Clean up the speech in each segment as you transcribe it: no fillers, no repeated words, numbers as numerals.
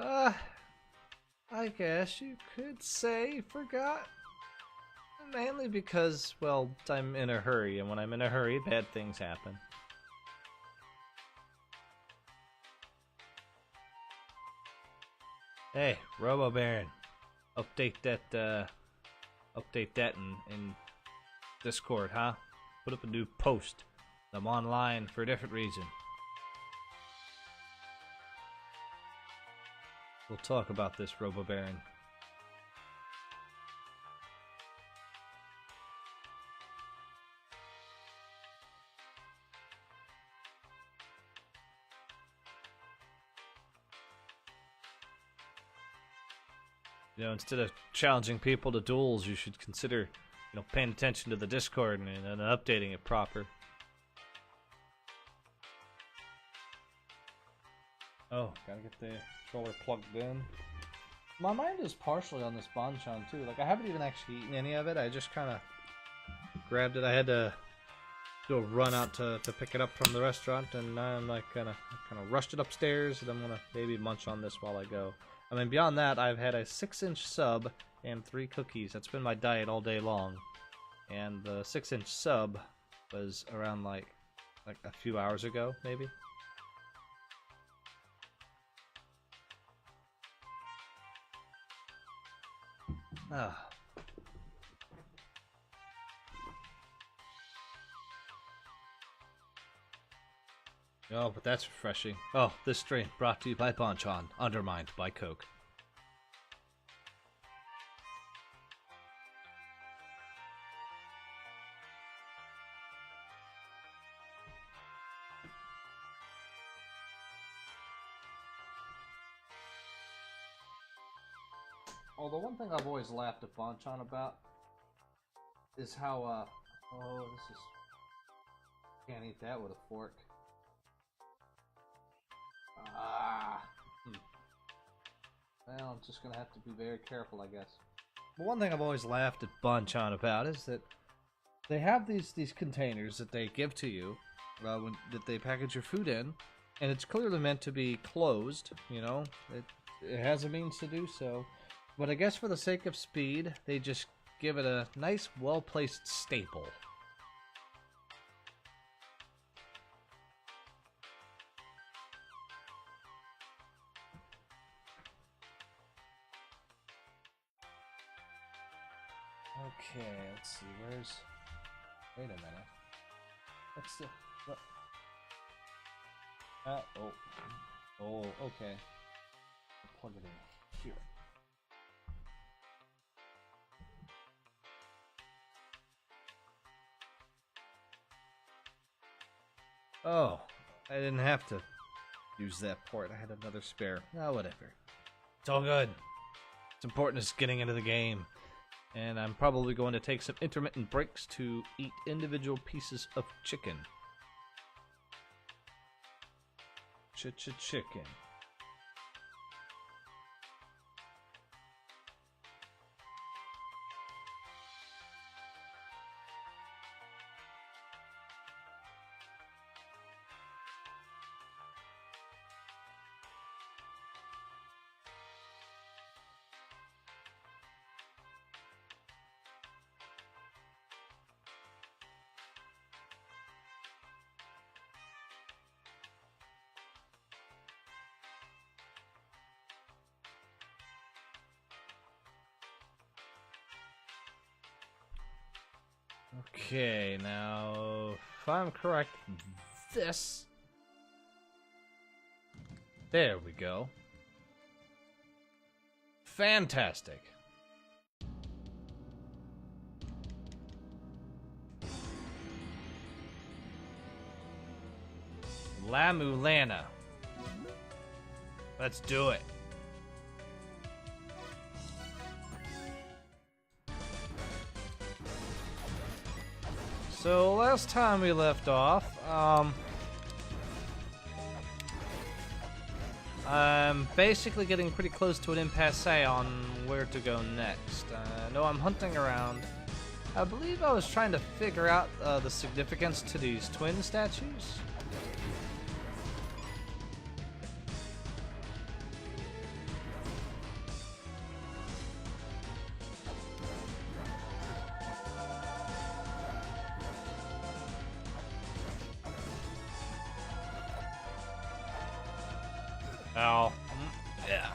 Uh, I guess you could say forgot. Mainly because, well, I'm in a hurry, and when I'm in a hurry, bad things happen. Hey, Robo Baron, update that in Discord, huh? Put up a new post. I'm online for a different reason. We'll talk about this, Robo Baron. You know, instead of challenging people to duels, you should consider, paying attention to the Discord and updating it proper. Oh, gotta get the controller plugged in. My mind is partially on this banchan too. Like, I haven't even actually eaten any of it. I just kind of grabbed it. I had to do a run out to pick it up from the restaurant, and I'm like kind of rushed it upstairs, and I'm gonna maybe munch on this while I go. I mean, beyond that, I've had a 6-inch sub and 3 cookies. That's been my diet all day long. And the 6-inch sub was around like a few hours ago, maybe. Ah. Oh, but that's refreshing. Oh, this drink brought to you by Banchan, undermined by Coke. Oh, the one thing I've always laughed at Banchan about is how, oh, this is... Can't eat that with a fork. Well, I'm just gonna have to be very careful, I guess. But one thing I've always laughed at Banchan about is that they have these containers that they give to you, that they package your food in, and it's clearly meant to be closed. It has a means to do so, but I guess for the sake of speed, they just give it a nice, well-placed staple. Okay, let's see, wait a minute. What's the... What? Oh, okay. I'll plug it in here. Oh, I didn't have to use that port. I had another spare. Oh, whatever. It's all good. What's important is getting into the game. And I'm probably going to take some intermittent breaks to eat individual pieces of chicken. Chicken. Okay, now, if I'm correct, this... There we go. Fantastic. La-Mulana. Let's do it. So last time we left off, I'm basically getting pretty close to an impasse on where to go next. I know I'm hunting around. I believe I was trying to figure out the significance to these twin statues. Oh. Yeah.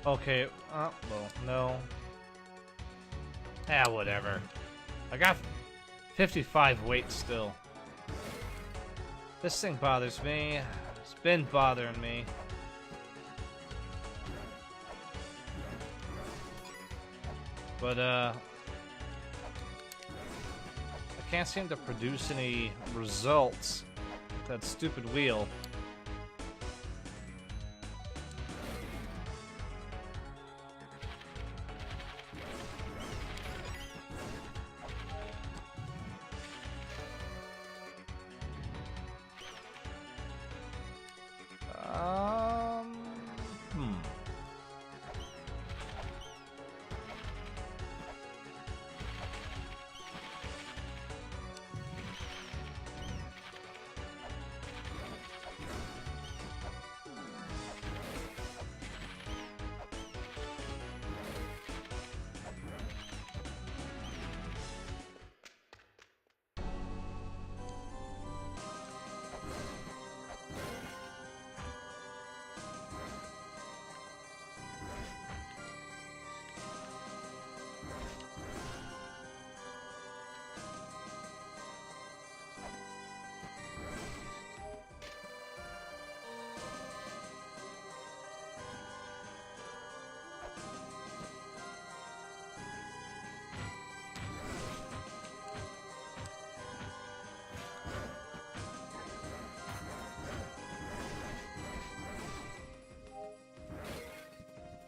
Okay, well, no. Ah, whatever. I got 55 weight still. This thing bothers me. It's been bothering me. But, I can't seem to produce any results with that stupid wheel.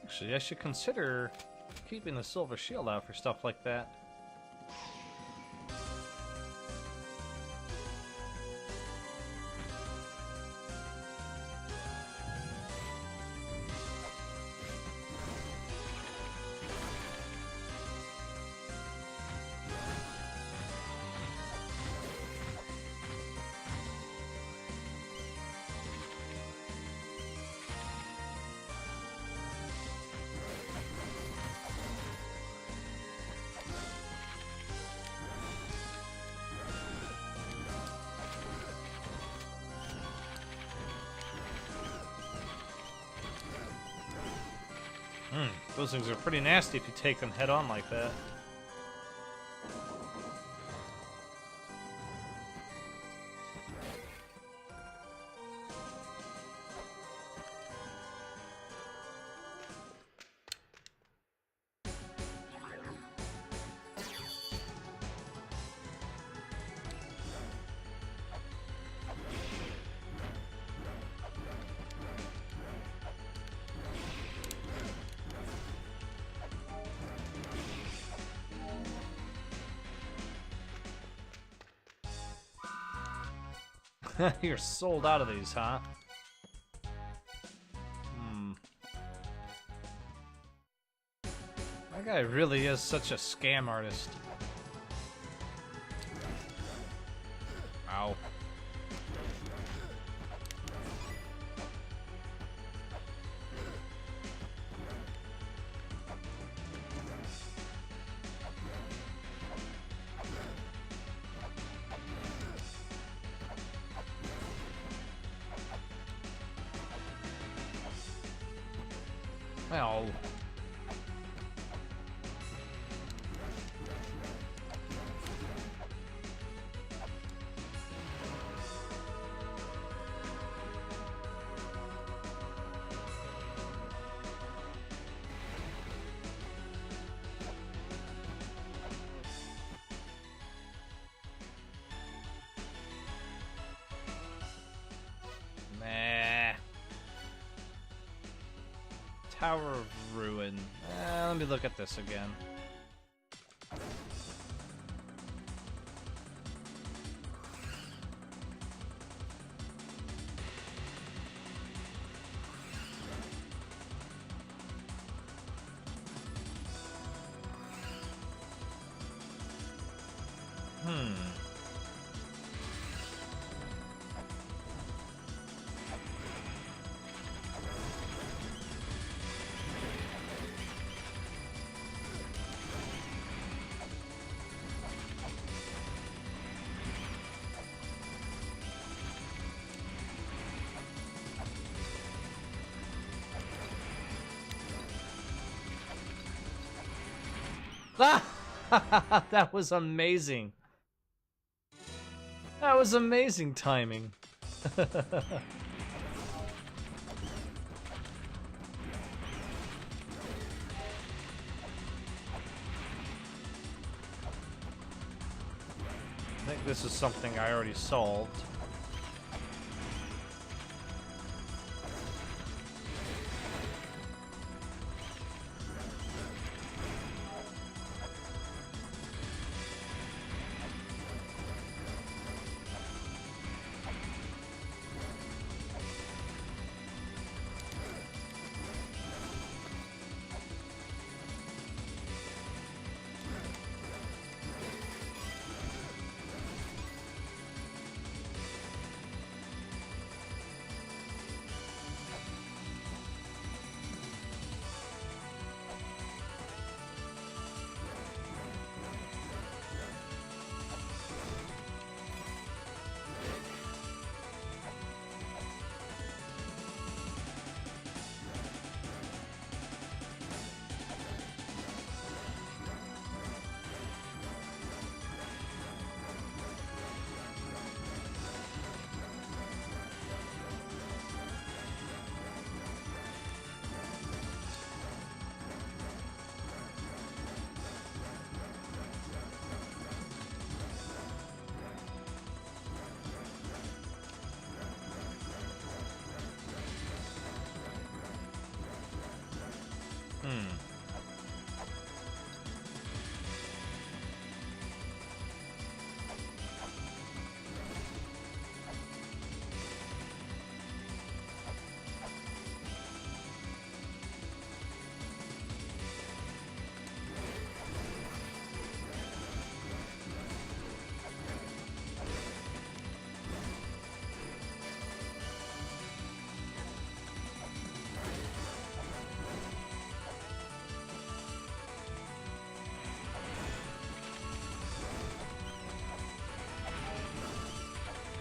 Actually, I should consider keeping the silver shield out for stuff like that. Those things are pretty nasty if you take them head on like that. You're sold out of these, huh? That guy really is such a scam artist. Ow. Well. Power of Ruin. Let me look at this again. Ah! That was amazing. That was amazing timing. I think this is something I already solved.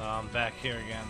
I'm back here again.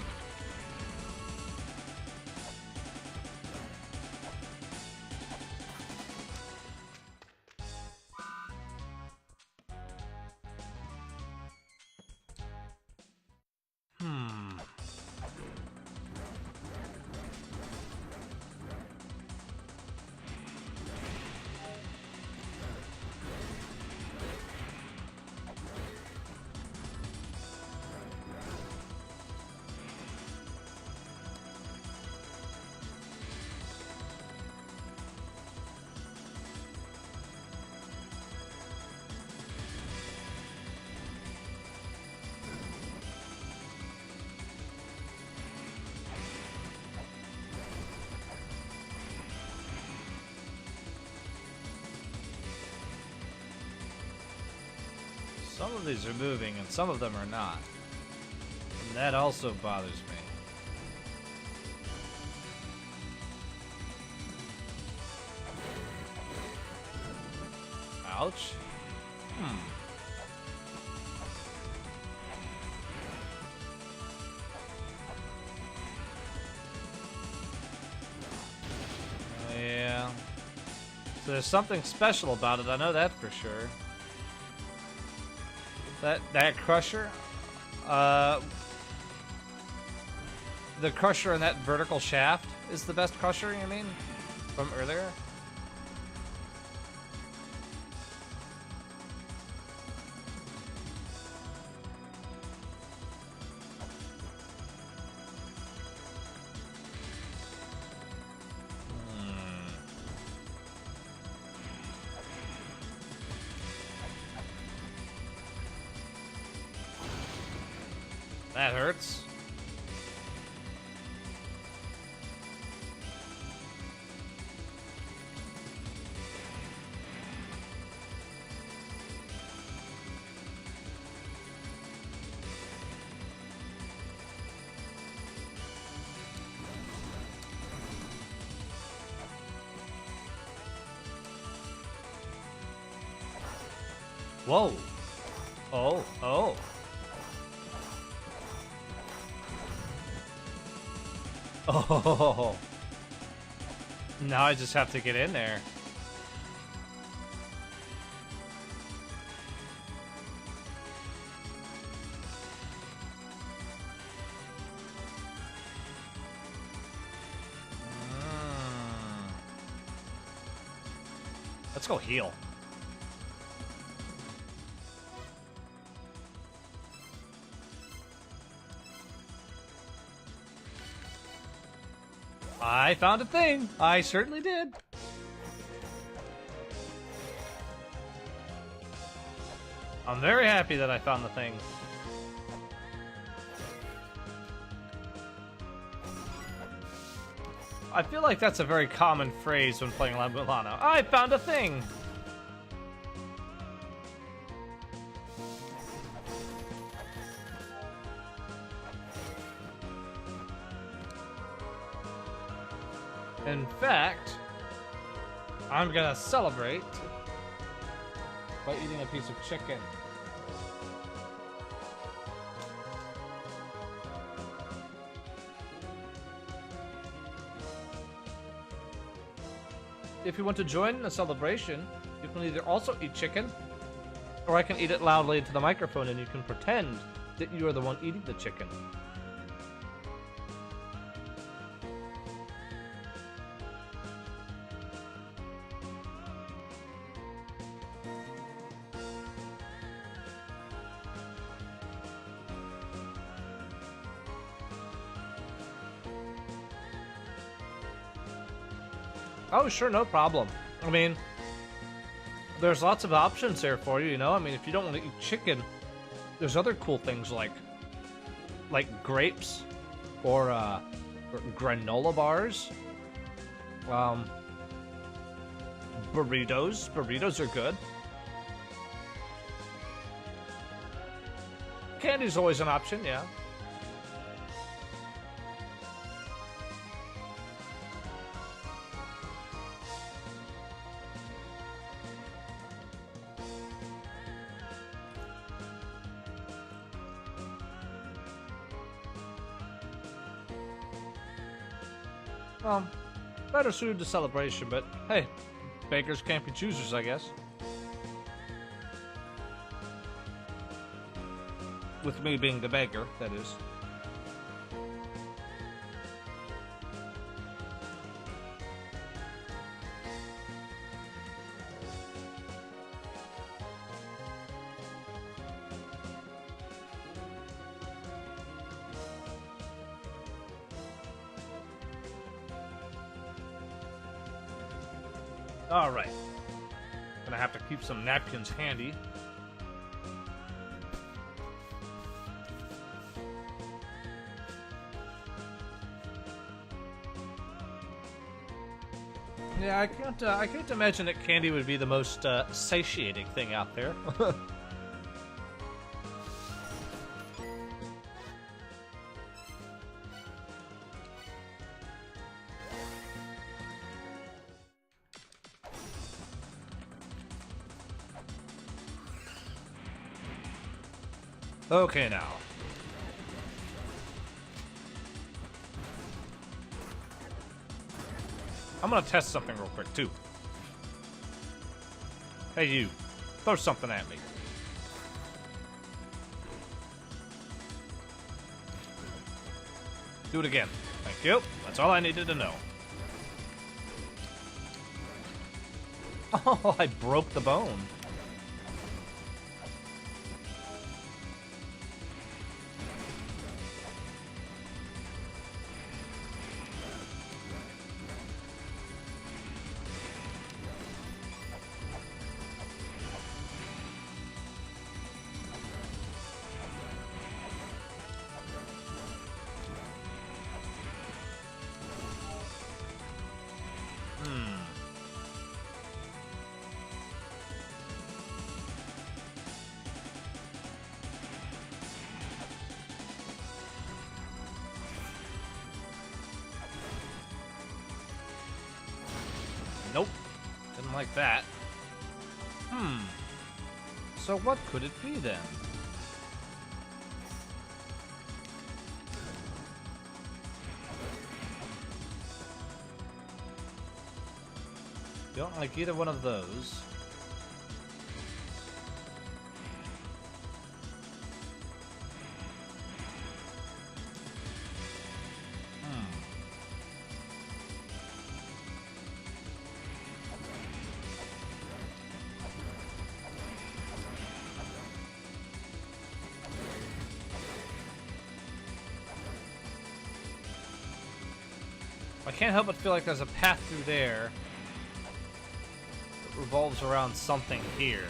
Some of these are moving and some of them are not. And that also bothers me. Ouch. Yeah. So there's something special about it, I know that for sure. That crusher, the crusher in that vertical shaft is the best crusher, you mean? From earlier? That hurts. Whoa. Oh, oh. Oh. Now I just have to get in there. Let's go heal. I found a thing. I certainly did. I'm very happy that I found the thing. I feel like that's a very common phrase when playing La-Mulana. I found a thing! In fact, I'm gonna celebrate by eating a piece of chicken. If you want to join the celebration, you can either also eat chicken, or I can eat it loudly into the microphone and you can pretend that you are the one eating the chicken. Oh, sure, no problem. I mean, there's lots of options there for you, you know? I mean, if you don't want to eat chicken, there's other cool things like grapes or granola bars. Burritos. Burritos are good. Candy's always an option, yeah. Better suited to celebration, but hey, bakers can't be choosers, I guess. With me being the baker, that is. Alright. Gonna have to keep some napkins handy. Yeah, I can't imagine that candy would be the most satiating thing out there. Okay, now. I'm gonna test something real quick, too. Hey, you. Throw something at me. Do it again. Thank you. That's all I needed to know. Oh, I broke the bone. Nope. Didn't like that. So what could it be then? Don't like either one of those. I can't help but feel like there's a path through there that revolves around something here.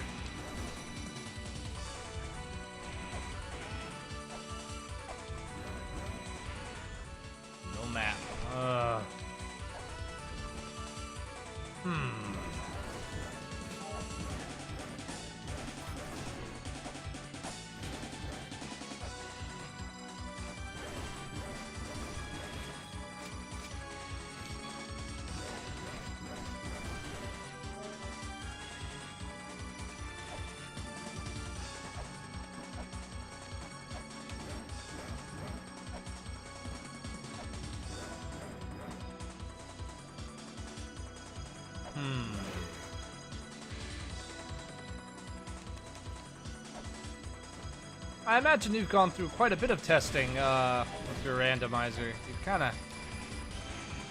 No map. I imagine you've gone through quite a bit of testing with your randomizer. You kind of...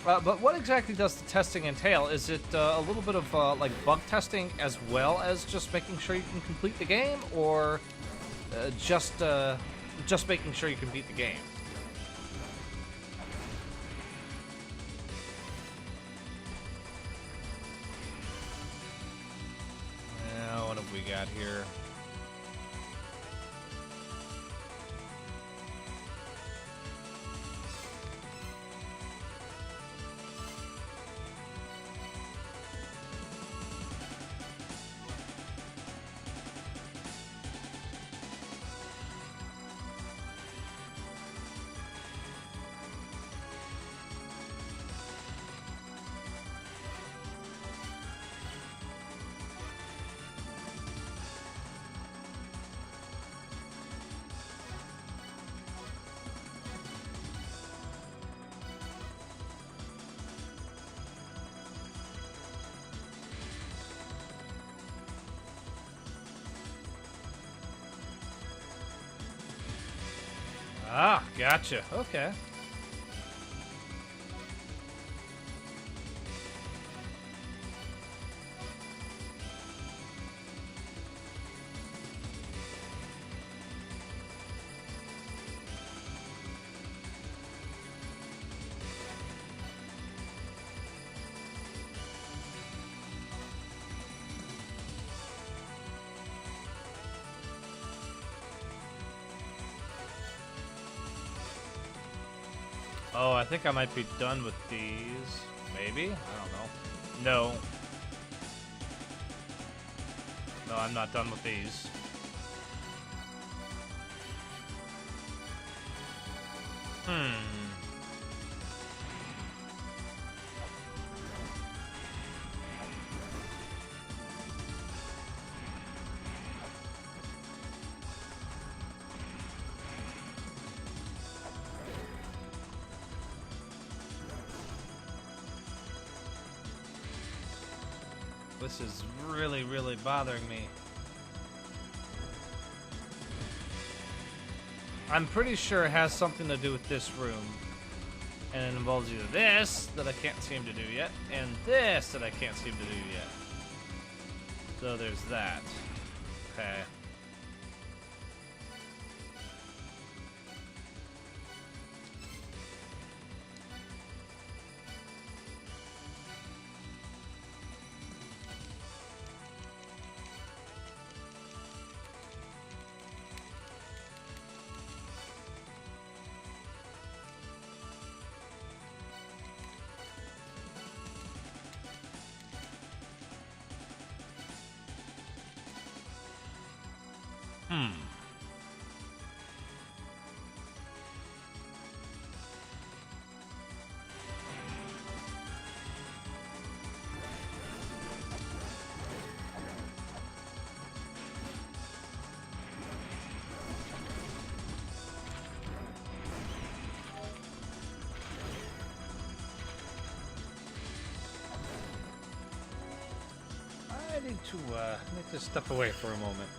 but what exactly does the testing entail? Is it a little bit of like bug testing as well as just making sure you can complete the game, or just making sure you can beat the game? What have we got here? Ah, gotcha. Okay. Oh, I think I might be done with these. Maybe? I don't know. No. No, I'm not done with these. This is really, really bothering me. I'm pretty sure it has something to do with this room. And it involves either this, that I can't seem to do yet, and this, that I can't seem to do yet. So there's that. Okay. I need to step away for a moment.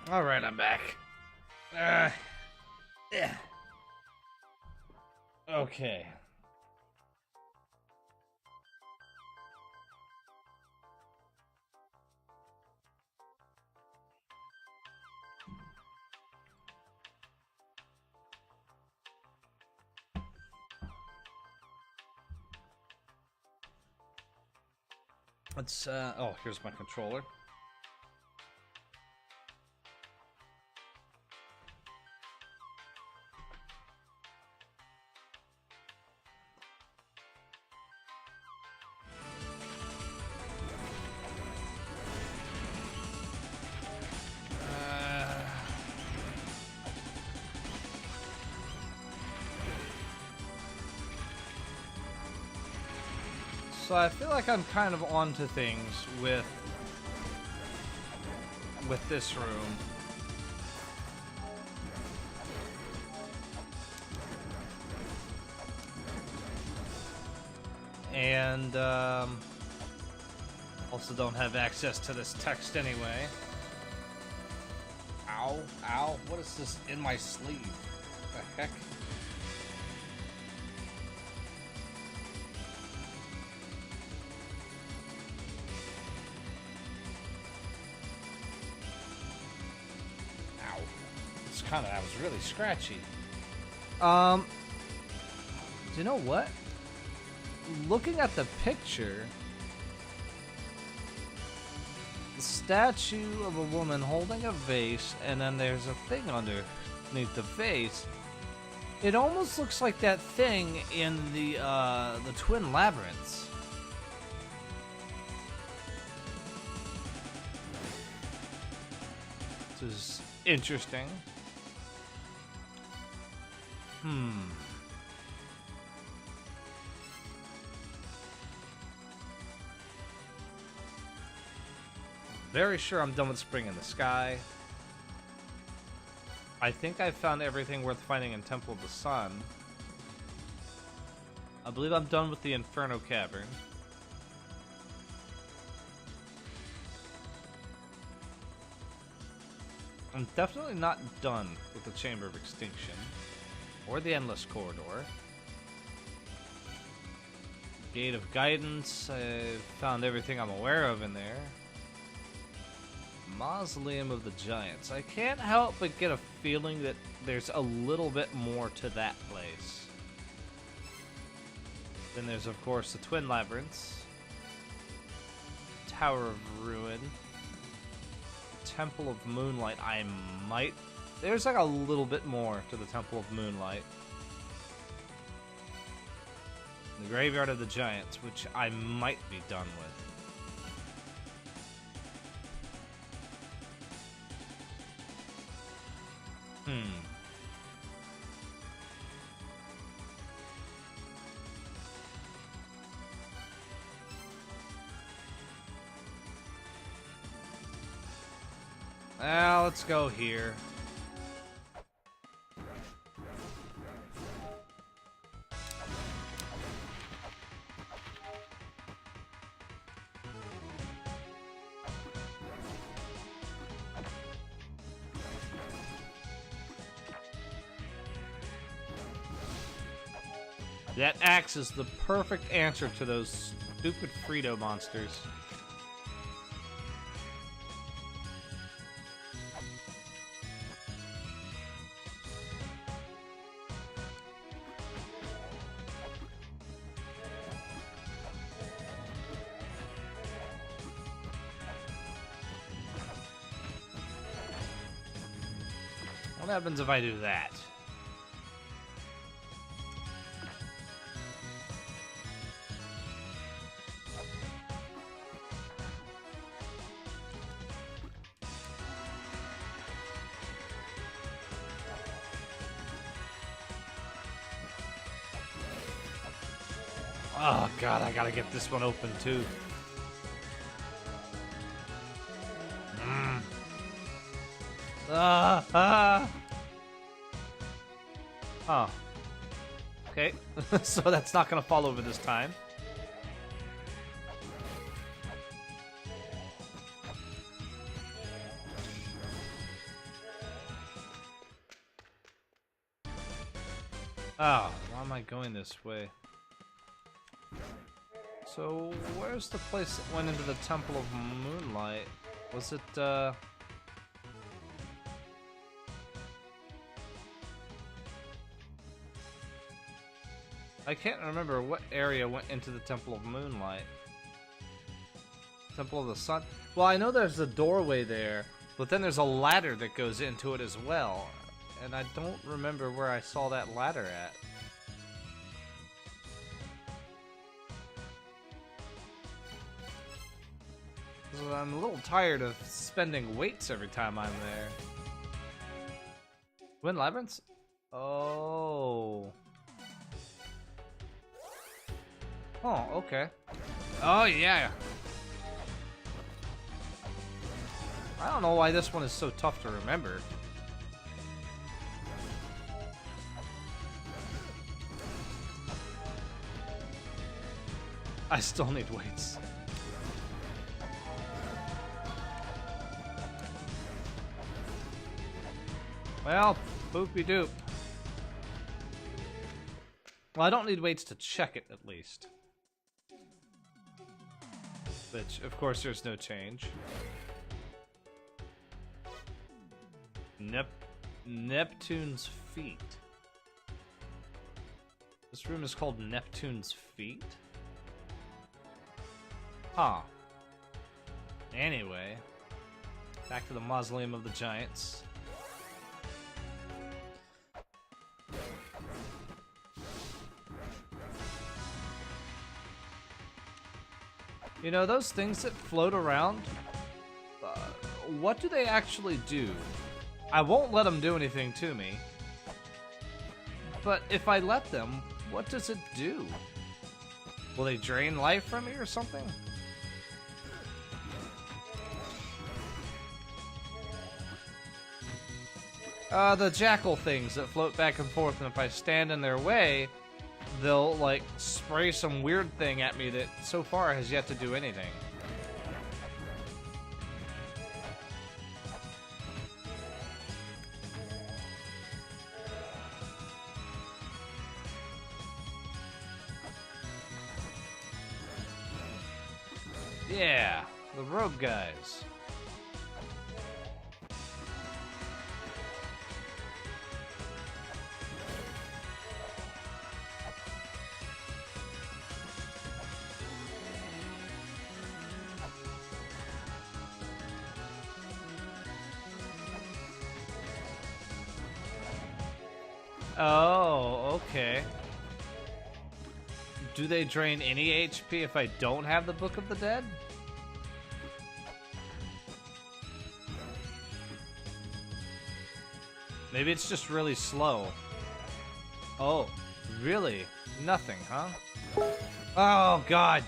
All right, I'm back. Yeah. Okay. Let's, oh, here's my controller. So I feel like I'm kind of onto things with this room. And also don't have access to this text anyway. Ow, ow, what is this in my sleeve? What the heck? That was really scratchy. Do you know what? Looking at the picture, the statue of a woman holding a vase, and then there's a thing underneath the vase. It almost looks like that thing in the Twin Labyrinths. This is interesting. Very sure I'm done with Spring in the Sky. I think I've found everything worth finding in Temple of the Sun. I believe I'm done with the Inferno Cavern. I'm definitely not done with the Chamber of Extinction. Or the Endless Corridor. Gate of Guidance. I've found everything I'm aware of in there. Mausoleum of the Giants. I can't help but get a feeling that there's a little bit more to that place. Then there's, of course, the Twin Labyrinths. Tower of Ruin. Temple of Moonlight. There's like a little bit more to the Temple of Moonlight. The Graveyard of the Giants, which I might be done with. Let's go here. That axe is the perfect answer to those stupid Frito monsters. What happens if I do that? Oh god, I gotta get this one open too. Oh. Okay, so that's not gonna fall over this time. Oh, why am I going this way? So, where's the place that went into the Temple of Moonlight? Was it, I can't remember what area went into the Temple of Moonlight. Temple of the Sun? Well, I know there's a doorway there, but then there's a ladder that goes into it as well. And I don't remember where I saw that ladder at. So I'm a little tired of spending weights every time I'm there. Twin Labyrinths? Oh. Oh, okay. Oh, yeah. I don't know why this one is so tough to remember. I still need weights. Well, poopy doop. Well, I don't need weights to check it, at least. Which, of course, there's no change. Neptune's Feet. This room is called Neptune's Feet? Huh. Anyway. Back to the Mausoleum of the Giants. You know, those things that float around, what do they actually do? I won't let them do anything to me. But if I let them, what does it do? Will they drain life from me or something? The jackal things that float back and forth, and if I stand in their way, they'll, like, spray some weird thing at me that so far has yet to do anything. Yeah, the rogue guys. Oh, okay. Do they drain any HP if I don't have the Book of the Dead? Maybe it's just really slow. Oh, really? Nothing, huh? Oh, God.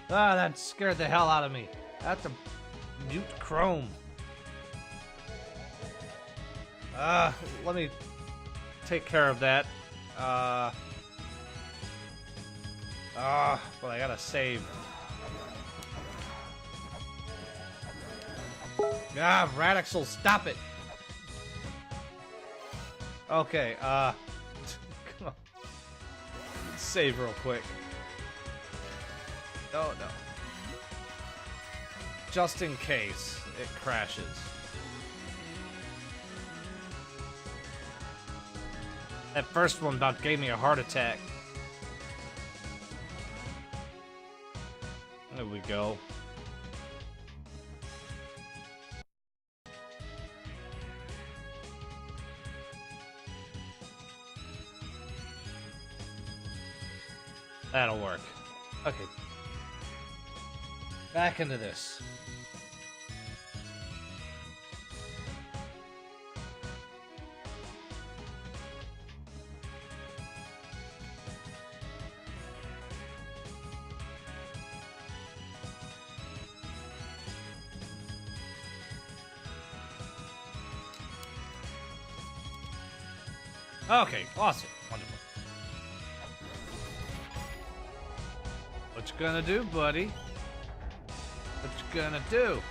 Ah, that scared the hell out of me. I have to mute Chrome. Let me take care of that. But I gotta save. Ah, Radixel, stop it! Okay, come on. Save real quick. Oh, no. Just in case it crashes. That first one about gave me a heart attack. There we go. That'll work. Okay. Back into this. Okay, awesome. Wonderful. What you gonna do, buddy? What you gonna do?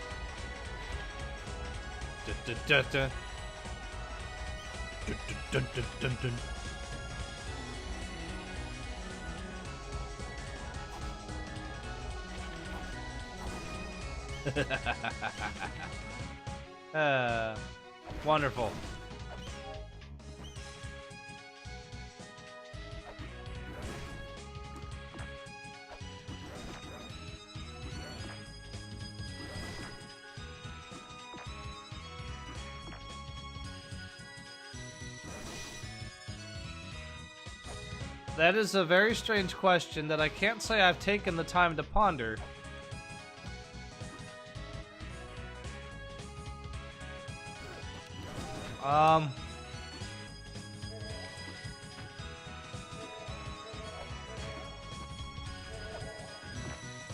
Dun, dun, dun, dun. Dun, dun, dun, dun, dun. Wonderful. That is a very strange question that I can't say I've taken the time to ponder.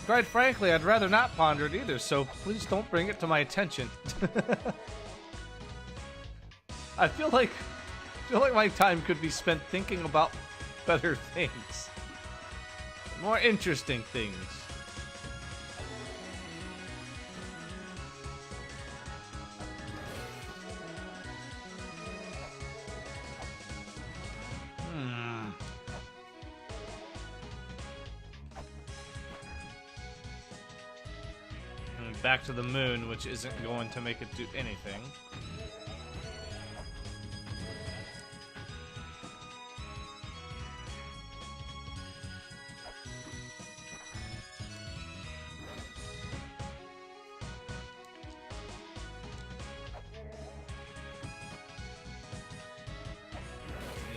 Quite frankly, I'd rather not ponder it either, so please don't bring it to my attention. I feel like my time could be spent thinking about better things. More interesting things. Back to the moon, which isn't going to make it do anything.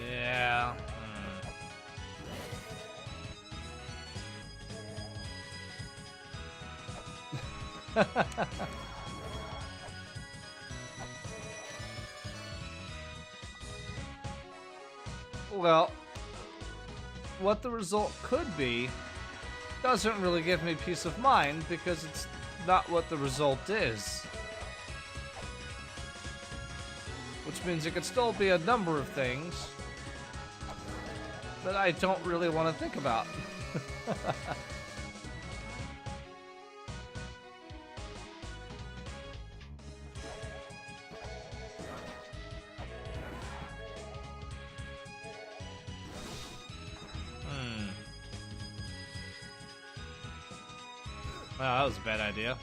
Yeah. Well, what the result could be doesn't really give me peace of mind because it's not what the result is. Which means it could still be a number of things that I don't really want to think about. Oh, that was a bad idea.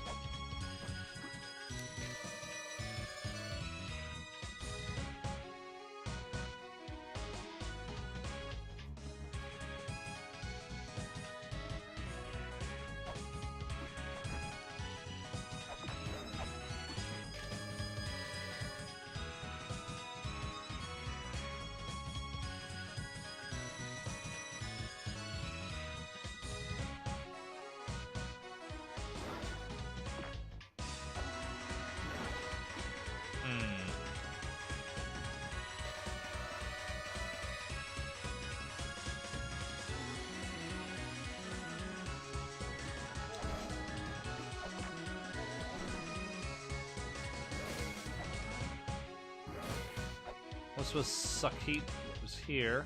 This was Sakit, it was here.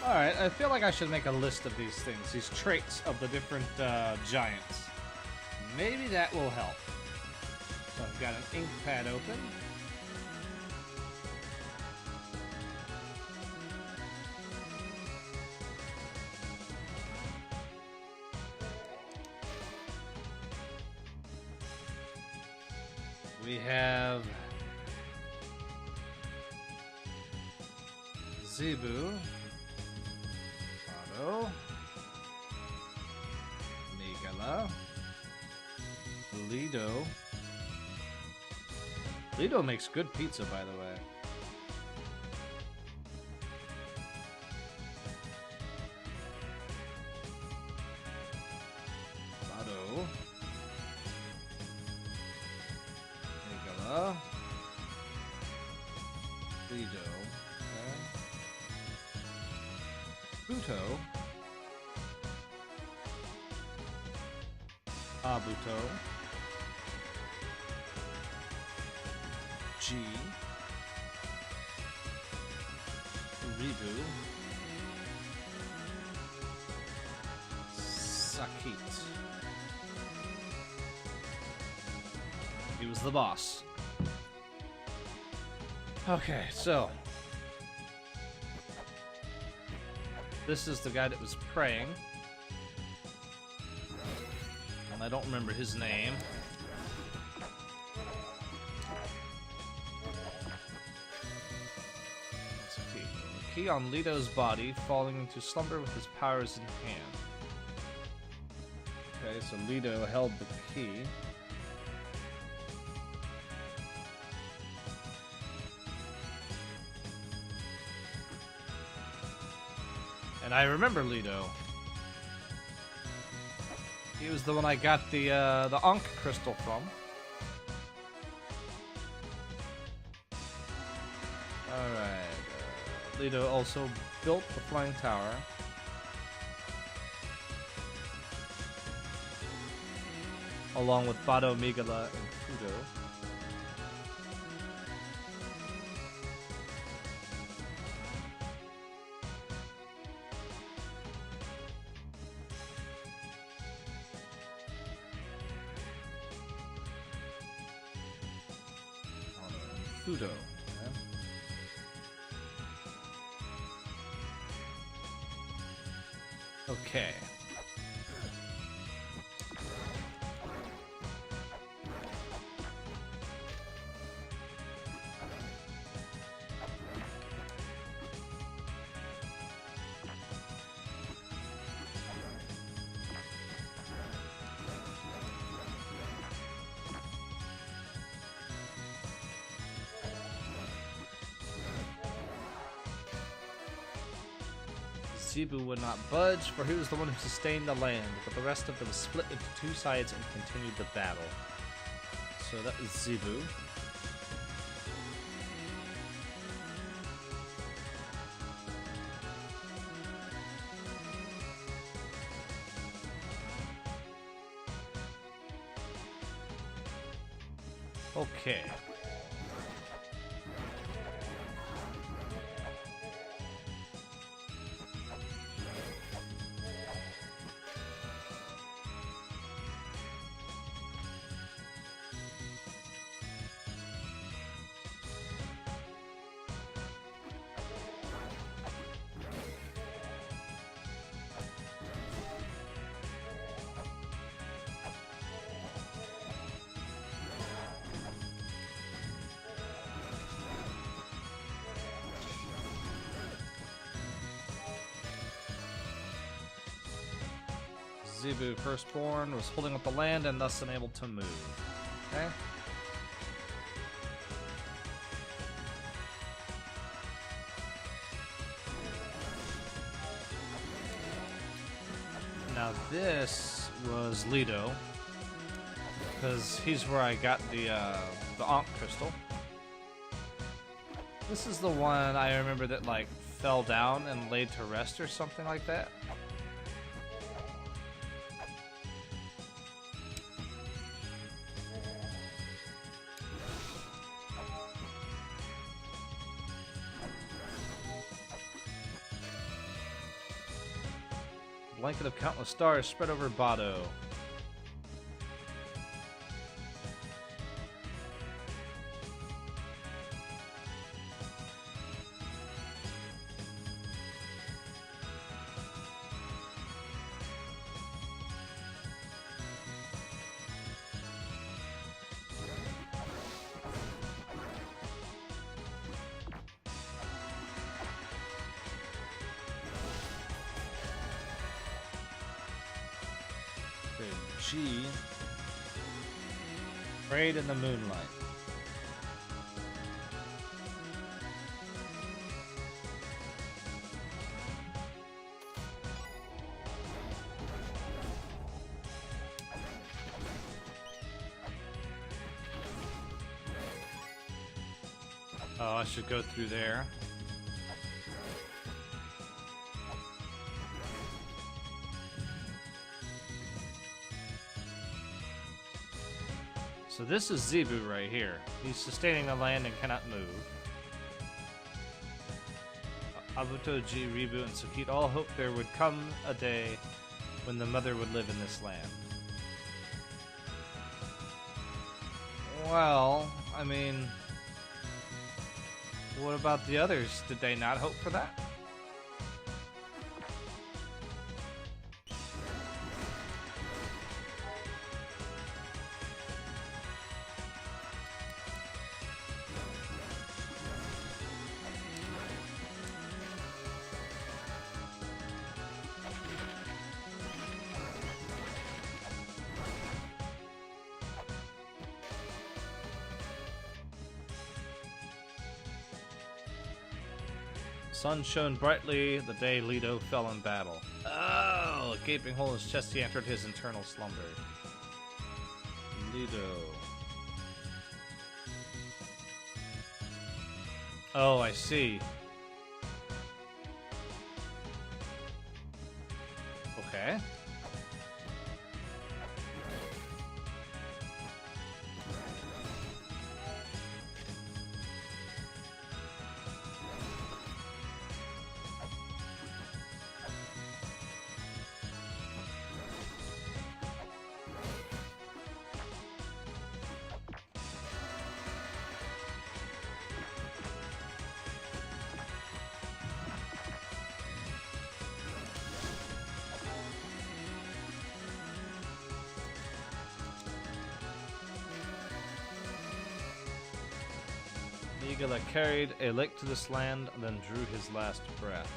Alright, I feel like I should make a list of these things, these traits of the different giants. Maybe that will help. So I've got an ink pad open. We have Zebu, Otto, Megala, Lido. Lido makes good pizza, by the way. Otto, Megala, Lido. Buto, Abuto, G, Ribu, Sakit. He was the boss. Okay, so this is the guy that was praying. And I don't remember his name. That's a key. A key on Lido's body, falling into slumber with his powers in hand. Okay, so Lido held the key. And I remember Lido. He was the one I got the Ankh crystal from. Alright. Lido also built the flying tower. Along with Bado, Megala, and Kudo. Fudo. Okay. Zebu would not budge, for he was the one who sustained the land, but the rest of them split into two sides and continued the battle. So that is Zebu. Okay. Zebu, firstborn, was holding up the land and thus unable to move. Okay. Now this was Lido, because he's where I got the Ankh crystal. This is the one I remember that like fell down and laid to rest or something like that. Blanket of countless stars spread over Bado. G. Prayed in the moonlight. Oh, I should go through there. So this is Zebu right here. He's sustaining the land and cannot move. Abuto, G, Ribu, and Sukit all hoped there would come a day when the mother would live in this land. Well, I mean, what about the others? Did they not hope for that? Sun shone brightly the day Lido fell in battle. Oh, a gaping hole in his chest, he entered his eternal slumber. Lido. Oh, I see. Okay. Igala carried a lake to this land, and then drew his last breath.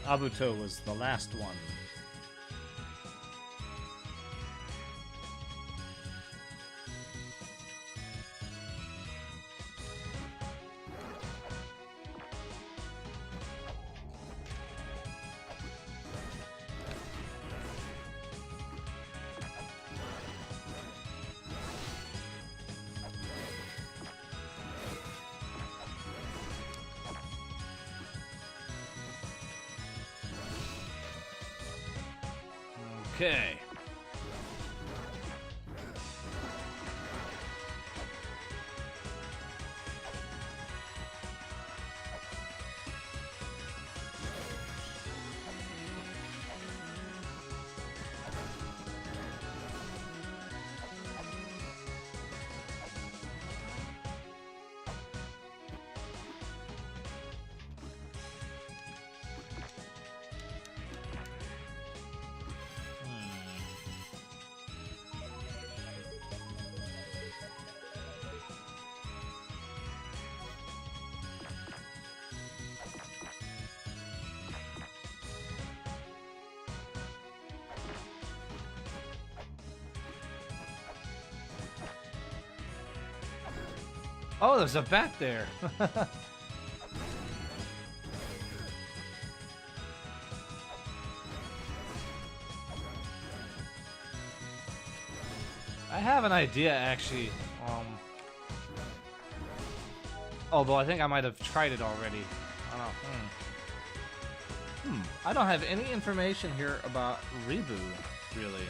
Abuto was the last one. Okay. Oh, there's a bat there. I have an idea, actually. Although I think I might have tried it already. I don't know. I don't have any information here about Ribu, really.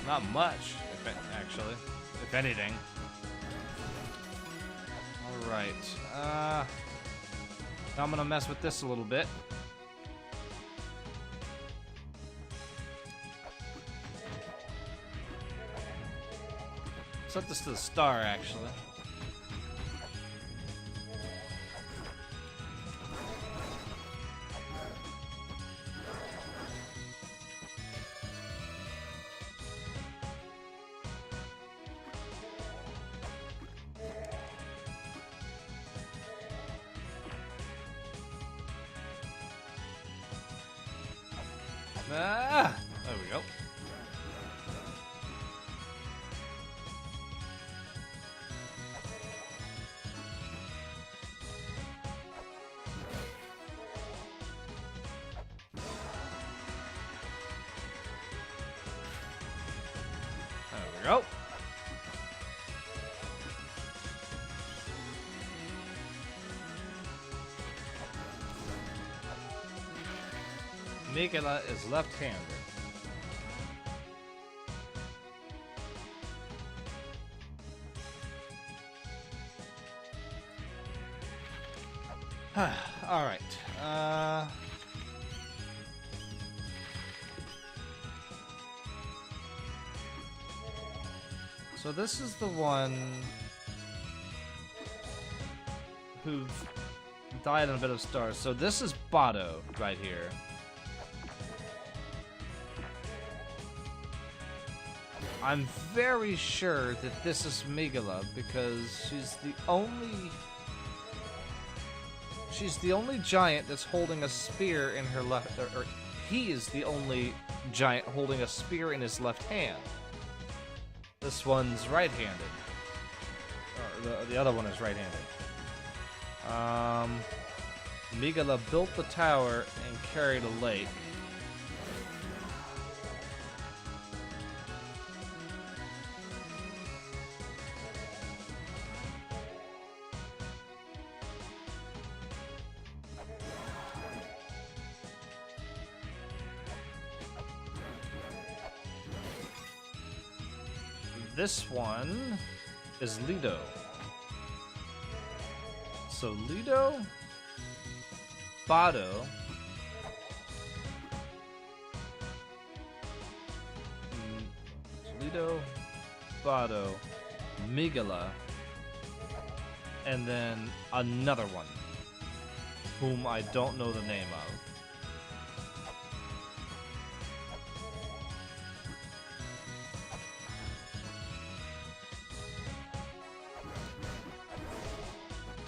Not much, actually. If anything. Alright. Now I'm gonna mess with this a little bit. Set this to the star, actually. Ah, there we go. There we go. Mikela is left-handed. All right. So this is the one who died on a bit of stars. So this is Bado right here. I'm very sure that this is Megala because she's the only giant that's holding a spear in her left, or he is the only giant holding a spear in his left hand. This one's right-handed. Or the other one is right-handed. Megala built the tower and carried a lake. This one is Lido. So Lido, Bado, Lido, Bado, Megala, and then another one, whom I don't know the name of.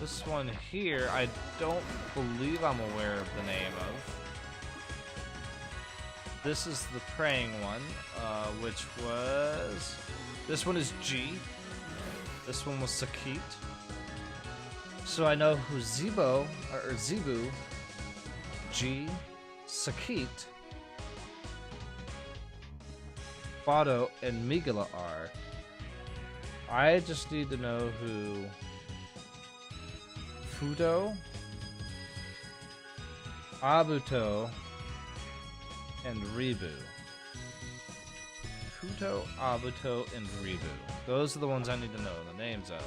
This one here, I don't believe I'm aware of the name of. This is the praying one, which was... This one is G. This one was Sakit. So I know who Zebu, G, Sakit, Bado, and Migala are. I just need to know who Fudo, Abuto, and Ribu. Fudo, Abuto, and Ribu. Those are the ones I need to know the names of.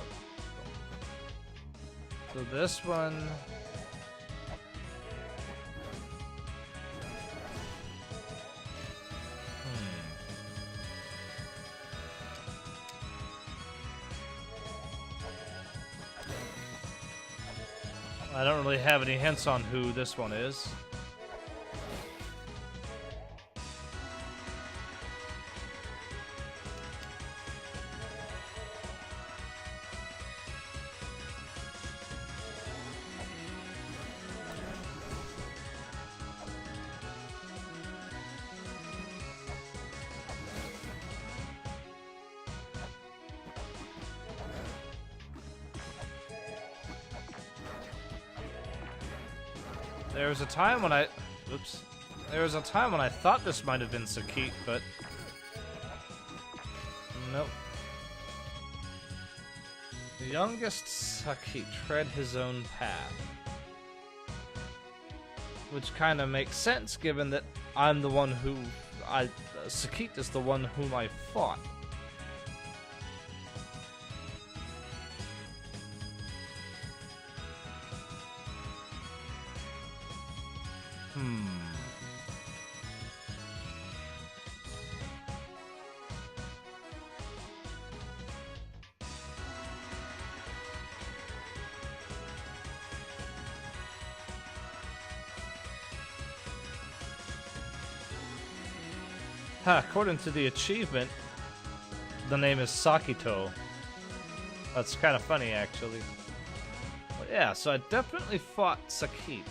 So this one... I don't really have any hints on who this one is. There was a time when I... Oops. There was a time when I thought this might have been Sakit, but... Nope. The youngest Sakit tread his own path. Which kind of makes sense, given that I'm the one who... Sakit is the one whom I fought. According to the achievement, the name is Sakito. That's kind of funny, actually. But yeah, so I definitely fought Sakit.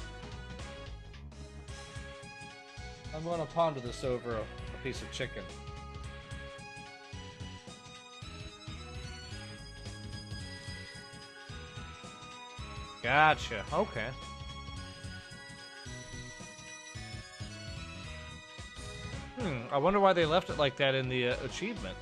I'm going to ponder this over a piece of chicken. Gotcha. Okay. I wonder why they left it like that in the achievement.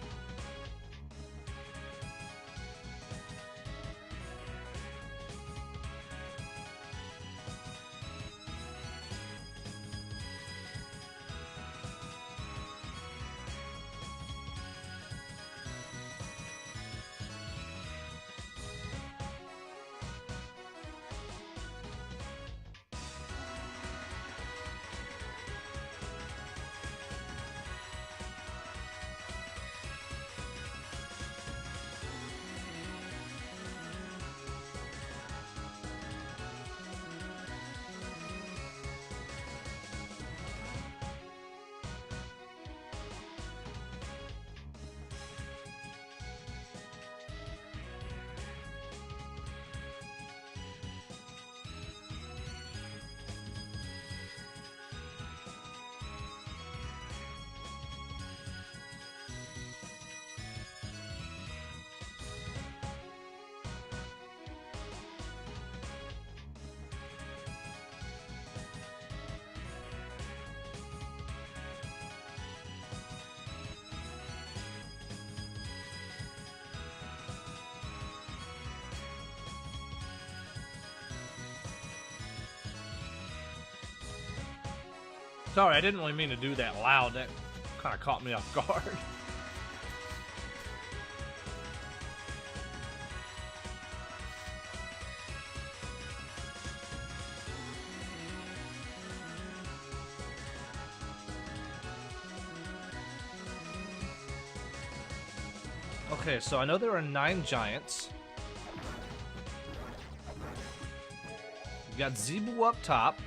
Sorry, I didn't really mean to do that loud. That kind of caught me off guard. Okay, so I know there are 9 giants. We've got Zebu up top.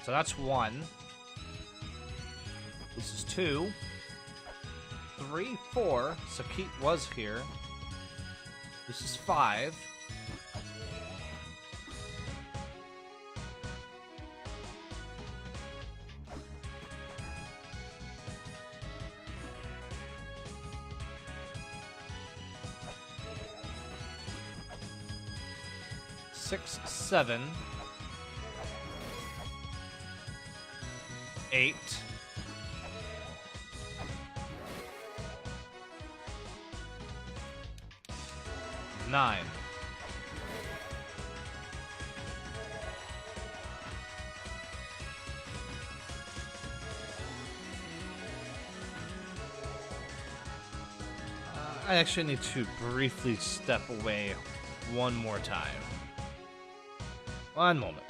So that's 1. This is 2. 3, 4. Sakit was here. This is 5. Six, 7, 8, 9. I actually need to briefly step away one more time. One moment.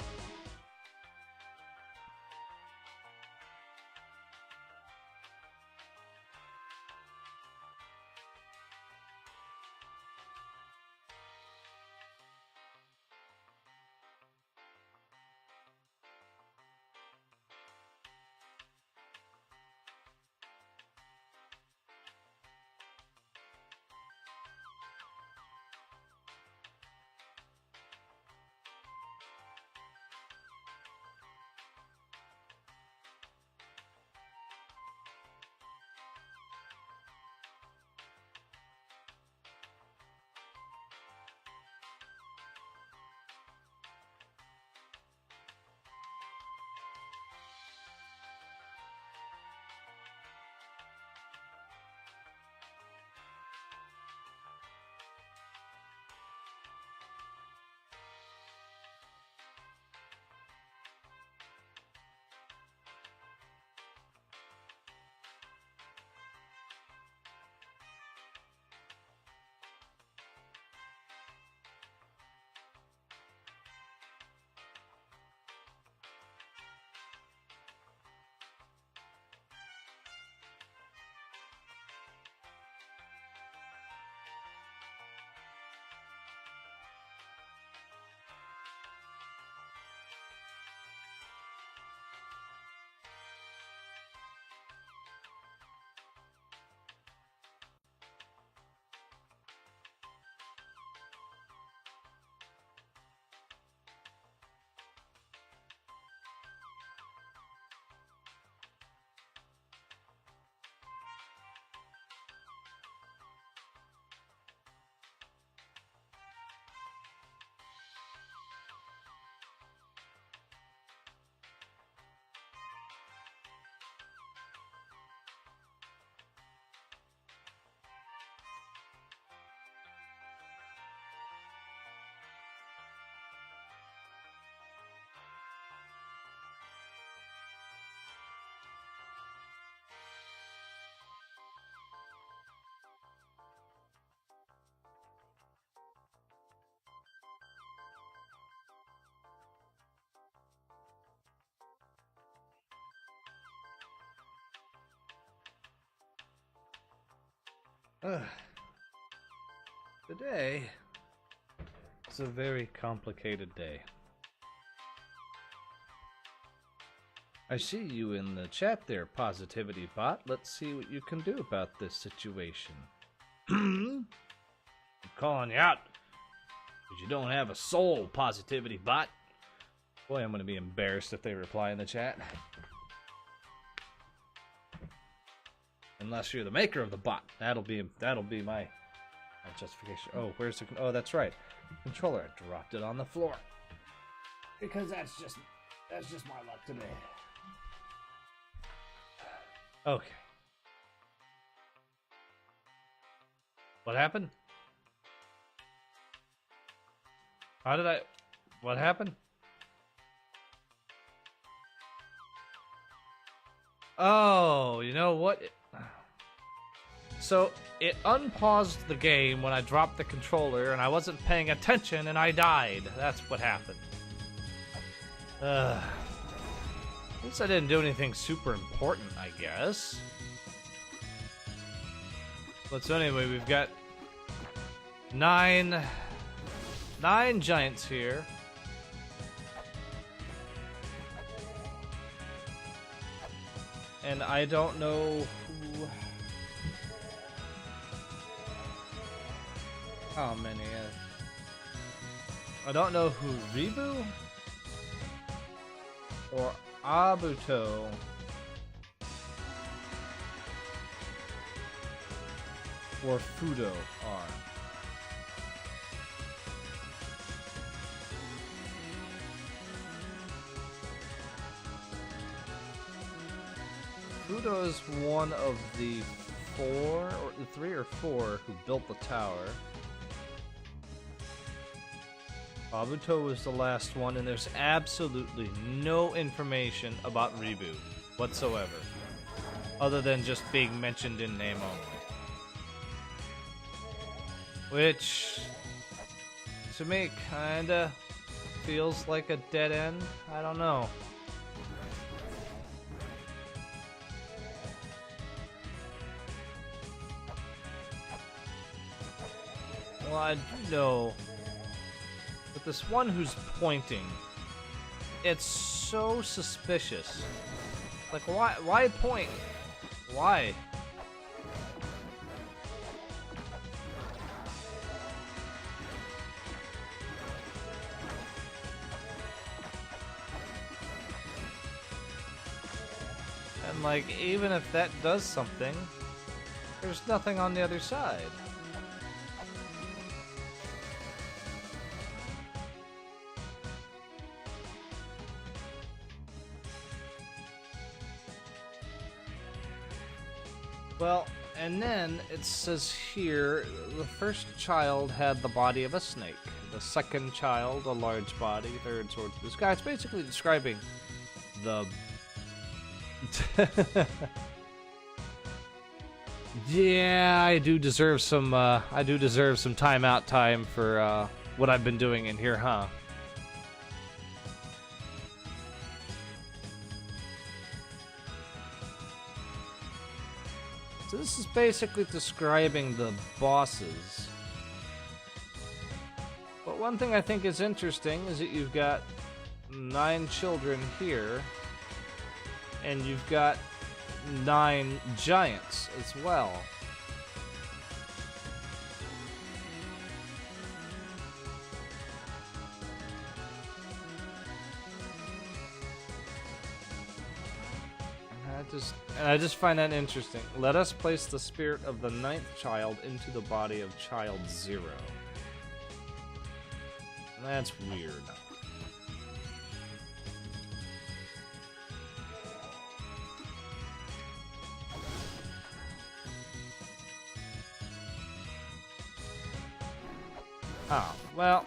Today is a very complicated day. I see you in the chat there, Positivity Bot. Let's see what you can do about this situation. I'm calling you out because you don't have a soul, Positivity Bot. Boy, I'm going to be embarrassed if they reply in the chat. Unless you're the maker of the bot. That'll be my justification. Oh, where's the... Oh, that's right. Controller. I dropped it on the floor. Because that's just my luck today. Okay. What happened? What happened? Oh, you know what? So, it unpaused the game when I dropped the controller, and I wasn't paying attention, and I died. That's what happened. At least I didn't do anything super important, I guess. But so anyway, we've got nine giants here. And I don't know who... How many? I don't know who Ribu or Abuto or Fudo are. Fudo is one of the three or four who built the tower. Abuto was the last one, and there's absolutely no information about Ribu whatsoever, other than just being mentioned in name only. Which, to me, kinda feels like a dead end. I don't know. Well, I do know, but this one who's pointing, it's so suspicious. Like, why point? Why? And like, even if that does something, there's nothing on the other side. Well, and then it says here, the first child had the body of a snake. The second child, a large body. Third, sword to the sky. It's basically describing the... Yeah, I do deserve some timeout time for what I've been doing in here, huh? So this is basically describing the bosses. But one thing I think is interesting is that you've got 9 children here, and you've got 9 giants as well. I just find that interesting. Let us place the spirit of the 9th child into the body of child 0. That's weird. Oh, well,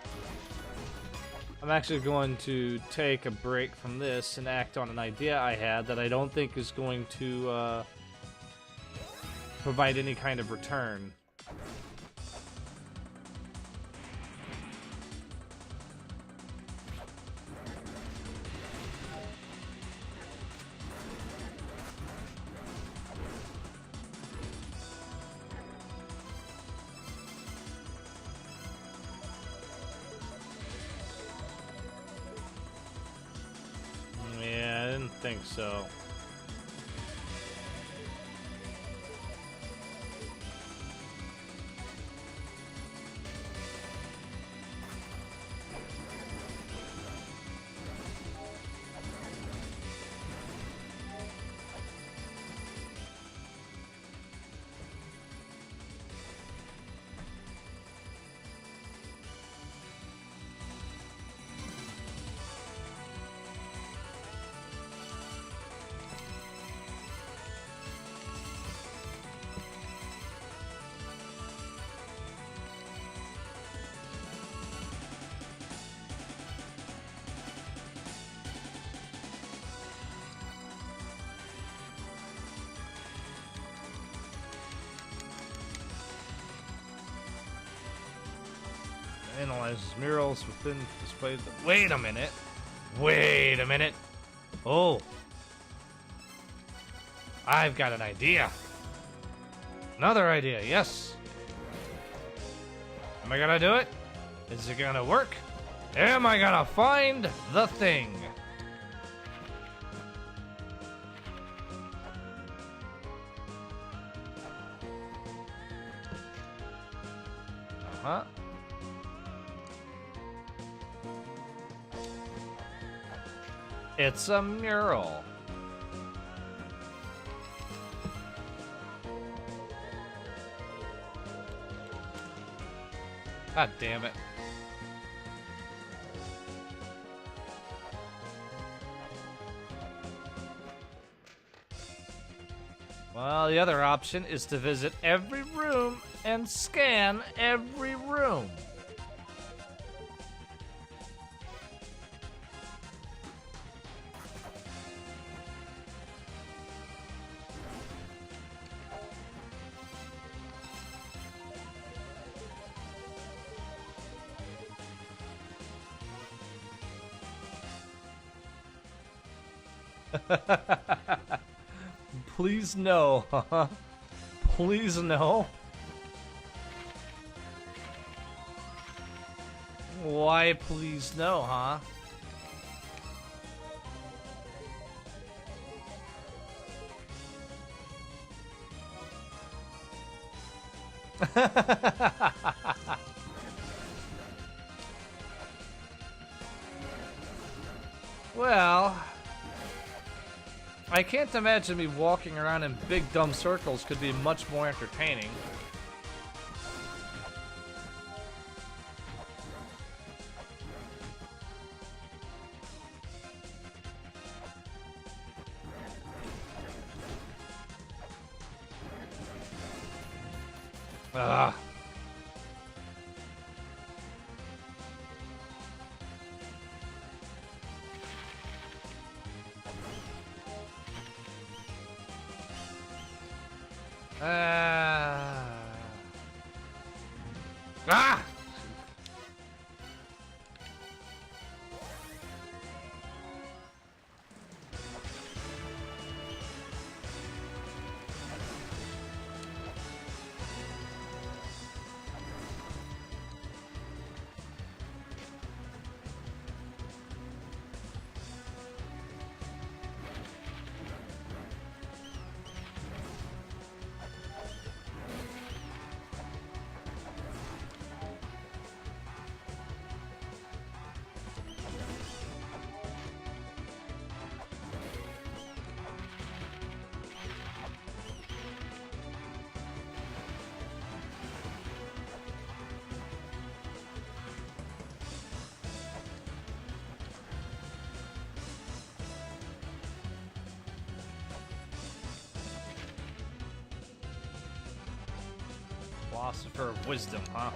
I'm actually going to take a break from this and act on an idea I had that I don't think is going to provide any kind of return. Think so. Analyzes murals within displayed. Wait a minute. Wait a minute. Oh. I've got an idea. Another idea, yes. Am I gonna do it? Is it gonna work? Am I gonna find the thing? Uh-huh. It's a mural. God damn it. Well, the other option is to visit every room and scan every room. Please no, huh? Please no. Why please no, huh? Well, I can't imagine me walking around in big dumb circles could be much more entertaining. Ugh. Ah! Philosopher of wisdom, huh?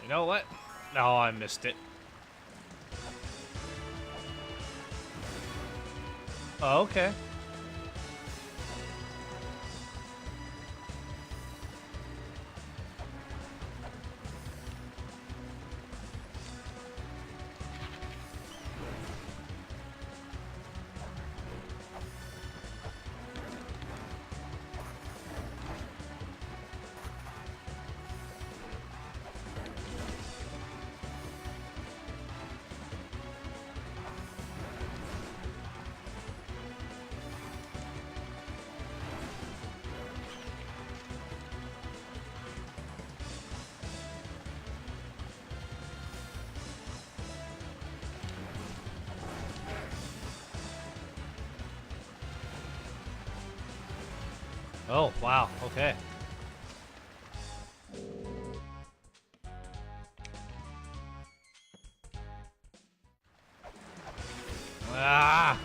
You know what? No, I missed it. Oh, okay. Oh, wow. Okay. Ah!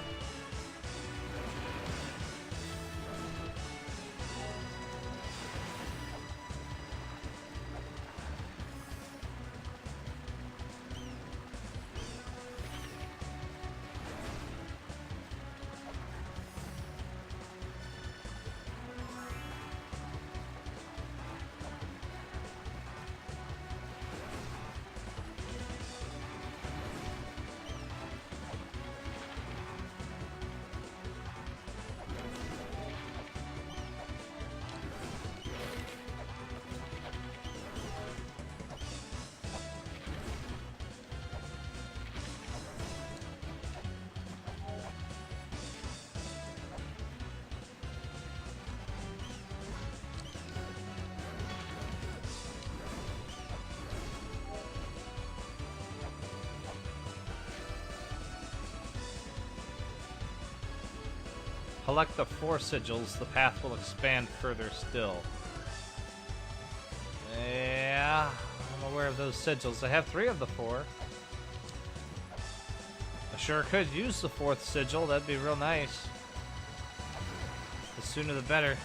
Collect the 4 sigils, the path will expand further still. Yeah, I'm aware of those sigils. I have 3 of the 4. I sure could use the 4th sigil, that'd be real nice. The sooner the better.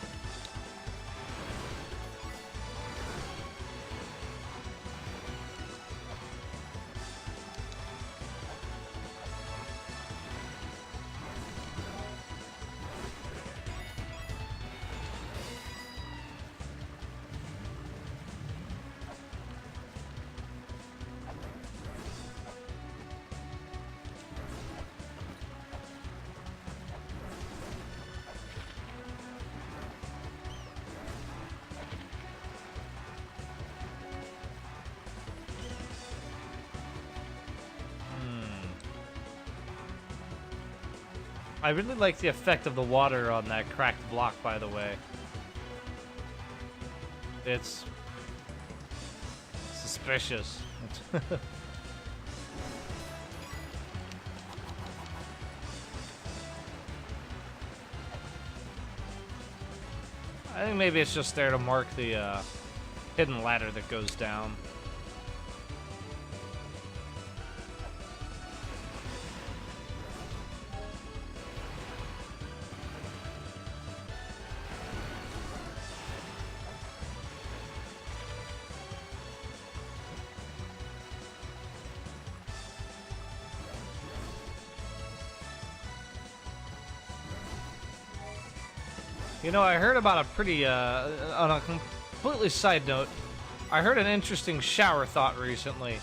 I really like the effect of the water on that cracked block, by the way. It's suspicious. I think maybe it's just there to mark the hidden ladder that goes down. You know, I heard about a pretty, on a completely side note, I heard an interesting shower thought recently.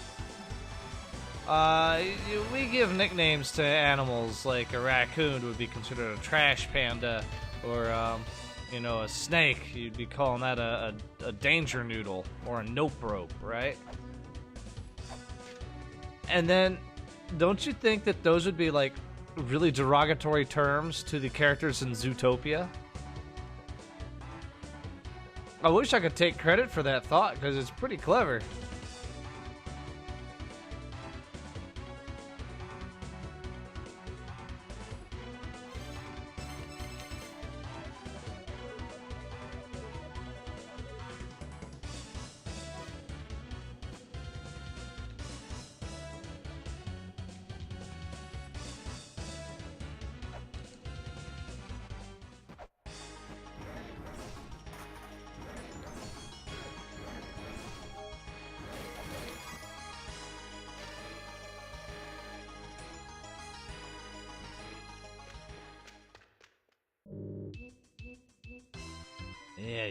We give nicknames to animals, like a raccoon would be considered a trash panda, or, you know, a snake, you'd be calling that a danger noodle, or a nope rope, right? And then, don't you think that those would be, like, really derogatory terms to the characters in Zootopia? I wish I could take credit for that thought, because it's pretty clever. Yeah.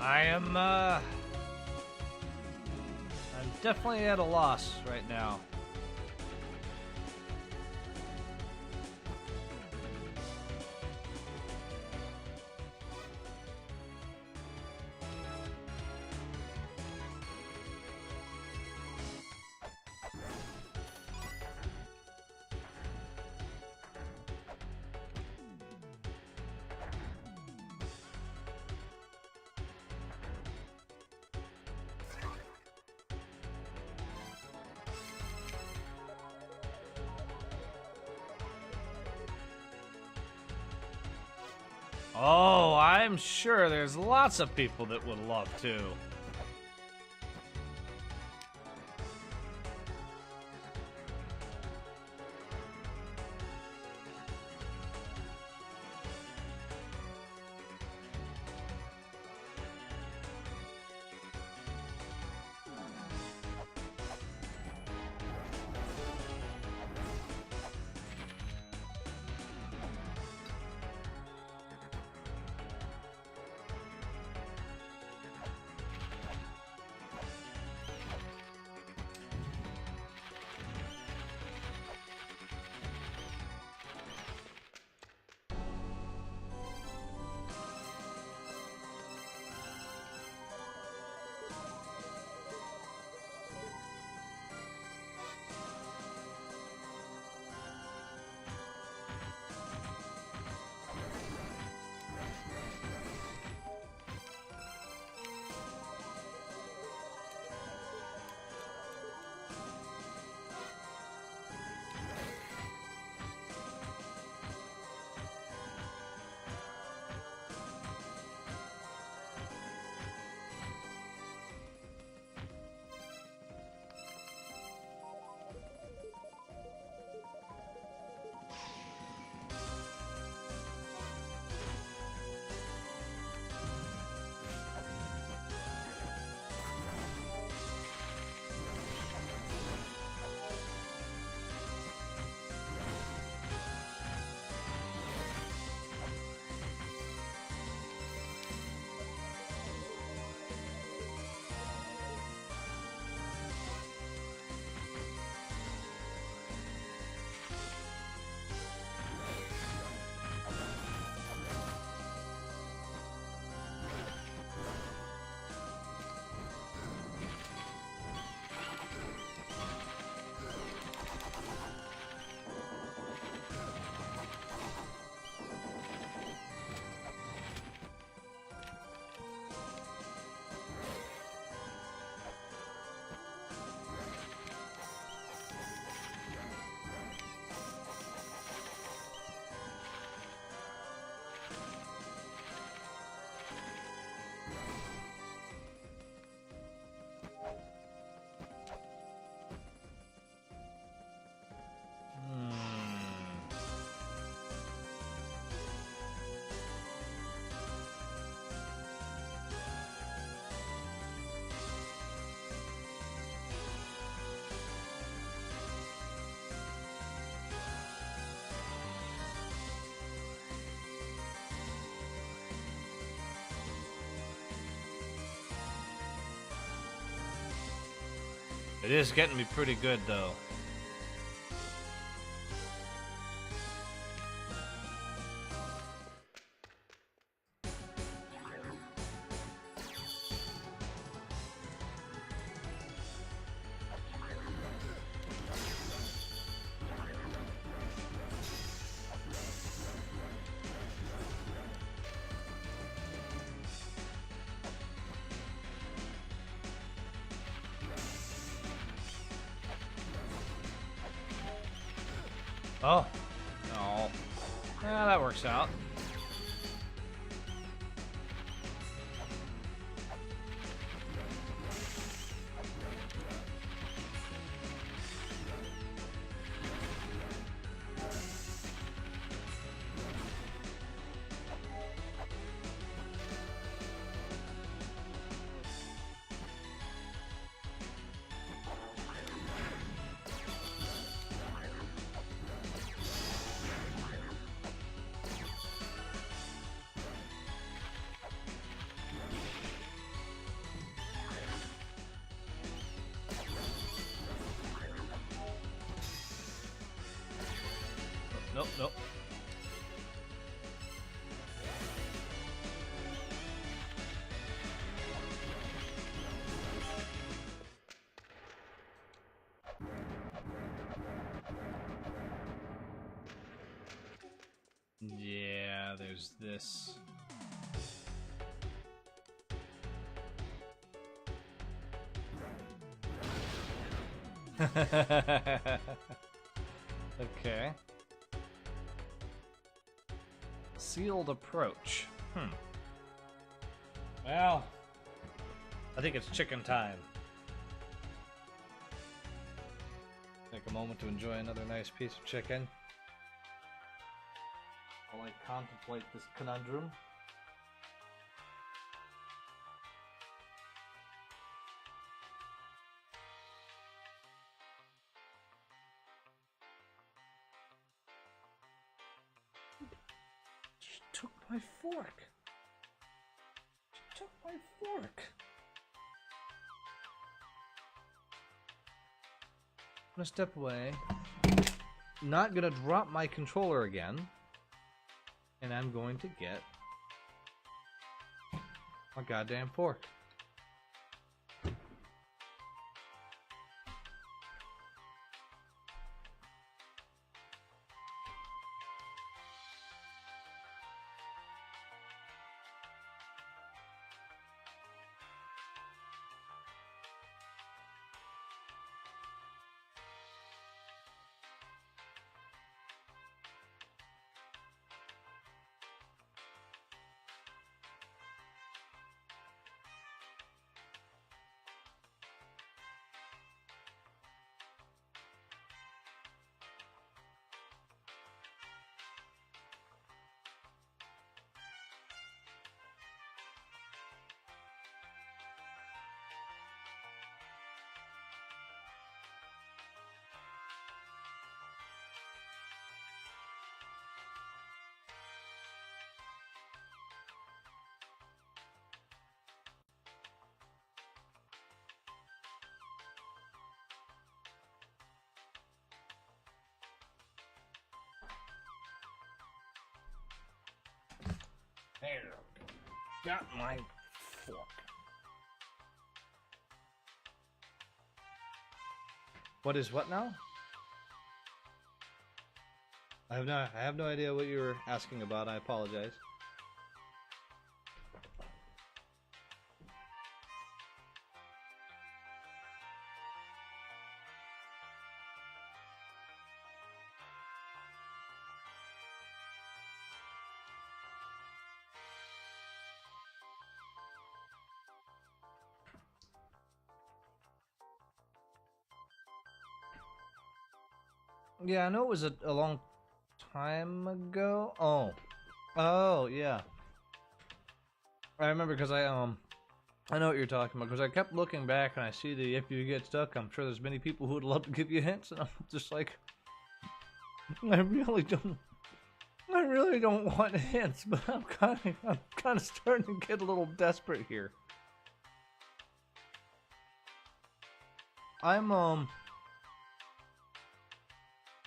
I'm definitely at a loss right now. Oh, I'm sure there's lots of people that would love to. It is getting me pretty good, though. Oh. No. Yeah, that works out. Nope, nope. Yeah, there's this. Okay. Sealed approach. Well, I think it's chicken time. Take a moment to enjoy another nice piece of chicken while I contemplate this conundrum. She took my fork. She took my fork. I'm gonna step away. Not gonna drop my controller again. And I'm going to get my goddamn fork. There. Got my fork. What is what now? I have no idea what you were asking about. I apologize. Yeah, I know it was a long time ago. Oh, yeah. I remember because I know what you're talking about because I kept looking back and I see the if you get stuck, I'm sure there's many people who would love to give you hints, and I'm just like, I really don't want hints, but I'm kind of starting to get a little desperate here.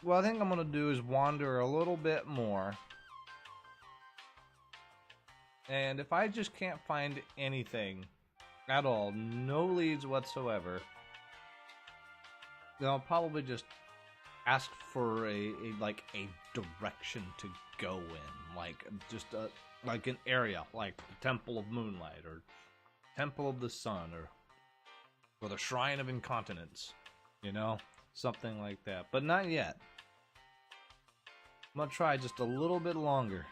What I think I'm gonna do is wander a little bit more. And if I just can't find anything at all, no leads whatsoever, then I'll probably just ask for a direction to go in, like just like an area, like the Temple of Moonlight or Temple of the Sun or the Shrine of Incontinence, you know, something like that. But not yet. I'm gonna try just a little bit longer.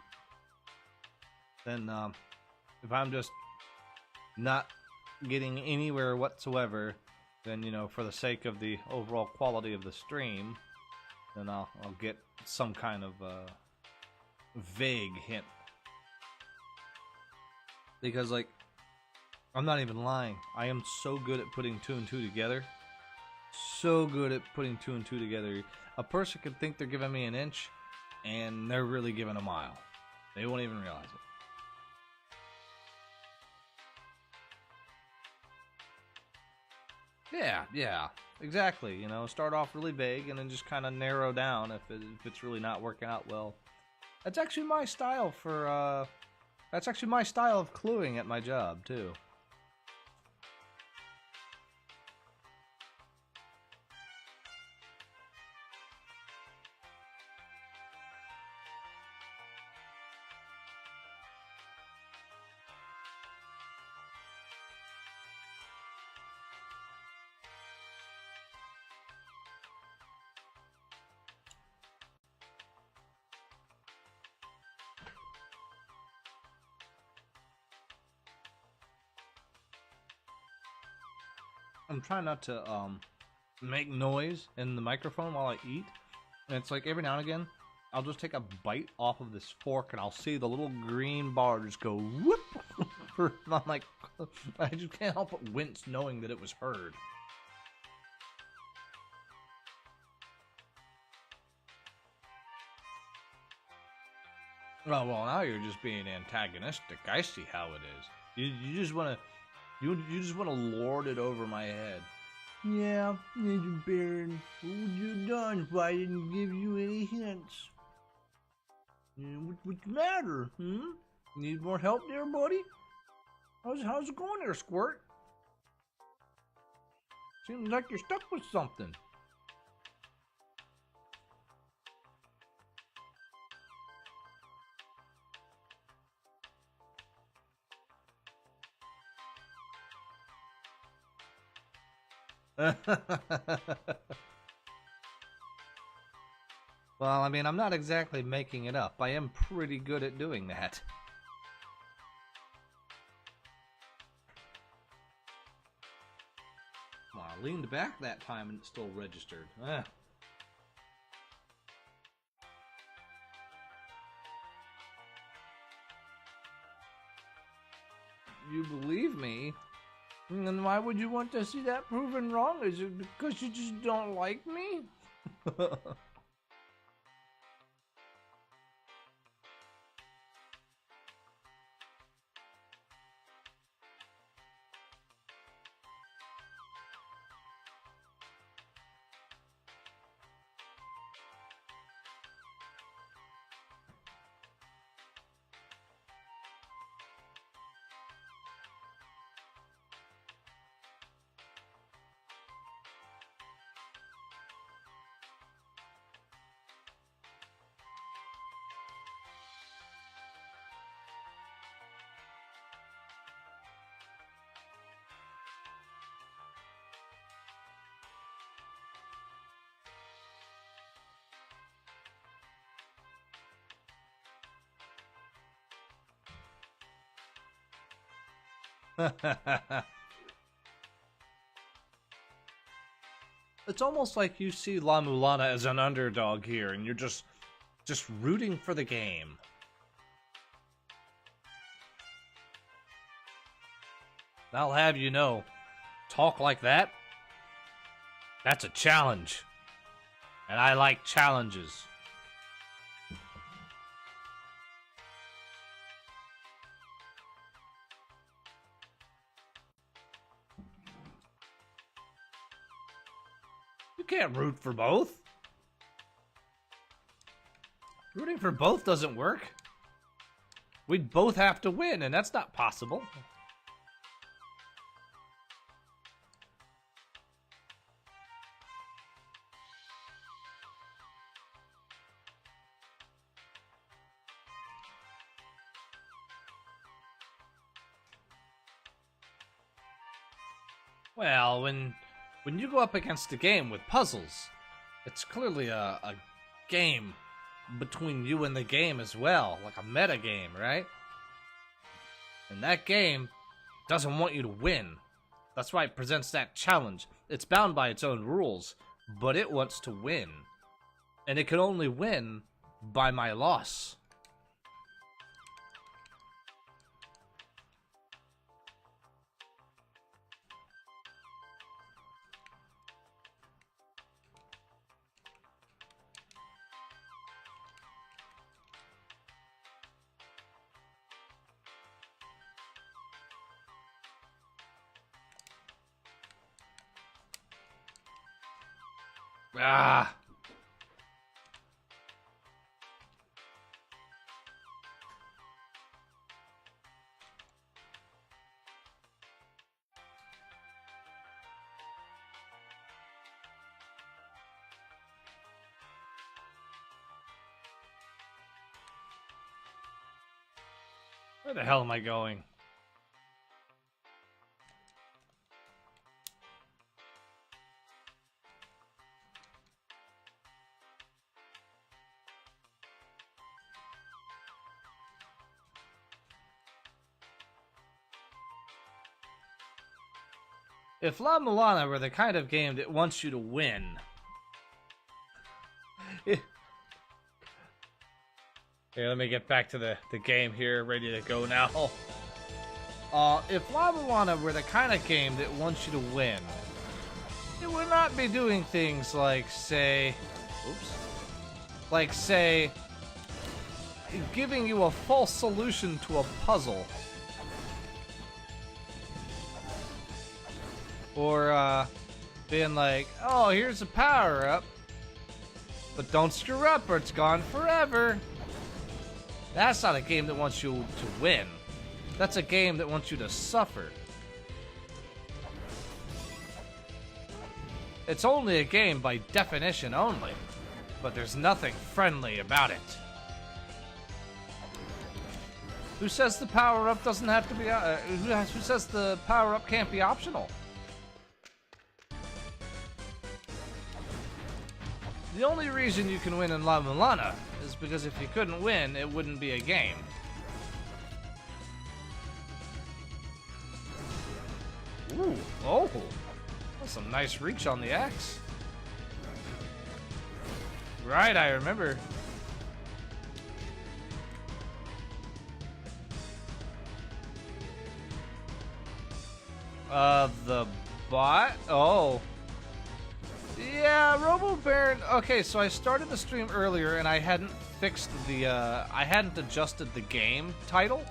Then, if I'm just not getting anywhere whatsoever, then, you know, for the sake of the overall quality of the stream, then I'll get some kind of vague hint. Because, like, I'm not even lying. I am so good at putting two and two together. So good at putting two and two together. A person could think they're giving me an inch, and they're really giving a mile. They won't even realize it. Yeah, exactly. You know, start off really vague and then just kind of narrow down if it's really not working out well. That's actually my style for, that's actually my style of cluing at my job, too. I'm trying not to make noise in the microphone while I eat. And it's like every now and again, I'll just take a bite off of this fork and I'll see the little green bar just go whoop. I'm like, I just can't help but wince knowing that it was heard. Oh, well, now you're just being antagonistic. I see how it is. You just want to, you just want to lord it over my head. Yeah, Mr. Baron, what would you have done if I didn't give you any hints? What's the matter, Need more help there, buddy? How's it going there, Squirt? Seems like you're stuck with something. Well, I mean, I'm not exactly making it up. I am pretty good at doing that. Well, I leaned back that time and it still registered. You believe me? Then why would you want to see that proven wrong? Is it because you just don't like me? It's almost like you see La-Mulana as an underdog here, and you're just rooting for the game. I'll have you know, talk like that, that's a challenge. And I like challenges. You can't root for both. Rooting for both doesn't work. We'd both have to win, and that's not possible. Well, when you go up against a game with puzzles, it's clearly a game between you and the game as well, like a meta game, right? And that game doesn't want you to win. That's why it presents that challenge. It's bound by its own rules, but it wants to win. And it can only win by my loss. Ah. Where the hell am I going? If La-Mulana were the kind of game that wants you to win... Here, let me get back to the game here, ready to go now. If La-Mulana were the kind of game that wants you to win, it would not be doing things like, say... Oops. Like, say... giving you a false solution to a puzzle. Or, being like, oh, here's a power-up. But don't screw up or it's gone forever. That's not a game that wants you to win. That's a game that wants you to suffer. It's only a game by definition only, but there's nothing friendly about it. Who says the power-up doesn't have to be... who says the power-up can't be optional? The only reason you can win in La-Mulana is because if you couldn't win, it wouldn't be a game. Ooh, oh, that's some nice reach on the axe. Right, I remember. The bot? Oh. Yeah, Robo Baron. Okay, so I started the stream earlier and I hadn't fixed the, I hadn't adjusted the game title.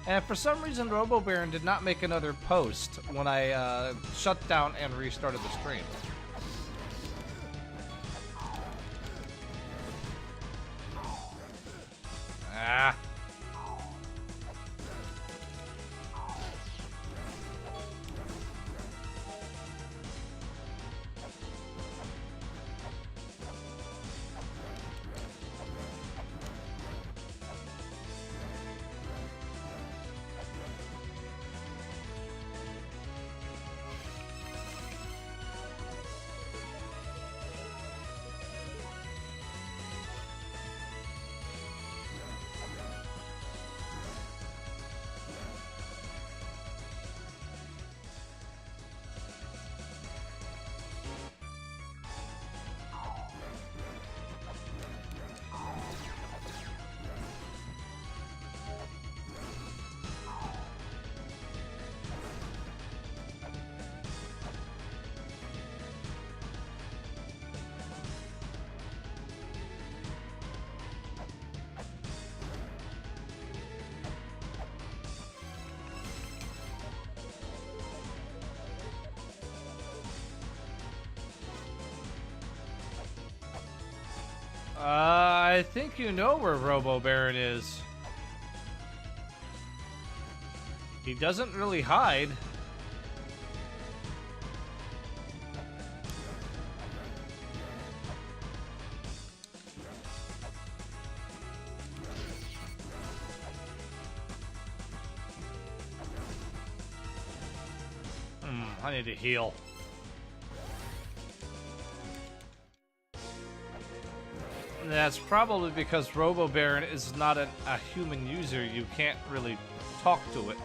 And for some reason, Robo Baron did not make another post when I shut down and restarted the stream. Ah. I think you know where Robo Baron is. He doesn't really hide. I need to heal. That's probably because Robo Baron is not a human user. You can't really talk to it.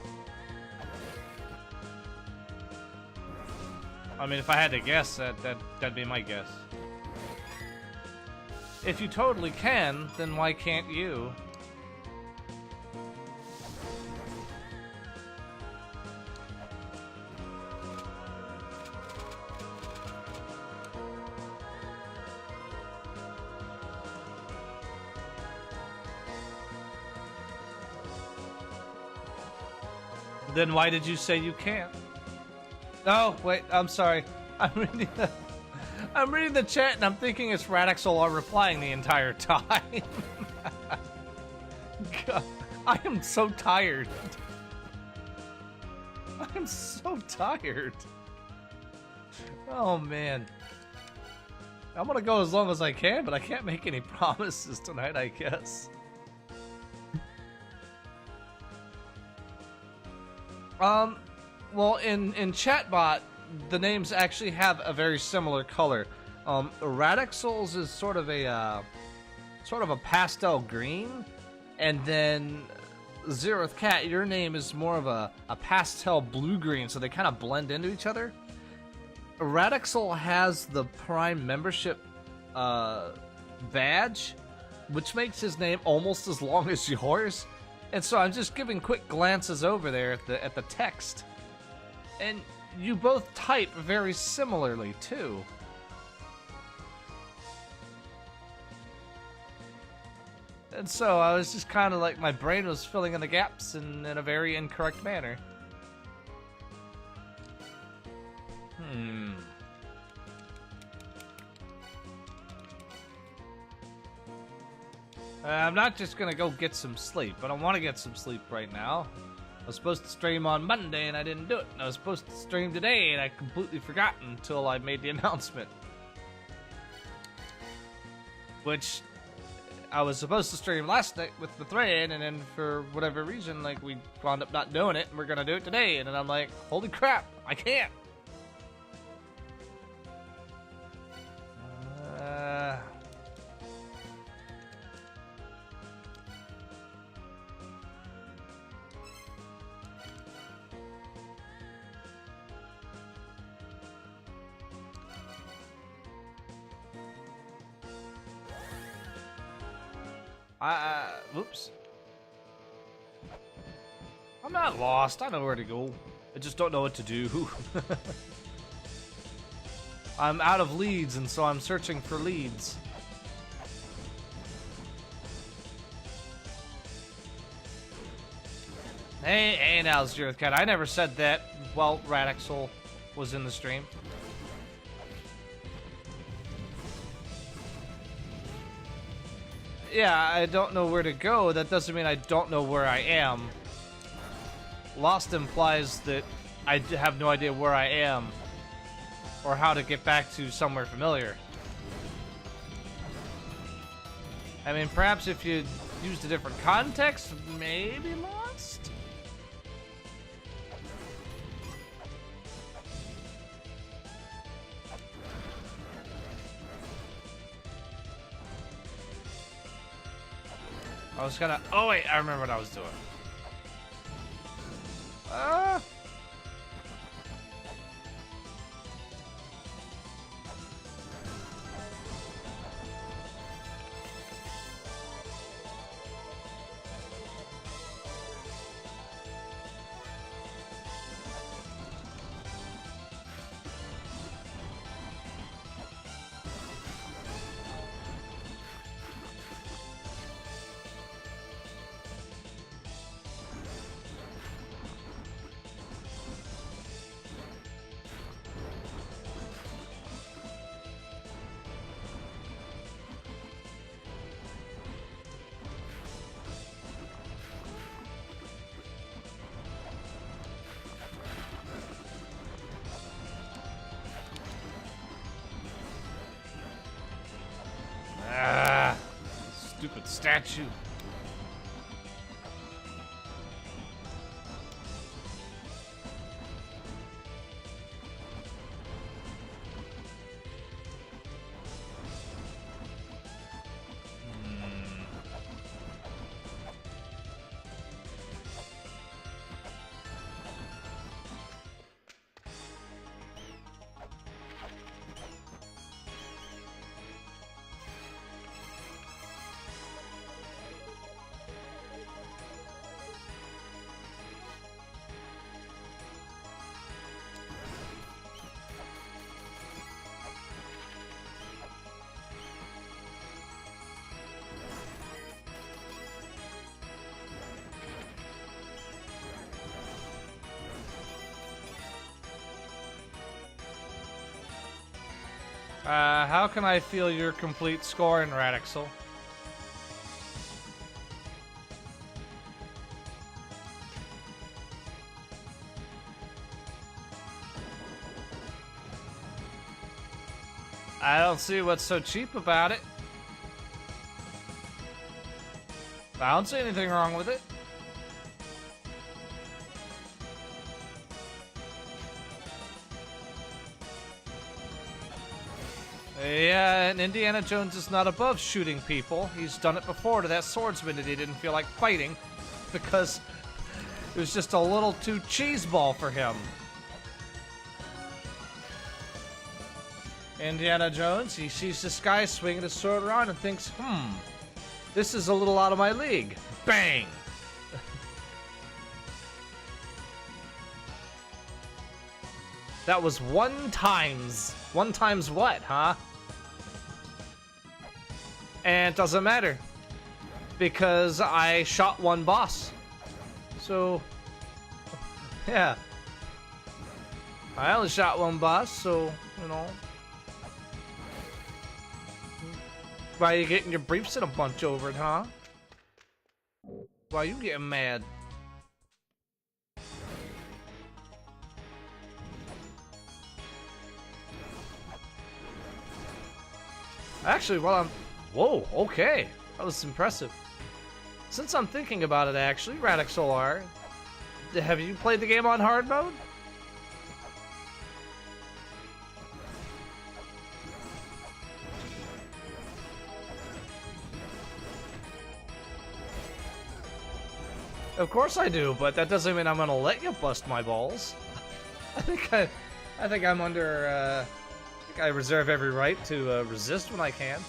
I mean, if I had to guess, that'd be my guess. If you totally can, then why can't you? Then why did you say you can't? Oh, wait, I'm sorry. I'm reading the, I'm reading the chat and I'm thinking it's Radixol replying the entire time. God, I am so tired. I am so tired. Oh man. I'm gonna go as long as I can, but I can't make any promises tonight, I guess. Well, in Chatbot, the names actually have a very similar color. Radixol's is sort of a pastel green, and then Zeroth Cat, your name is more of a pastel blue-green, so they kind of blend into each other. Radixol has the Prime membership badge, which makes his name almost as long as yours. And so I'm just giving quick glances over there at the text. And you both type very similarly, too. And so I was just kind of like, my brain was filling in the gaps in a very incorrect manner. I'm not just gonna go get some sleep, but I want to get some sleep right now. I was supposed to stream on Monday and I didn't do it. And I was supposed to stream today and I completely forgot until I made the announcement. Which I was supposed to stream last night with the thread, and then for whatever reason, like, we wound up not doing it, and we're gonna do it today. And then I'm like, holy crap, I can't. Whoops. I'm not lost. I know where to go. I just don't know what to do. I'm out of leads, and so I'm searching for leads. Hey, now, Zeroth Cat. I never said that while Radixol was in the stream. Yeah, I don't know where to go. That doesn't mean I don't know where I am. Lost implies that I have no idea where I am or how to get back to somewhere familiar. I mean, perhaps if you used a different context, maybe lost? I was gonna... Oh, wait, I remember what I was doing. Stupid statue. How can I feel your complete score in Radixel? I don't see what's so cheap about it. I don't see anything wrong with it. Yeah, and Indiana Jones is not above shooting people. He's done it before to that swordsman that he didn't feel like fighting because it was just a little too cheeseball for him. Indiana Jones, he sees this guy swinging his sword around and thinks, this is a little out of my league. Bang! That was one times what, huh? And it doesn't matter, because I shot one boss. So, yeah. I only shot one boss, so, you know. Why are you getting your briefs in a bunch over it, huh? Why are you getting mad? Actually, well, whoa, okay. That was impressive. Since I'm thinking about it, actually, Radix Solar, have you played the game on hard mode? Of course I do, but that doesn't mean I'm gonna let you bust my balls. I think I'm under, I reserve every right to resist when I can.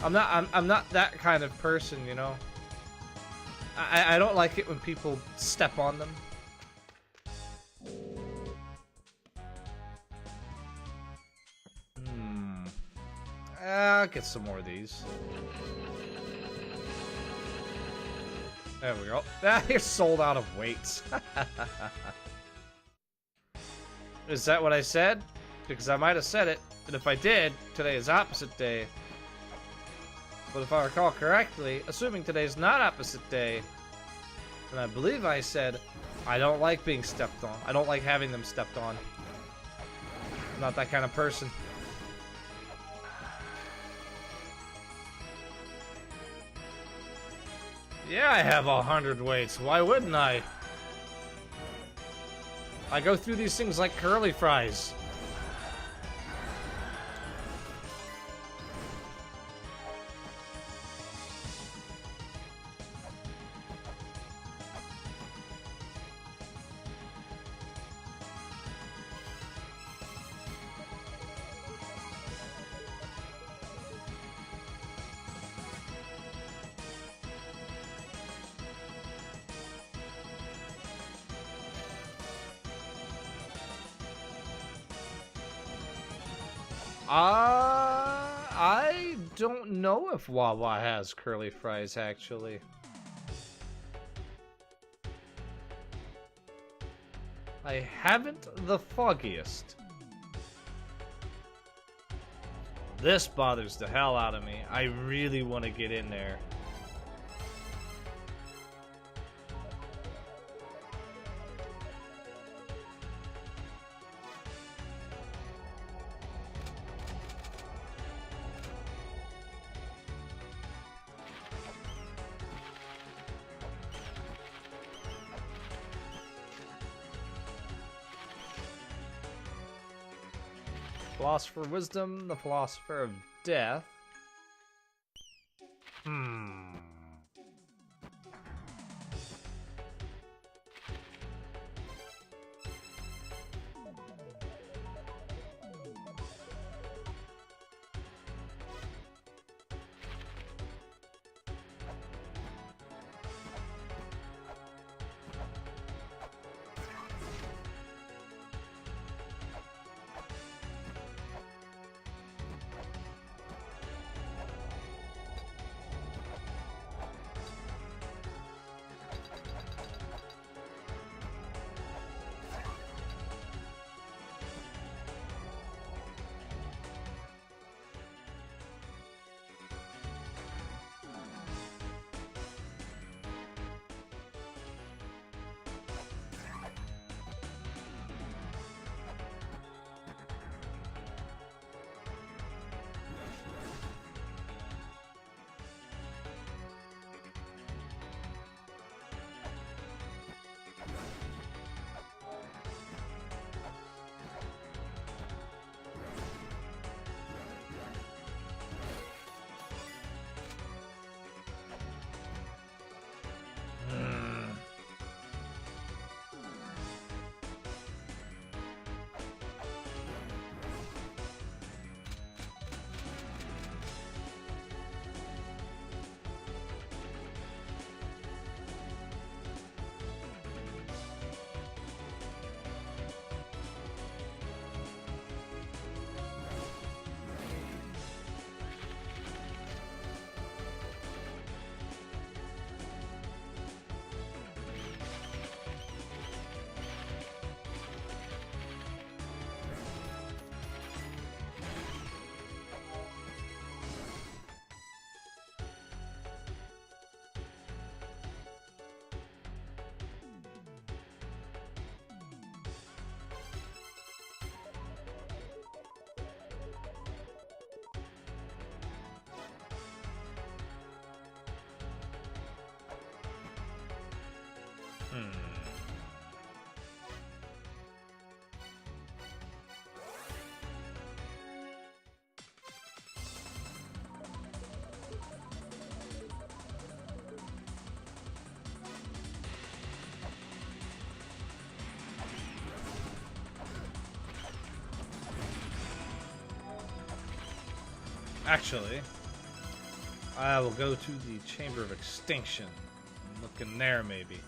I'm not that kind of person, you know. I don't like it when people step on them. I'll get some more of these. There we go. Ah, you're sold out of weights. Is that what I said? Because I might have said it, and if I did, today is opposite day. But if I recall correctly, assuming today's not opposite day, then I believe I said, I don't like being stepped on. I don't like having them stepped on. I'm not that kind of person. Yeah, I have 100 weights. Why wouldn't I? I go through these things like curly fries. I don't know if Wawa has curly fries, actually. I haven't the foggiest. This bothers the hell out of me. I really want to get in there. Philosopher of Wisdom, the Philosopher of Death. Actually, I will go to the Chamber of Extinction. Look in there, maybe.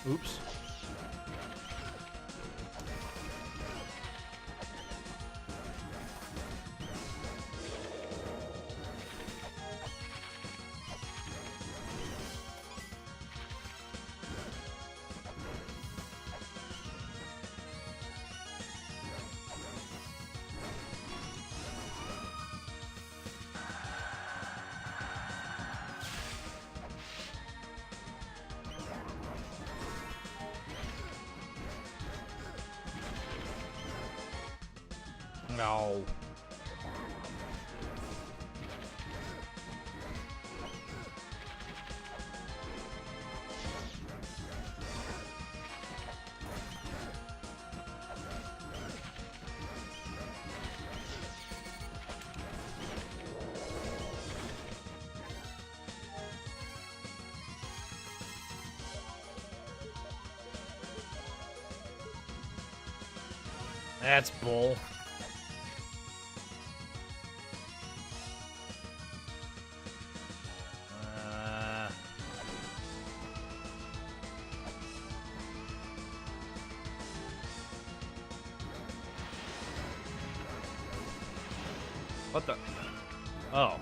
Oops. No. That's bull. What the? Oh.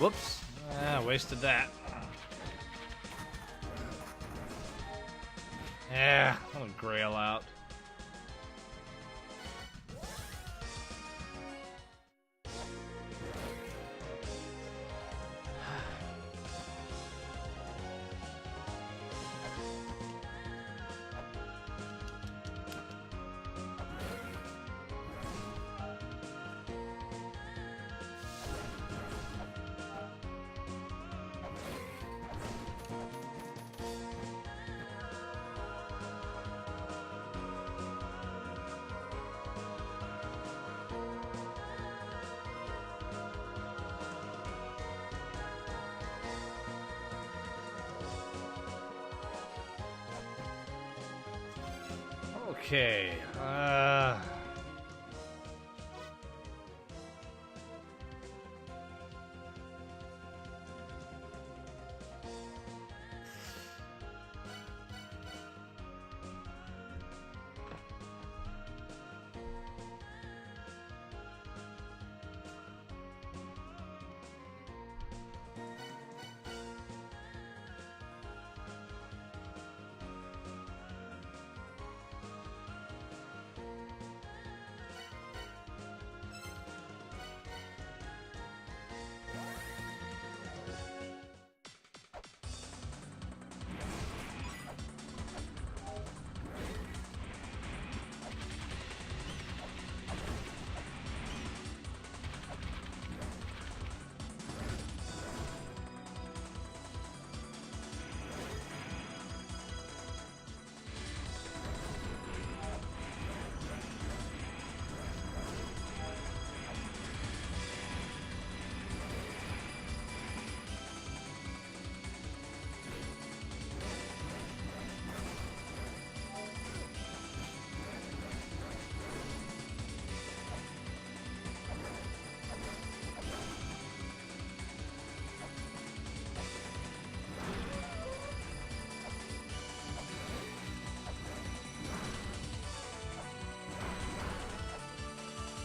Whoops. Ah, wasted that. Yeah, I'll grail out. Okay.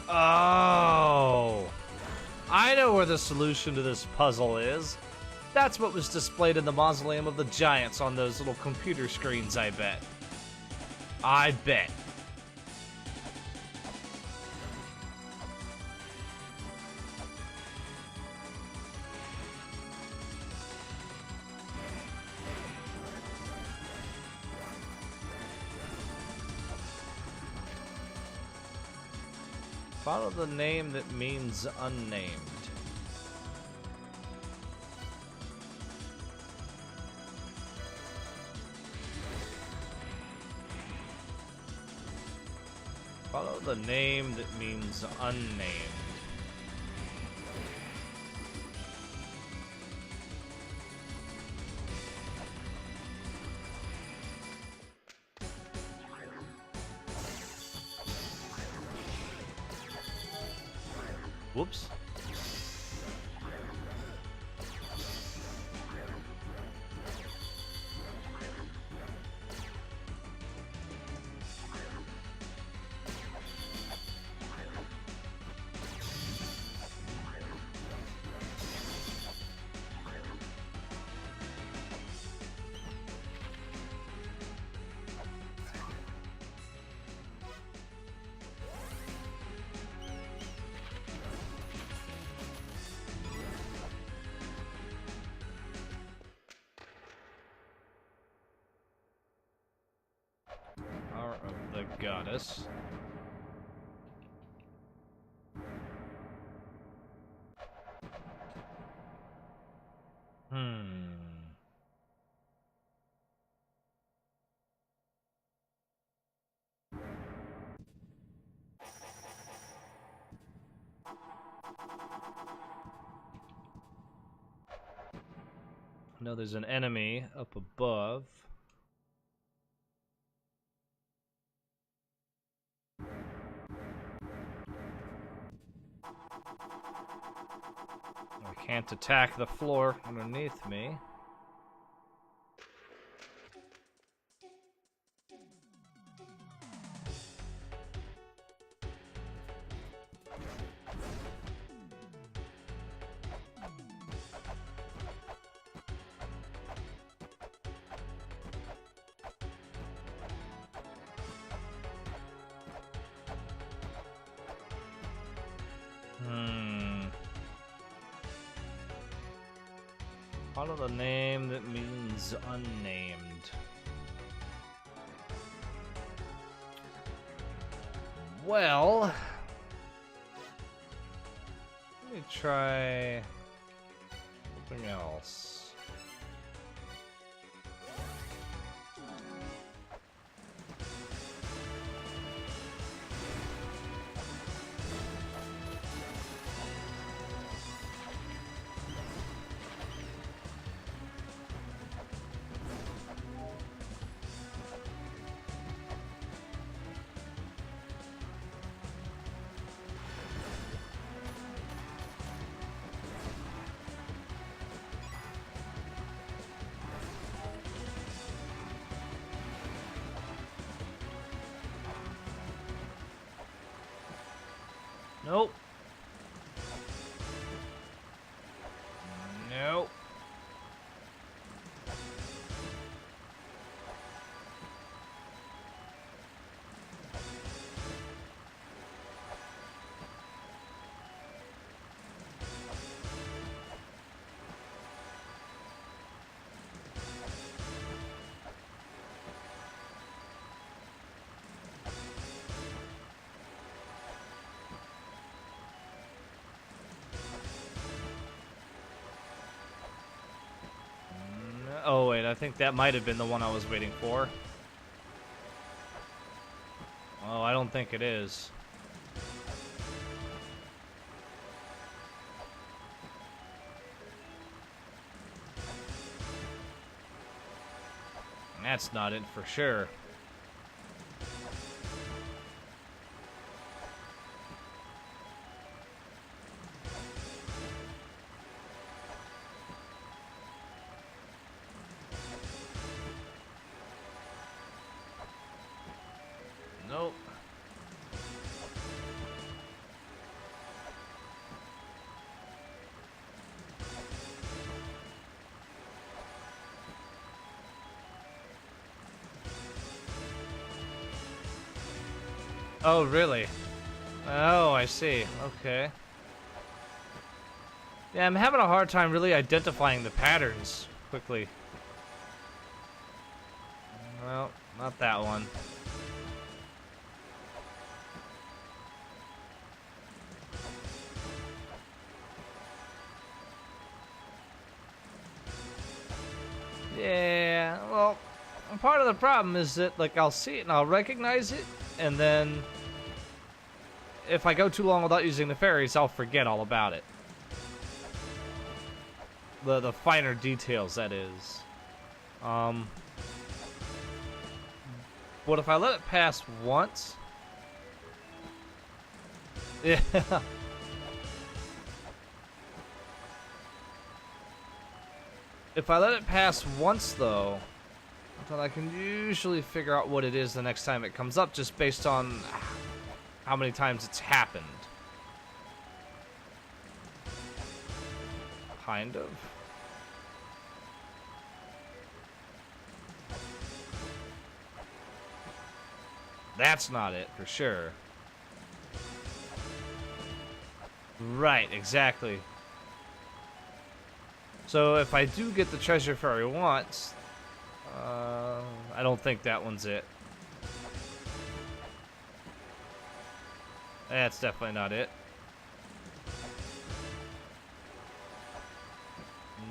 Oh, I know where the solution to this puzzle is. That's what was displayed in the Mausoleum of the Giants on those little computer screens, I bet. I bet. Follow the name that means unnamed. Follow the name that means unnamed. Whoops. Hour of the Goddess. I know there's an enemy up above. I can't attack the floor underneath me. Part of the name that means unnamed. Well, let me try something else. Nope. Nope. Oh wait, I think that might have been the one I was waiting for. Oh, I don't think it is. That's not it for sure. Nope. Oh, really? Oh, I see. Okay. Yeah, I'm having a hard time really identifying the patterns quickly. Well, not that one. Yeah, well, part of the problem is that, like, I'll see it and I'll recognize it, and then if I go too long without using the fairies, I'll forget all about it. The finer details, that is. But if I let it pass once... Yeah. If I let it pass once, though, then I can usually figure out what it is the next time it comes up, just based on how many times it's happened. Kind of. That's not it, for sure. Right, exactly. So if I do get the treasure fairy once, I don't think that one's it. That's definitely not it.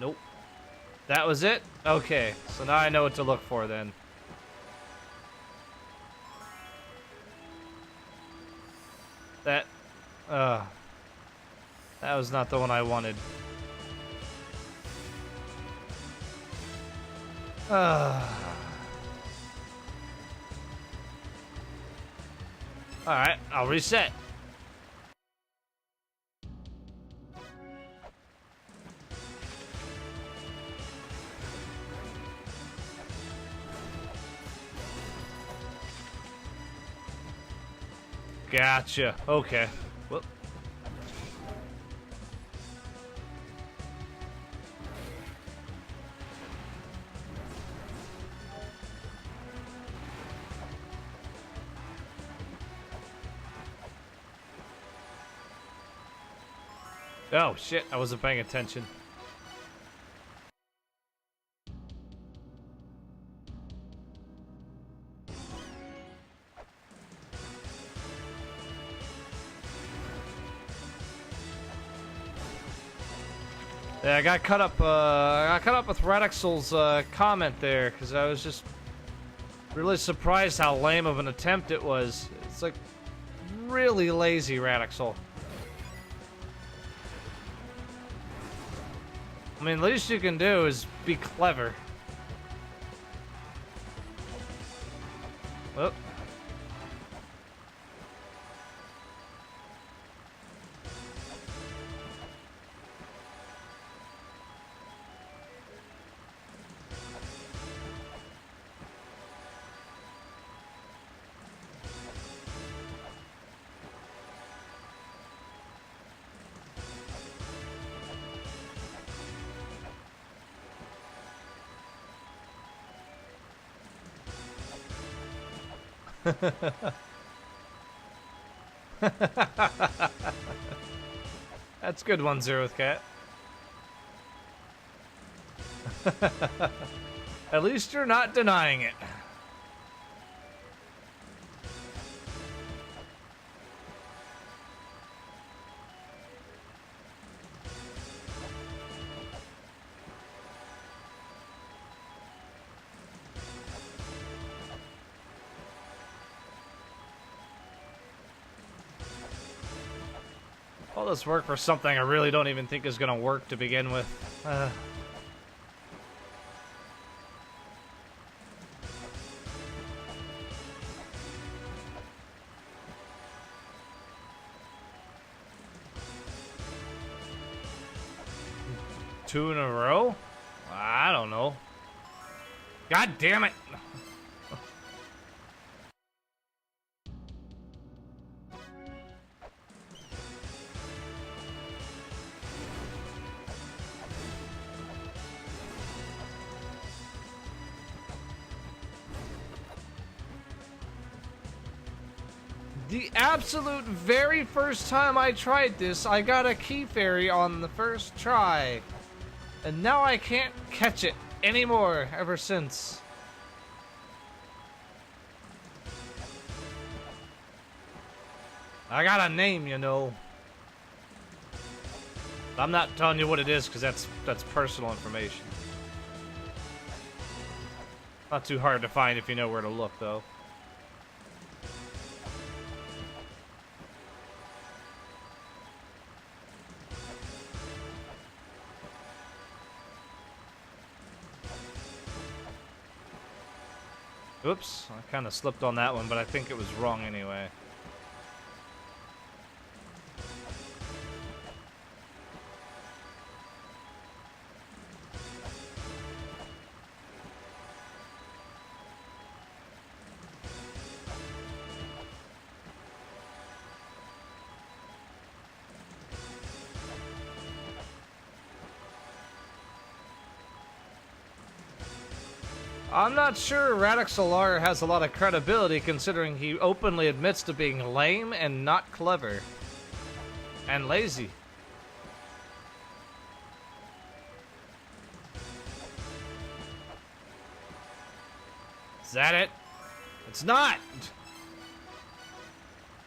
Nope. That was it? Okay, so now I know what to look for then. That was not the one I wanted. Alright, I'll reset. Gotcha. Okay. Whoop. Oh shit, I wasn't paying attention. Yeah, I got caught up with Radixel's comment there, because I was just really surprised how lame of an attempt it was. It's like really lazy, Radixel. I mean, the least you can do is be clever. Oh. That's a good one, Zeroth Cat. At least you're not denying it. All this work for something I really don't even think is gonna work to begin with. Two in a row? I don't know. God damn it! The absolute very first time I tried this, I got a key fairy on the first try. And now I can't catch it anymore ever since. I got a name, you know. I'm not telling you what it is because that's personal information. Not too hard to find if you know where to look, though. Oops, I kind of slipped on that one, but I think it was wrong anyway. I'm not sure Radixel has a lot of credibility considering he openly admits to being lame and not clever. And lazy. Is that it? It's not!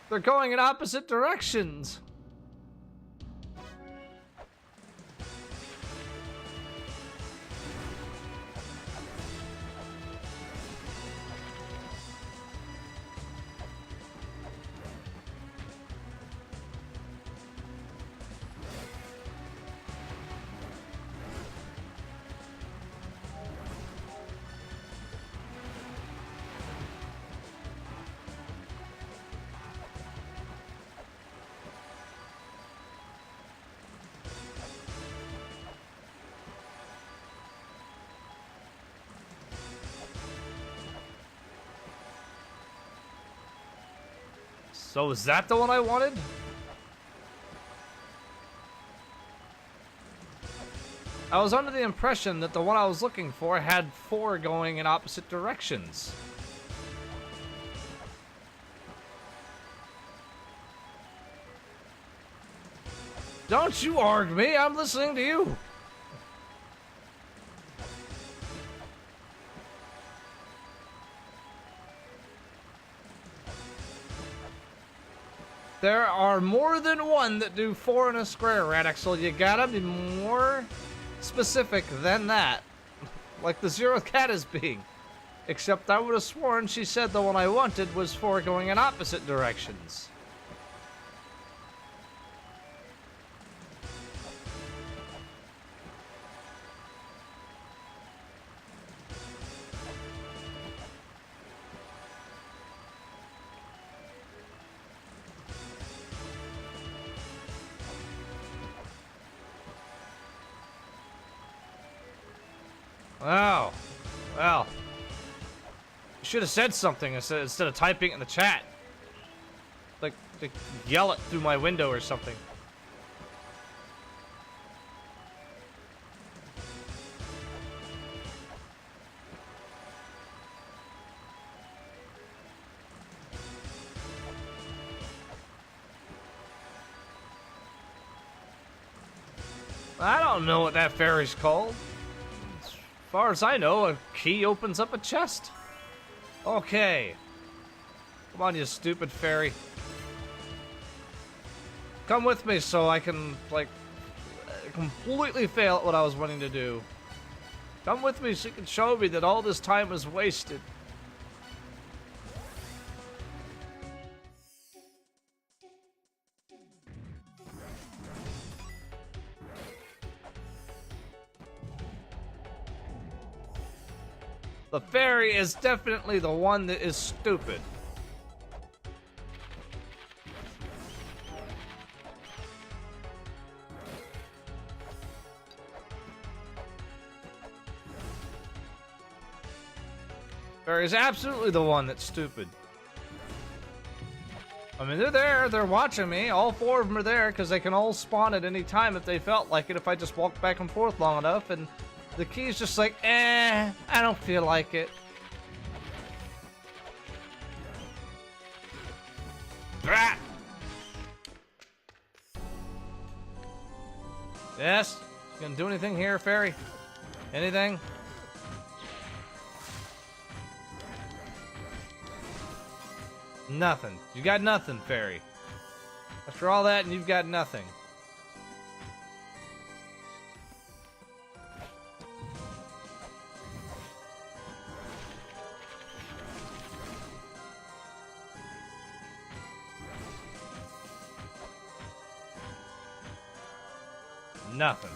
They're going in opposite directions! So is that the one I wanted? I was under the impression that the one I was looking for had 4 going in opposite directions. Don't you argue me, I'm listening to you. There are more than one that do 4 in a square, Radixel. You gotta be more specific than that. Like the Zero Cat is being. Except I would have sworn she said the one I wanted was 4 going in opposite directions. Oh, well. You should have said something instead of typing it in the chat. Like, yell it through my window or something. I don't know what that fairy's called. As far as I know, a key opens up a chest. Okay. Come on, you stupid fairy. Come with me so I can, like, completely fail at what I was wanting to do. Come with me so you can show me that all this time was wasted. The fairy is definitely the one that is stupid. Fairy is absolutely the one that's stupid. I mean, they're there, they're watching me. All 4 of them are there because they can all spawn at any time if they felt like it, if I just walked back and forth long enough, and the key's just like, I don't feel like it. Brat! Yes? You gonna do anything here, fairy? Anything? Nothing. You got nothing, fairy. After all that, and you've got nothing. Nothing.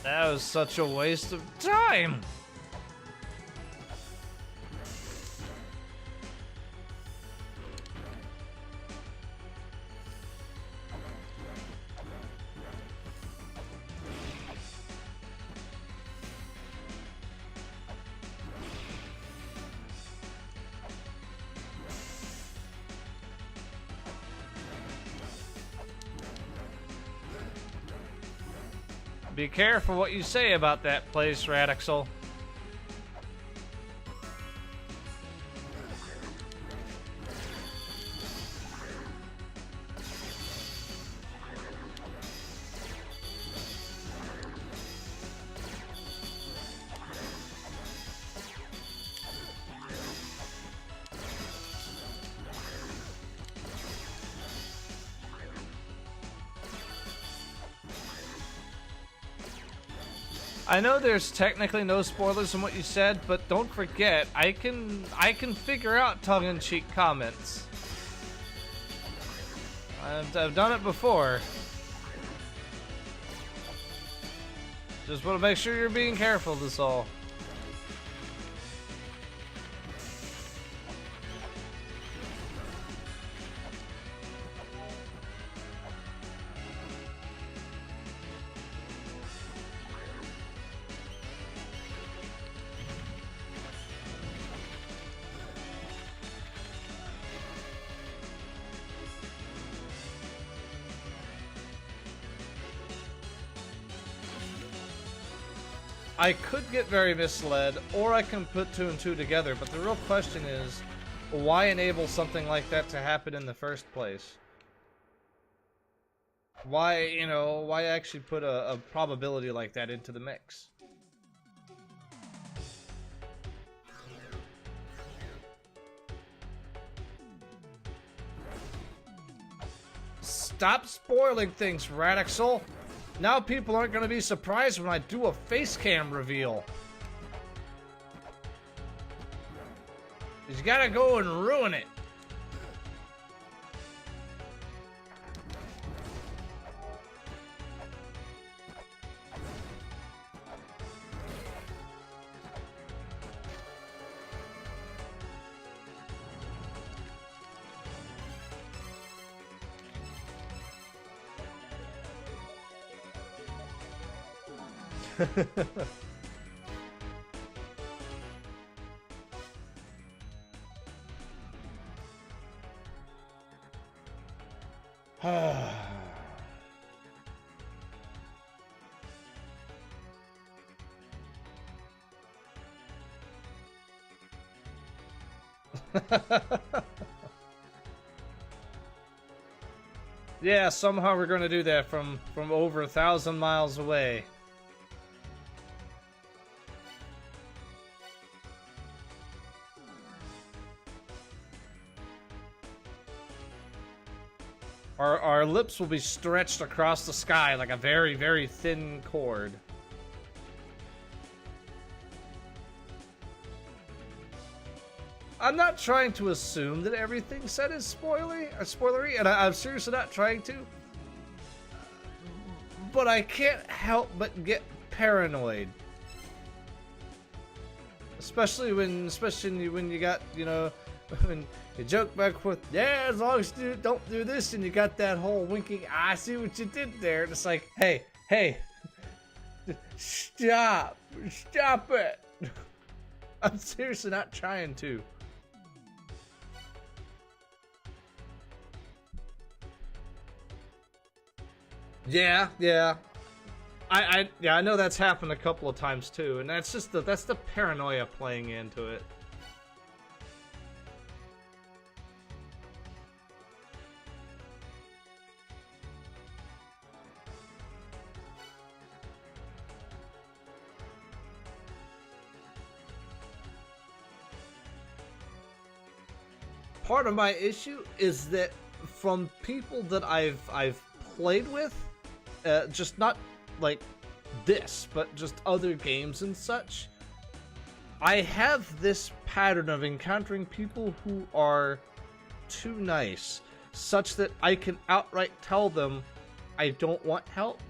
That was such a waste of time. Be careful what you say about that place, Radixel. I know there's technically no spoilers in what you said, but don't forget, I can figure out tongue-in-cheek comments. I've done it before. Just want to make sure you're being careful, that's all. I could get very misled, or I can put 2 and 2 together, but the real question is, why enable something like that to happen in the first place? Why, you know, why actually put a probability like that into the mix? Stop spoiling things, Radixel! Now people aren't gonna be surprised when I do a face cam reveal. You gotta go and ruin it. Yeah, somehow we're gonna do that from over 1,000 miles away. Our lips will be stretched across the sky like a very, very thin cord. I'm not trying to assume that everything said is spoilery, and I'm seriously not trying to. But I can't help but get paranoid. Especially when you got, you know, when you joke back with, yeah, as long as you don't do this, and you got that whole winking, I see what you did there. And it's like, hey, stop it. I'm seriously not trying to. Yeah. I know that's happened a couple of times too, and that's the paranoia playing into it. Part of my issue is that from people that I've played with, just not like this, but just other games and such, I have this pattern of encountering people who are too nice, such that I can outright tell them I don't want help,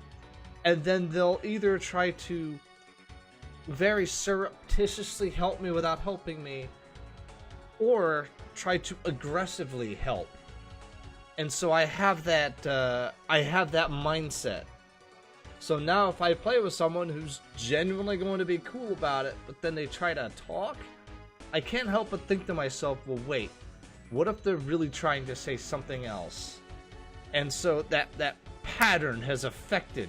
and then they'll either try to very surreptitiously help me without helping me, or try to aggressively help. And so I have that mindset. So now if I play with someone who's genuinely going to be cool about it, but then they try to talk, I can't help but think to myself, well, wait, what if they're really trying to say something else? And so that pattern has affected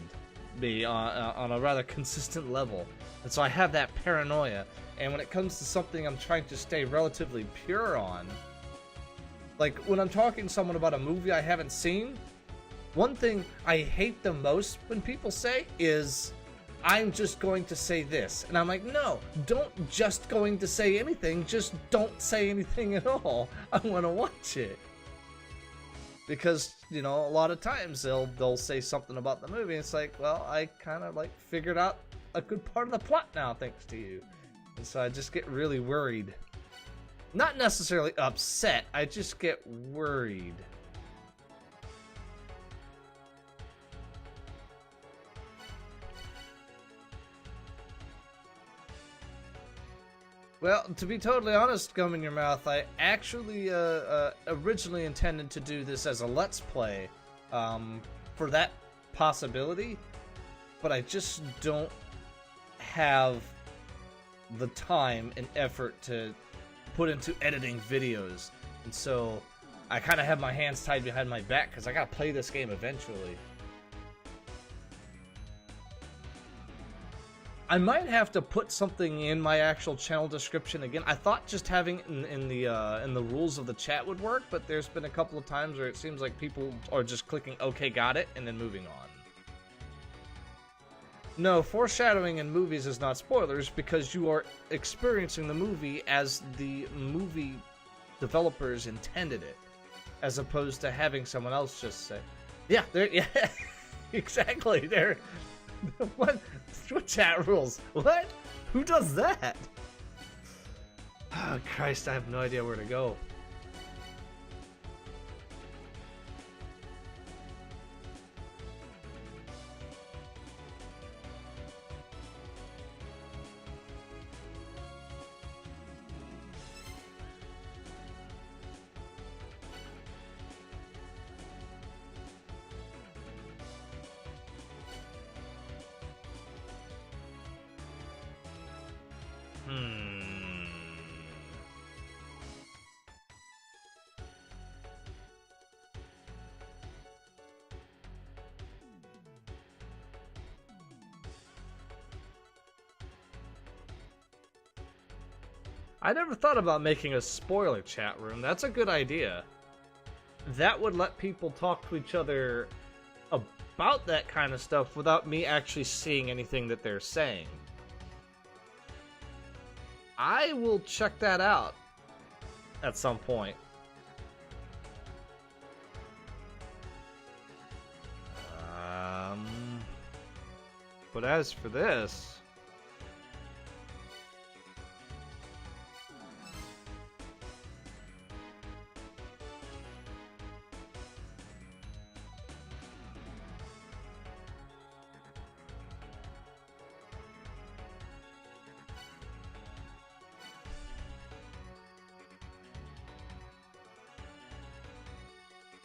me on a rather consistent level. And so I have that paranoia. And when it comes to something I'm trying to stay relatively pure on, like when I'm talking to someone about a movie I haven't seen, one thing I hate the most when people say is, I'm just going to say this. And I'm like, no, don't just going to say anything, just don't say anything at all. I want to watch it. Because, you know, a lot of times they'll say something about the movie, and it's like, well, I kind of like figured out a good part of the plot now thanks to you. And so I just get really worried. Not necessarily upset, I just get worried. Well, to be totally honest, Gum in Your Mouth, I actually originally intended to do this as a Let's Play for that possibility, but I just don't have the time and effort to put into editing videos, and so I kind of have my hands tied behind my back because I gotta play this game eventually. I might have to put something in my actual channel description again. I thought just having in the rules of the chat would work, but there's been a couple of times where it seems like people are just clicking "Okay, got it" and then moving on. No, foreshadowing in movies is not spoilers because you are experiencing the movie as the movie developers intended it, as opposed to having someone else just say, "Yeah, there, yeah, exactly." There, what chat rules? What? Who does that? Oh Christ, I have no idea where to go. I never thought about making a spoiler chat room. That's a good idea. That would let people talk to each other about that kind of stuff without me actually seeing anything that they're saying. I will check that out at some point. But as for this...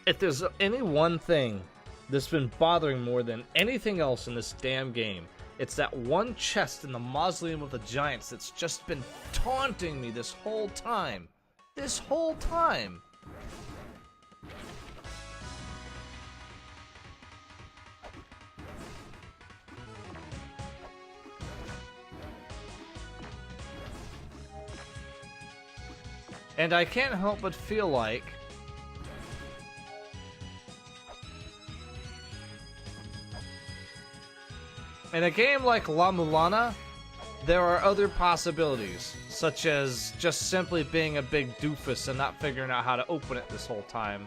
If there's any one thing that's been bothering more than anything else in this damn game, it's that one chest in the Mausoleum of the Giants that's just been taunting me this whole time. This whole time! And I can't help but feel like in a game like La-Mulana, there are other possibilities, such as just simply being a big doofus and not figuring out how to open it this whole time.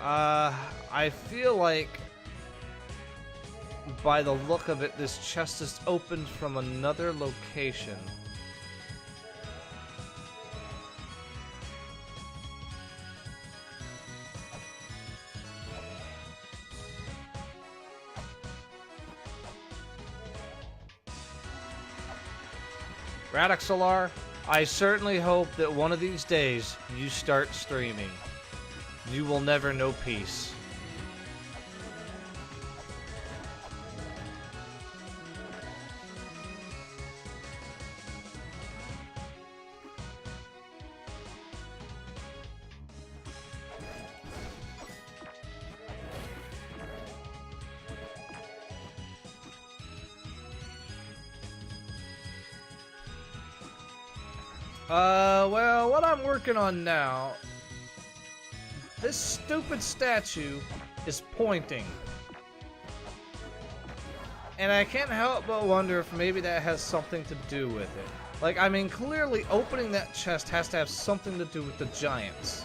I feel like, by the look of it, this chest is opened from another location. Radixolar, I certainly hope that one of these days you start streaming. You will never know peace. Well, what I'm working on now, this stupid statue is pointing. And I can't help but wonder if maybe that has something to do with it. Like, I mean, clearly opening that chest has to have something to do with the giants.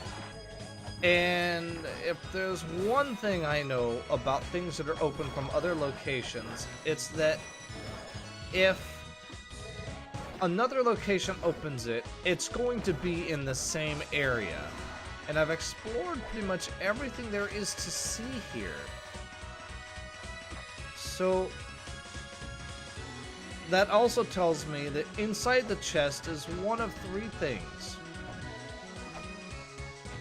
And if there's one thing I know about things that are open from other locations, it's that if another location opens it, it's going to be in the same area. And I've explored pretty much everything there is to see here. So that also tells me that inside the chest is one of three things.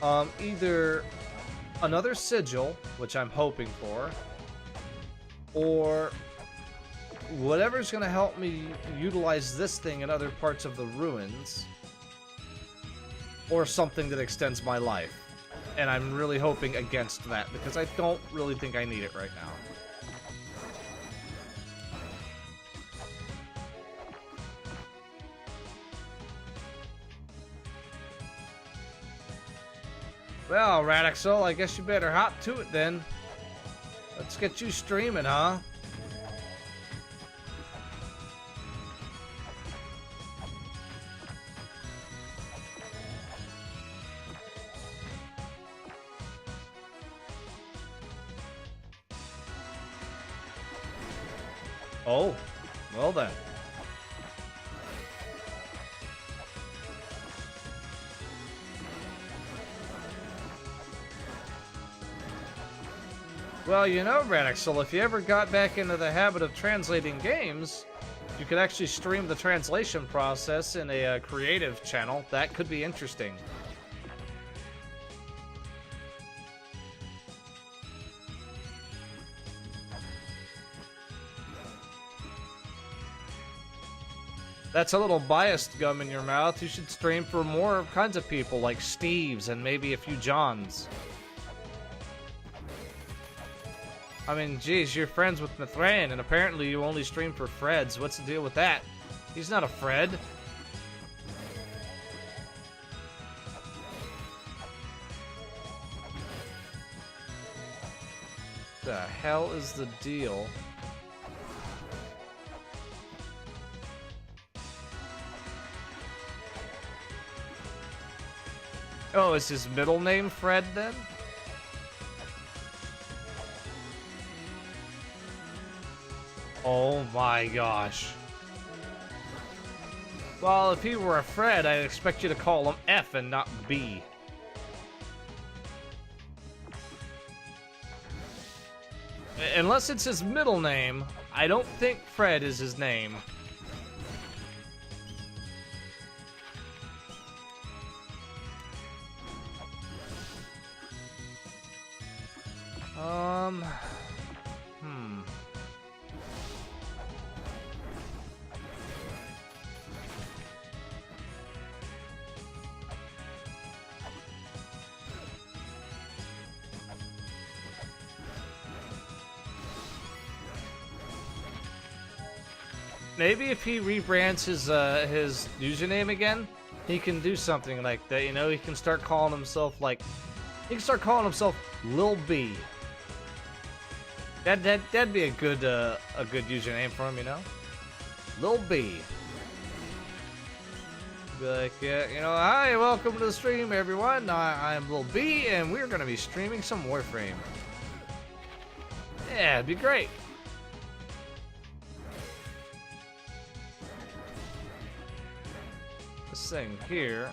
Either another sigil, which I'm hoping for, or whatever's going to help me utilize this thing in other parts of the ruins, or something that extends my life. And I'm really hoping against that, because I don't really think I need it right now. Well, Radixel, I guess you better hop to it then. Let's get you streaming, huh? Oh, well then. Well, you know, Radixel, if you ever got back into the habit of translating games, you could actually stream the translation process in a creative channel. That could be interesting. That's a little biased, Gum in your mouth. You should stream for more kinds of people, like Steve's and maybe a few Johns. I mean, geez, you're friends with Mithran, and apparently you only stream for Freds. What's the deal with that? He's not a Fred. The hell is the deal? Oh, is his middle name Fred then? Oh my gosh. Well, if he were a Fred, I'd expect you to call him F and not B. Unless it's his middle name, I don't think Fred is his name. Maybe if he rebrands his username again, he can do something like that. You know, he can start calling himself like, he can start calling himself Lil B. That'd be a good username for him, you know, Lil B. Be like, yeah, you know, hi, welcome to the stream, everyone. I'm Lil B, and we're gonna be streaming some Warframe. Yeah, it'd be great. This thing here.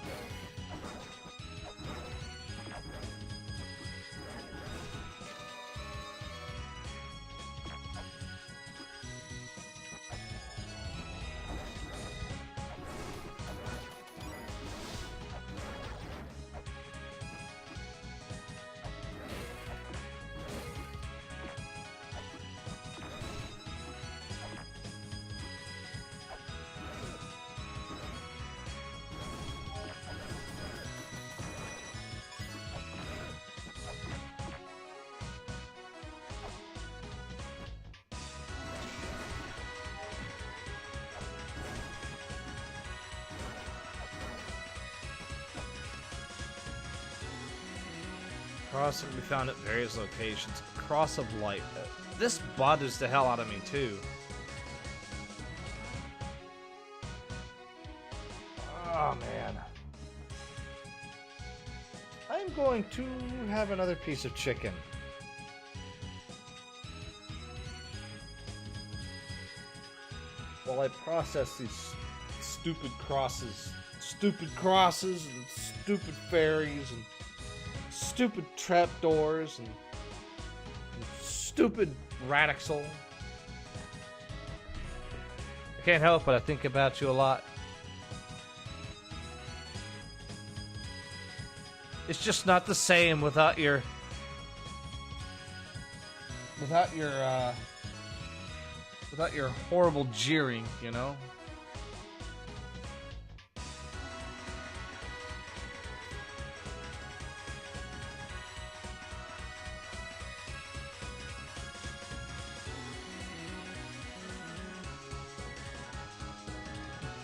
Cross can be found at various locations. Cross of Light. This bothers the hell out of me too. Oh man. I'm going to have another piece of chicken. While I process these stupid crosses and stupid fairies and stupid trapdoors and stupid Radixel. I can't help but I think about you a lot. It's just not the same without your horrible jeering, you know?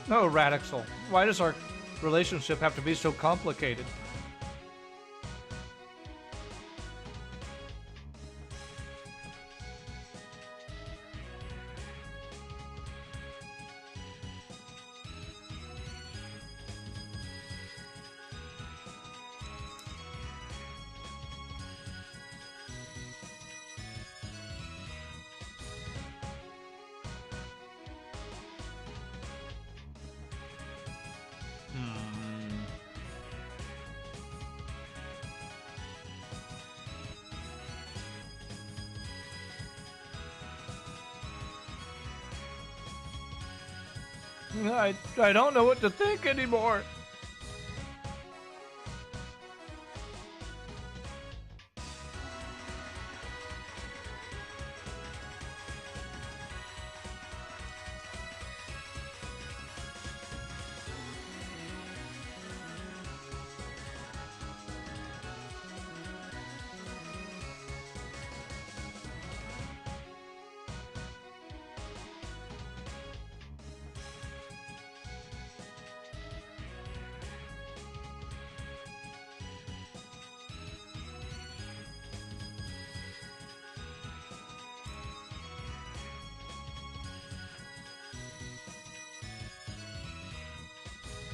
No, Radixel. Why does our relationship have to be so complicated? I don't know what to think anymore.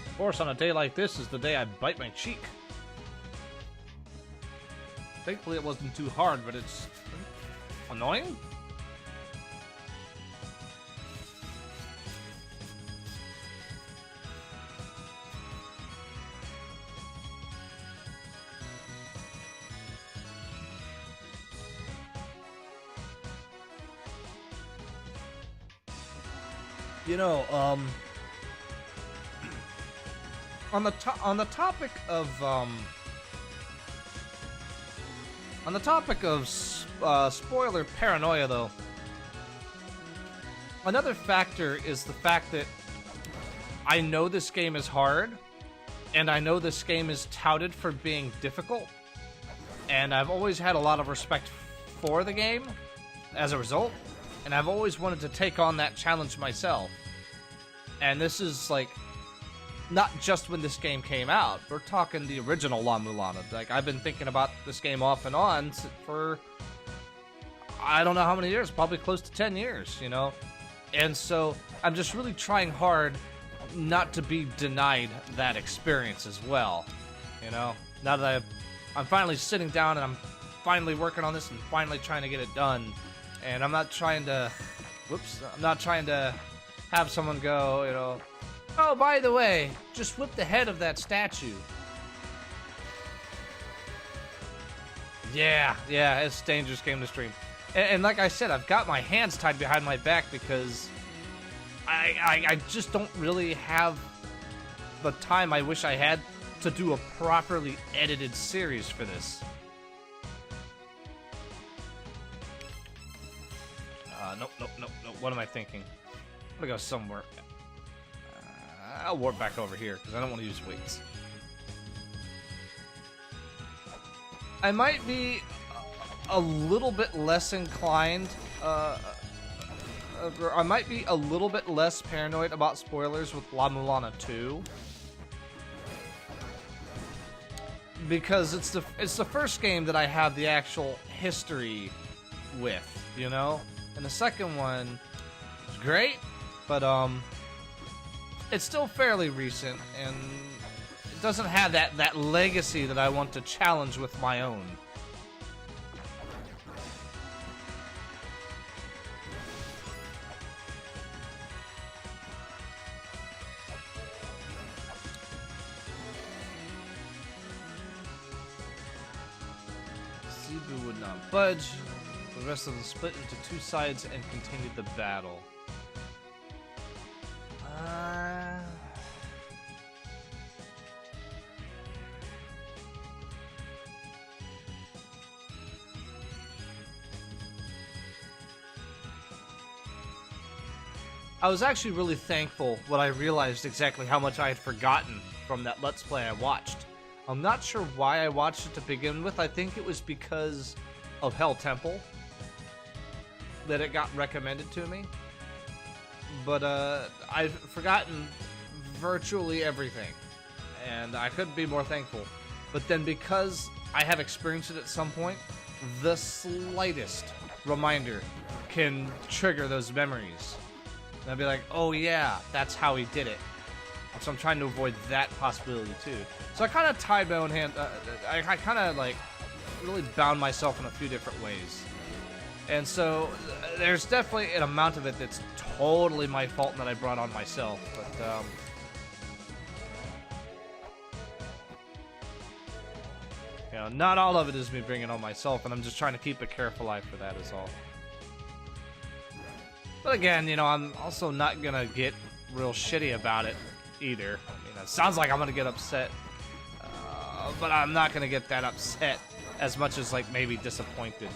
Of course, on a day like this is the day I bite my cheek. Thankfully, it wasn't too hard, but it's annoying. You know, on the topic of spoiler paranoia, though, another factor is the fact that I know this game is hard, and I know this game is touted for being difficult, and I've always had a lot of respect for the game as a result, and I've always wanted to take on that challenge myself. And this is like not just when this game came out. We're talking the original La-Mulana. Like, I've been thinking about this game off and on for I don't know how many years, probably close to 10 years, you know? And so I'm just really trying hard not to be denied that experience as well, you know? Now that I'm finally sitting down and I'm finally working on this and finally trying to get it done, and I'm not trying to, I'm not trying to have someone go, you know, oh, by the way, just whip the head of that statue. Yeah, it's a dangerous game to stream. And like I said, I've got my hands tied behind my back because I just don't really have the time I wish I had to do a properly edited series for this. Nope. What am I thinking? I'm gonna go somewhere. I'll warp back over here because I don't want to use weights. I might be a little bit less inclined. I might be a little bit less paranoid about spoilers with La-Mulana 2. Because it's the first game that I have the actual history with, you know? And the second one is great, but it's still fairly recent, and it doesn't have that legacy that I want to challenge with my own. Zebu would not budge. The rest of them split into two sides and continued the battle. I was actually really thankful when I realized exactly how much I had forgotten from that Let's Play I watched. I'm not sure why I watched it to begin with. I think it was because of Hell Temple that it got recommended to me. But I've forgotten virtually everything, and I couldn't be more thankful. But then because I have experienced it at some point, the slightest reminder can trigger those memories. And I'll be like, oh yeah, that's how he did it. So I'm trying to avoid that possibility too. So I kind of tied my own hand. I kind of like really bound myself in a few different ways. And so there's definitely an amount of it that's totally my fault and that I brought on myself. But you know, not all of it is me bringing on myself, and I'm just trying to keep a careful eye for that is all. But again, you know, I'm also not gonna get real shitty about it either. I mean, it sounds like I'm gonna get upset, but I'm not gonna get that upset as much as like maybe disappointed.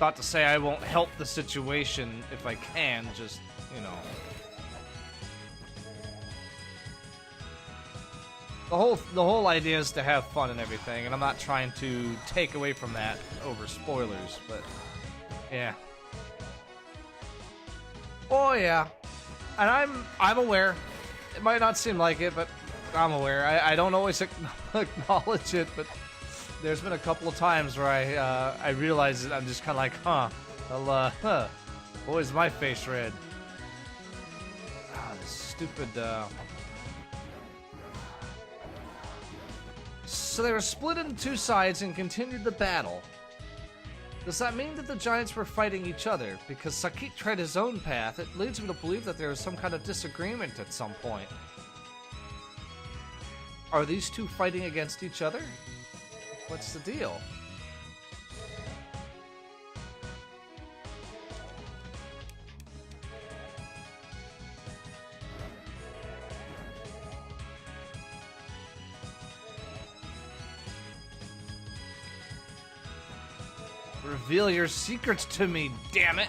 Not to say I won't help the situation if I can, just, you know. The whole idea is to have fun and everything, and I'm not trying to take away from that over spoilers, but yeah. Oh yeah. And I'm aware. It might not seem like it, but I'm aware. I don't always acknowledge it, but there's been a couple of times where I realize it. I'm just kind of like, well, boy, is my face red. Ah, this stupid, So they were split into two sides and continued the battle. Does that mean that the giants were fighting each other? Because Sakit tried his own path, it leads me to believe that there was some kind of disagreement at some point. Are these two fighting against each other? What's the deal? Reveal your secrets to me, damn it!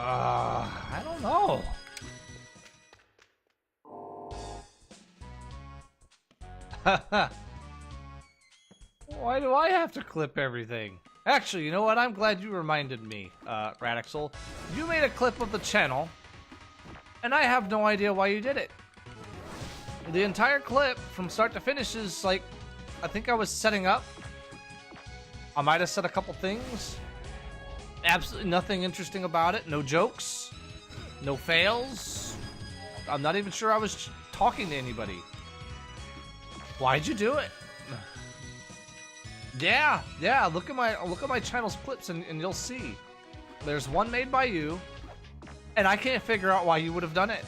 I don't know. Why do I have to clip everything? Actually, you know what? I'm glad you reminded me, Radixel. You made a clip of the channel, and I have no idea why you did it. The entire clip, from start to finish, is like, I think I was setting up. I might have said a couple things. Absolutely nothing interesting about it. No jokes. No fails. I'm not even sure I was talking to anybody. Why'd you do it? Yeah. Look at my channel's clips and you'll see. There's one made by you, and I can't figure out why you would have done it.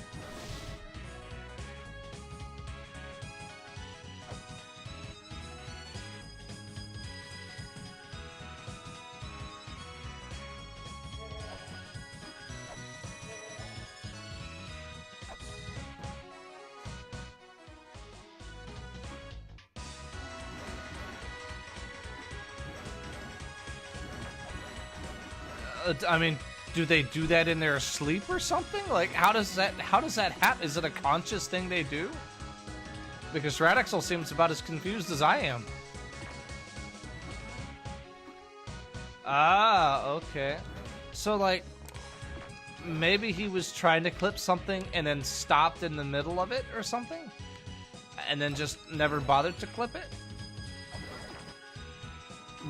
I mean, do they do that in their sleep or something? Like, how does that happen? Is it a conscious thing they do? Because Radixel seems about as confused as I am. Ah, okay. So, like, maybe he was trying to clip something and then stopped in the middle of it or something? And then just never bothered to clip it?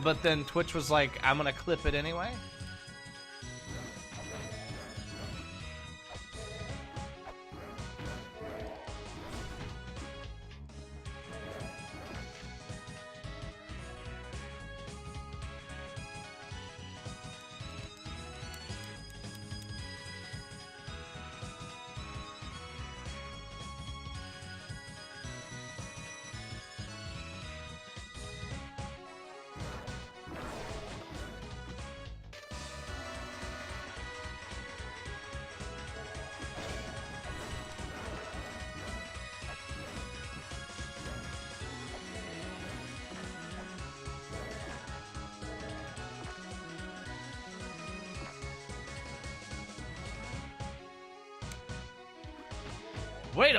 But then Twitch was like, I'm gonna clip it anyway?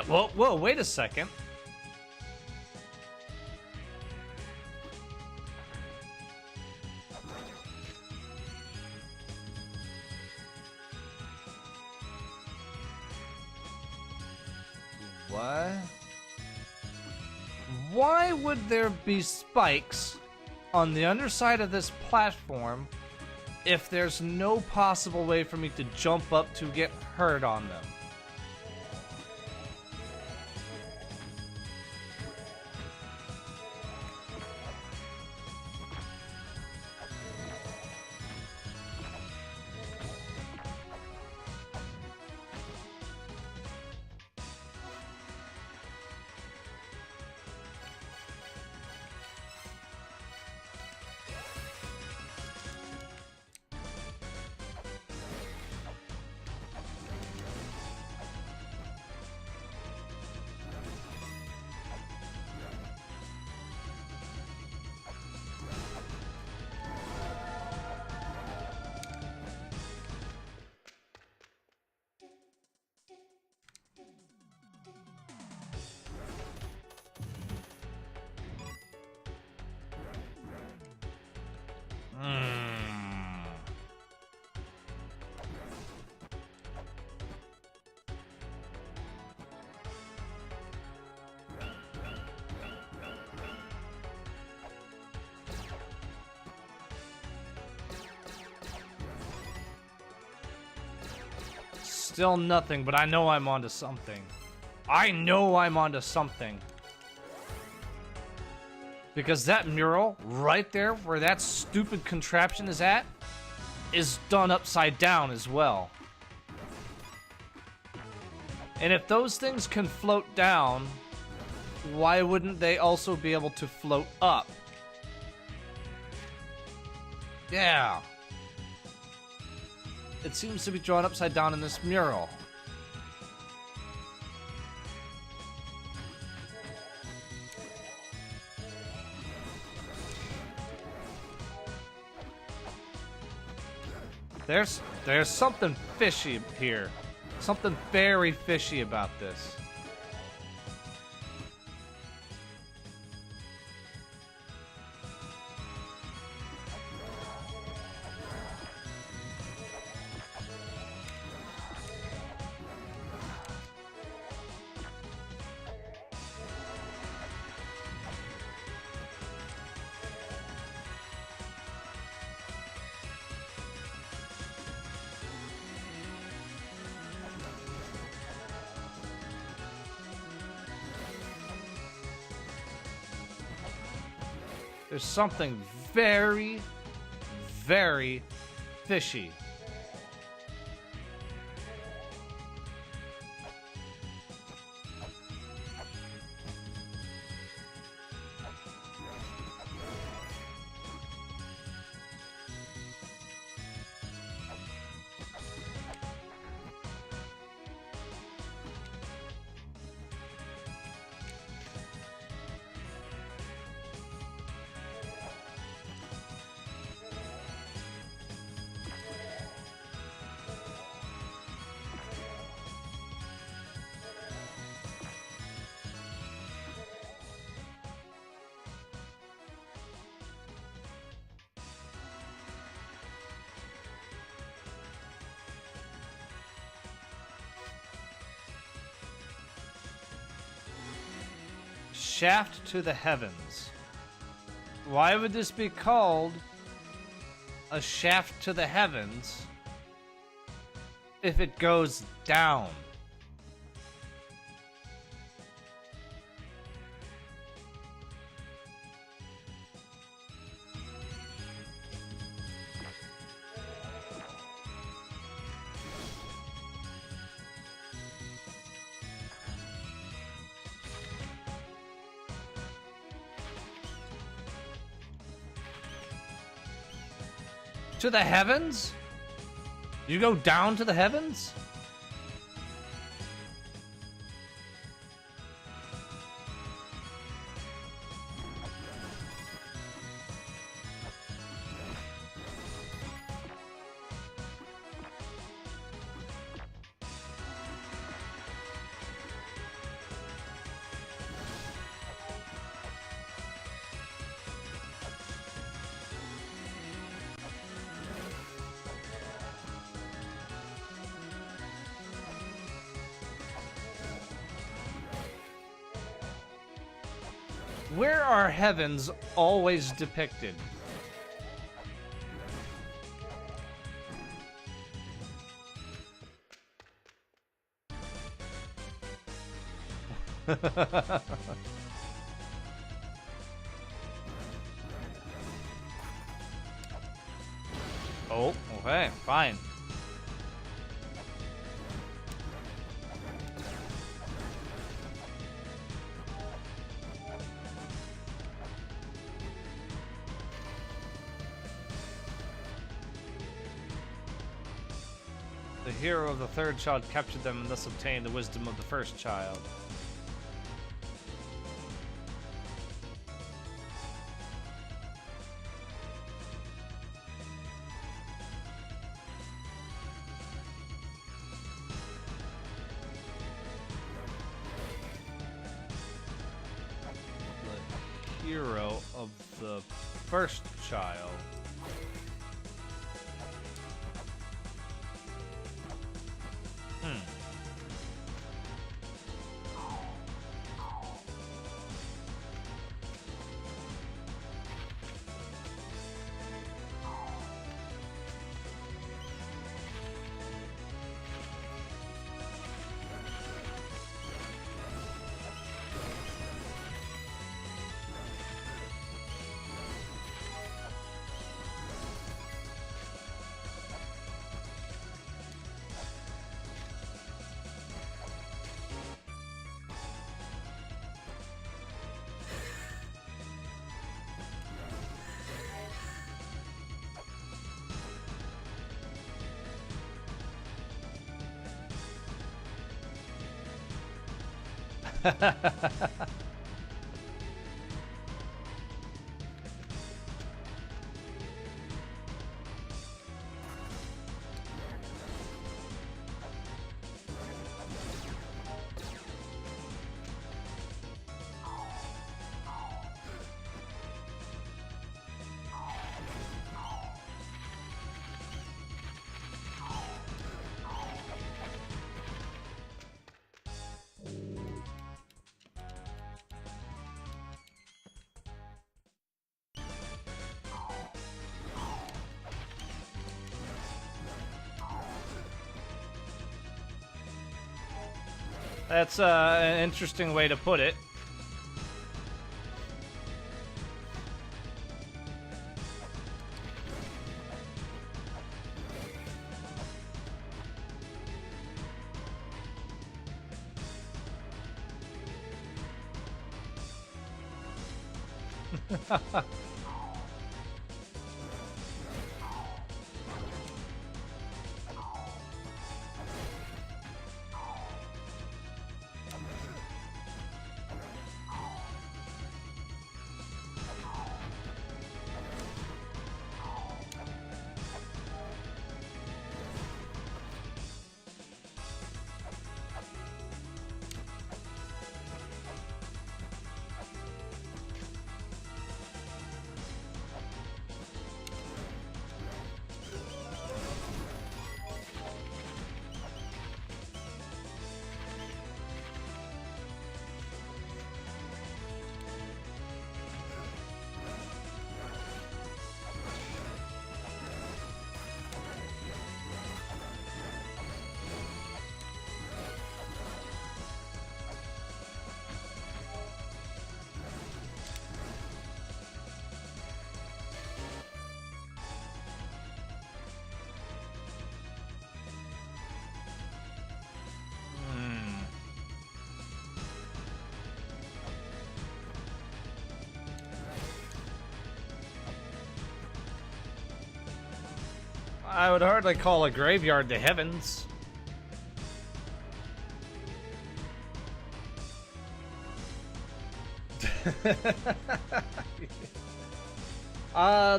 Whoa, wait a second. Why would there be spikes on the underside of this platform if there's no possible way for me to jump up to get hurt on them? Still nothing, but I know I'm onto something. I know I'm onto something. Because that mural right there where that stupid contraption is at is done upside down as well. And if those things can float down, why wouldn't they also be able to float up? Yeah. It seems to be drawn upside down in this mural. There's something fishy here. Something very fishy about this. There's something very, very fishy. Shaft to the heavens. Why would this be called a shaft to the heavens if it goes down? To the heavens? You go down to the heavens? Where are heavens always depicted? Oh, okay, fine. The hero of the third child captured them and thus obtained the wisdom of the first child. The hero of the first child. That's an interesting way to put it. I would hardly call a graveyard the heavens.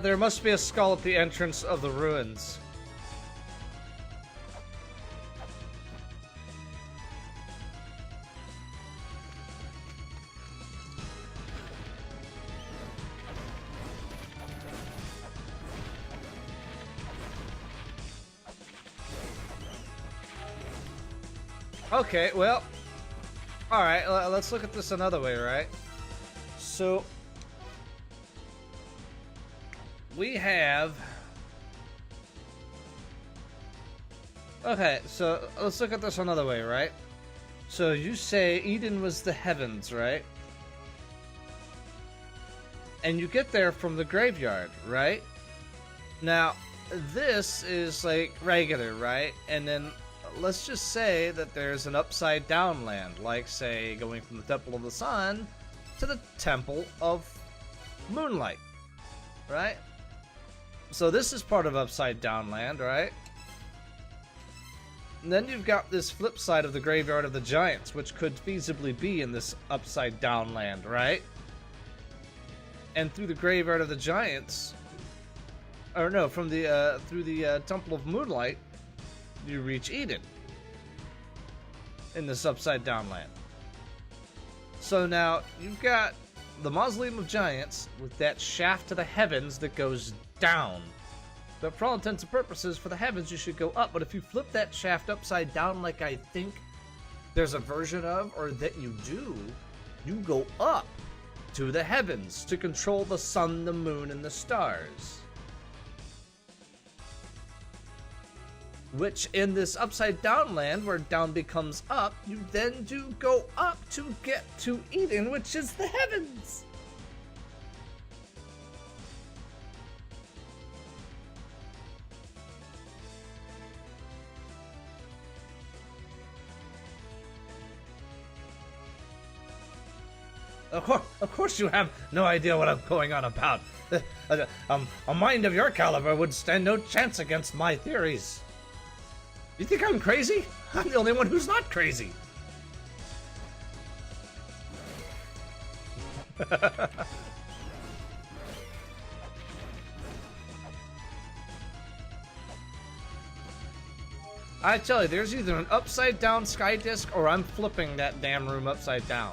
There must be a skull at the entrance of the ruins. Okay, well, alright, let's look at this another way, right? so we have. Okay, so let's look at this another way, right? So you say Eden was the heavens, right? And you get there from the graveyard, right? Now, this is like regular, right? And then let's just say that there's an upside down land, like say going from the Temple of the Sun to the Temple of Moonlight, right? So this is part of upside down land, right? And then you've got this flip side of the Graveyard of the Giants, which could feasibly be in this upside down land, right? And through the Graveyard of the Giants, or no, from the through the Temple of Moonlight, you reach Eden in this upside down land. So now you've got the Mausoleum of Giants with that shaft to the heavens that goes down. But for all intents and purposes, for the heavens, you should go up. But if you flip that shaft upside down, like I think there's a version of, or that you do, you go up to the heavens to control the sun, the moon, and the stars. Which, in this upside down land, where down becomes up, you then do go up to get to Eden, which is the heavens. Of course you have no idea what I'm going on about. A mind of your caliber would stand no chance against my theories. You think I'm crazy? I'm the only one who's not crazy. I tell you, there's either an upside down sky disc or I'm flipping that damn room upside down.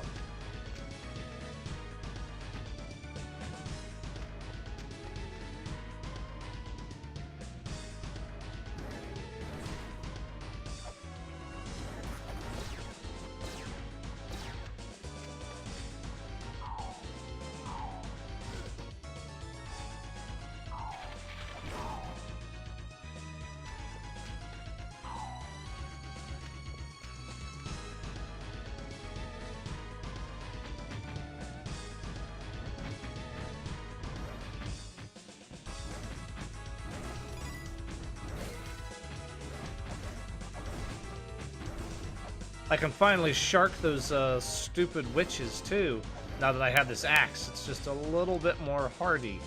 I can finally shark those stupid witches too, now that I have this axe. It's just a little bit more hardy.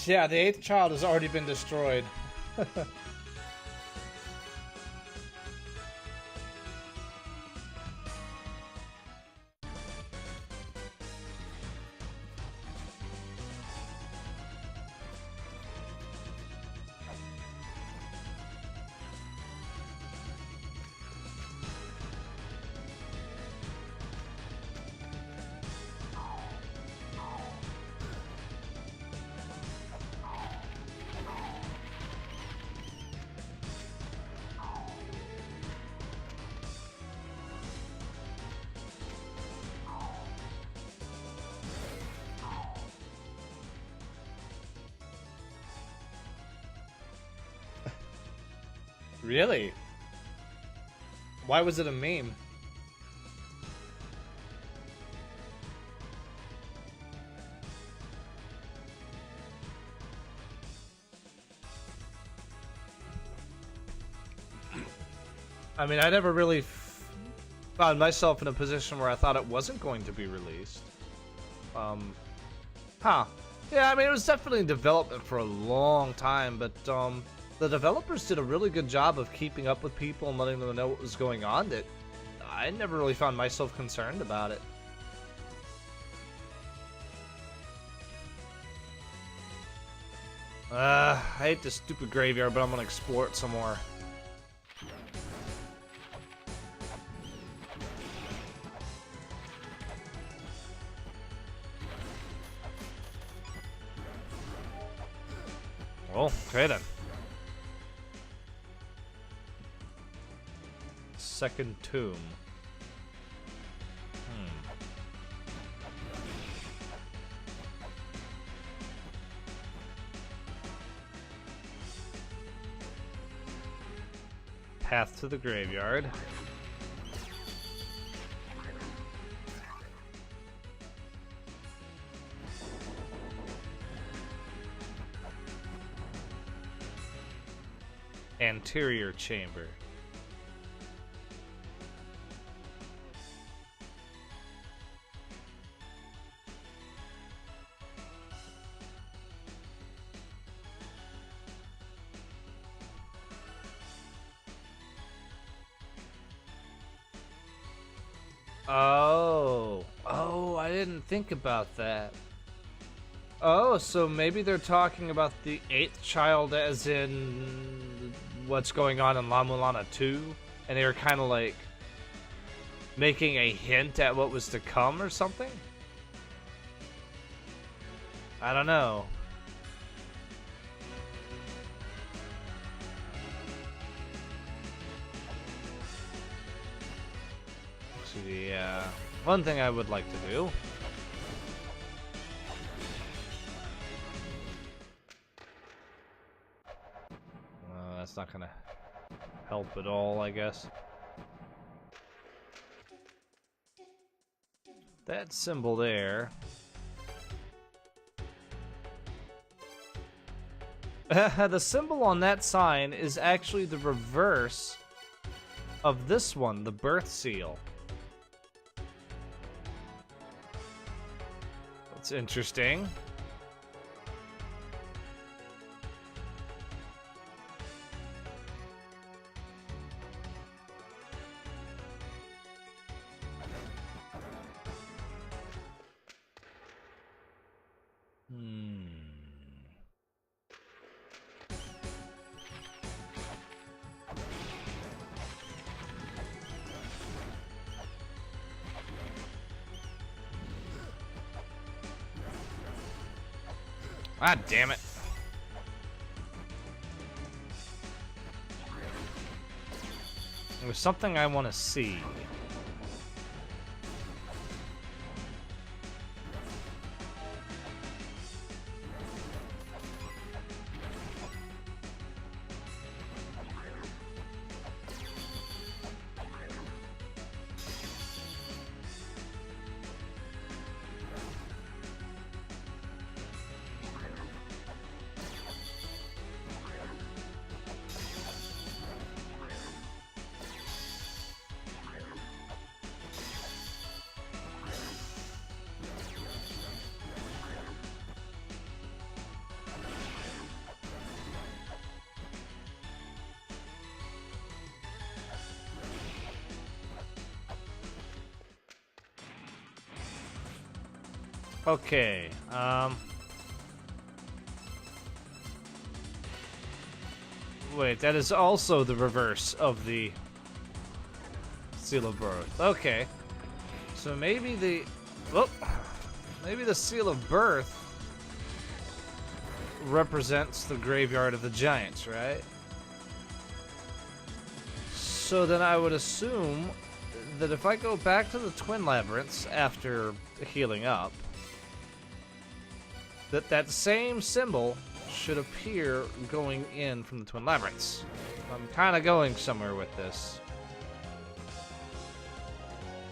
Yeah, the 8th child has already been destroyed. Really? Why was it a meme? I mean, I never really found myself in a position where I thought it wasn't going to be released. Huh. Yeah, I mean, it was definitely in development for a long time, but, the developers did a really good job of keeping up with people and letting them know what was going on that I never really found myself concerned about it. I hate this stupid graveyard, but I'm gonna explore it some more. Well, okay then. Second tomb. Path to the graveyard. Anterior chamber. Oh, I didn't think about that. Oh, so maybe they're talking about the 8th child as in what's going on in La-Mulana 2, and they were kind of like making a hint at what was to come or something? I don't know. Yeah, one thing I would like to do. That's not gonna help at all, I guess. That symbol there. The symbol on that sign is actually the reverse of this one, the birth seal. That's interesting. Ah, damn it. There's something I want to see. Okay, wait, that is also the reverse of the Seal of Birth. Okay. So maybe the... Oh, maybe the Seal of Birth represents the Graveyard of the Giants, right? So then I would assume that if I go back to the Twin Labyrinths after healing up, that same symbol should appear going in from the Twin Labyrinths. I'm kind of going somewhere with this.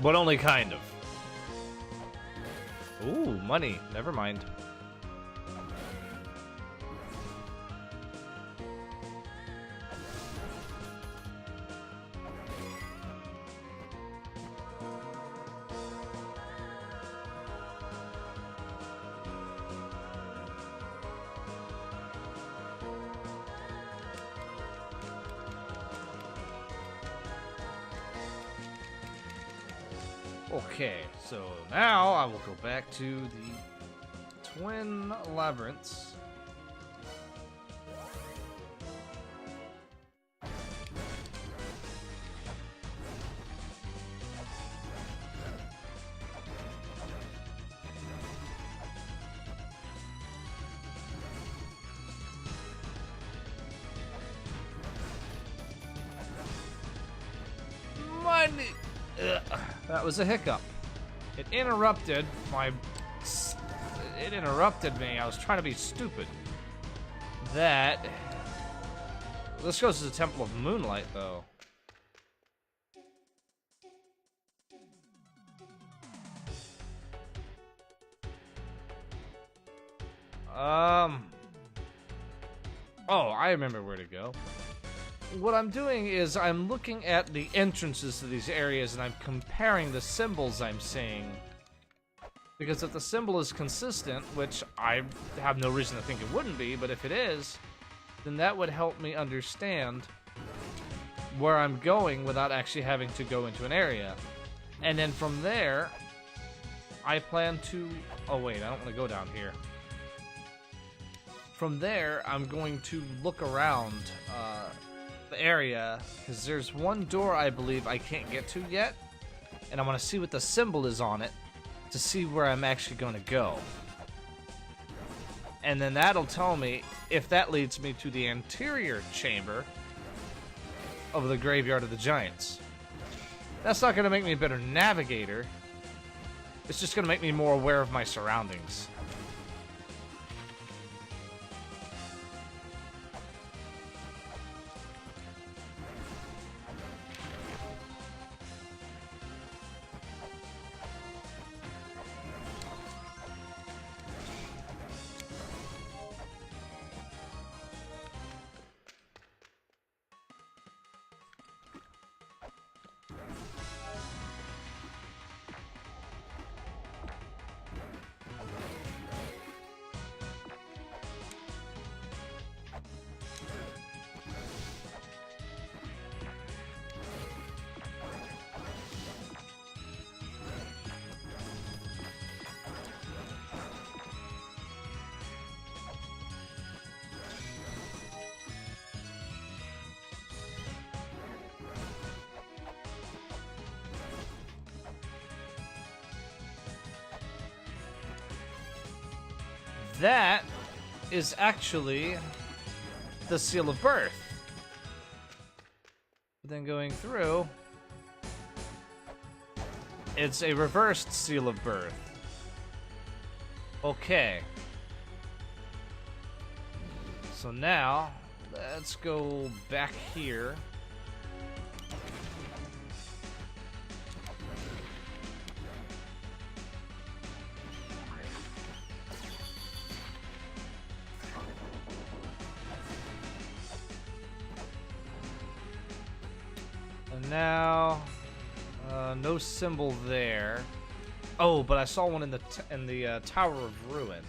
But only kind of. Ooh, money. Never mind. Okay, so now I will go back to the Twin Labyrinths. That was a hiccup. It interrupted my... It interrupted me. I was trying to be stupid. That... This goes to the Temple of Moonlight, though. Oh, I remember where to go. What I'm doing is I'm looking at the entrances to these areas and I'm comparing the symbols I'm seeing. Because if the symbol is consistent, which I have no reason to think it wouldn't be, but if it is, then that would help me understand where I'm going without actually having to go into an area. And then from there, I plan to... Oh wait, I don't want to go down here. From there, I'm going to look around the area, because there's one door I believe I can't get to yet, and I want to see what the symbol is on it to see where I'm actually going to go. And then that'll tell me if that leads me to the interior chamber of the Graveyard of the Giants. That's not going to make me a better navigator. It's just going to make me more aware of my surroundings. That is actually the Seal of Birth. But then going through, it's a reversed Seal of Birth. Okay. So now, let's go back here. Now, no symbol there. Oh, but I saw one in the Tower of Ruin.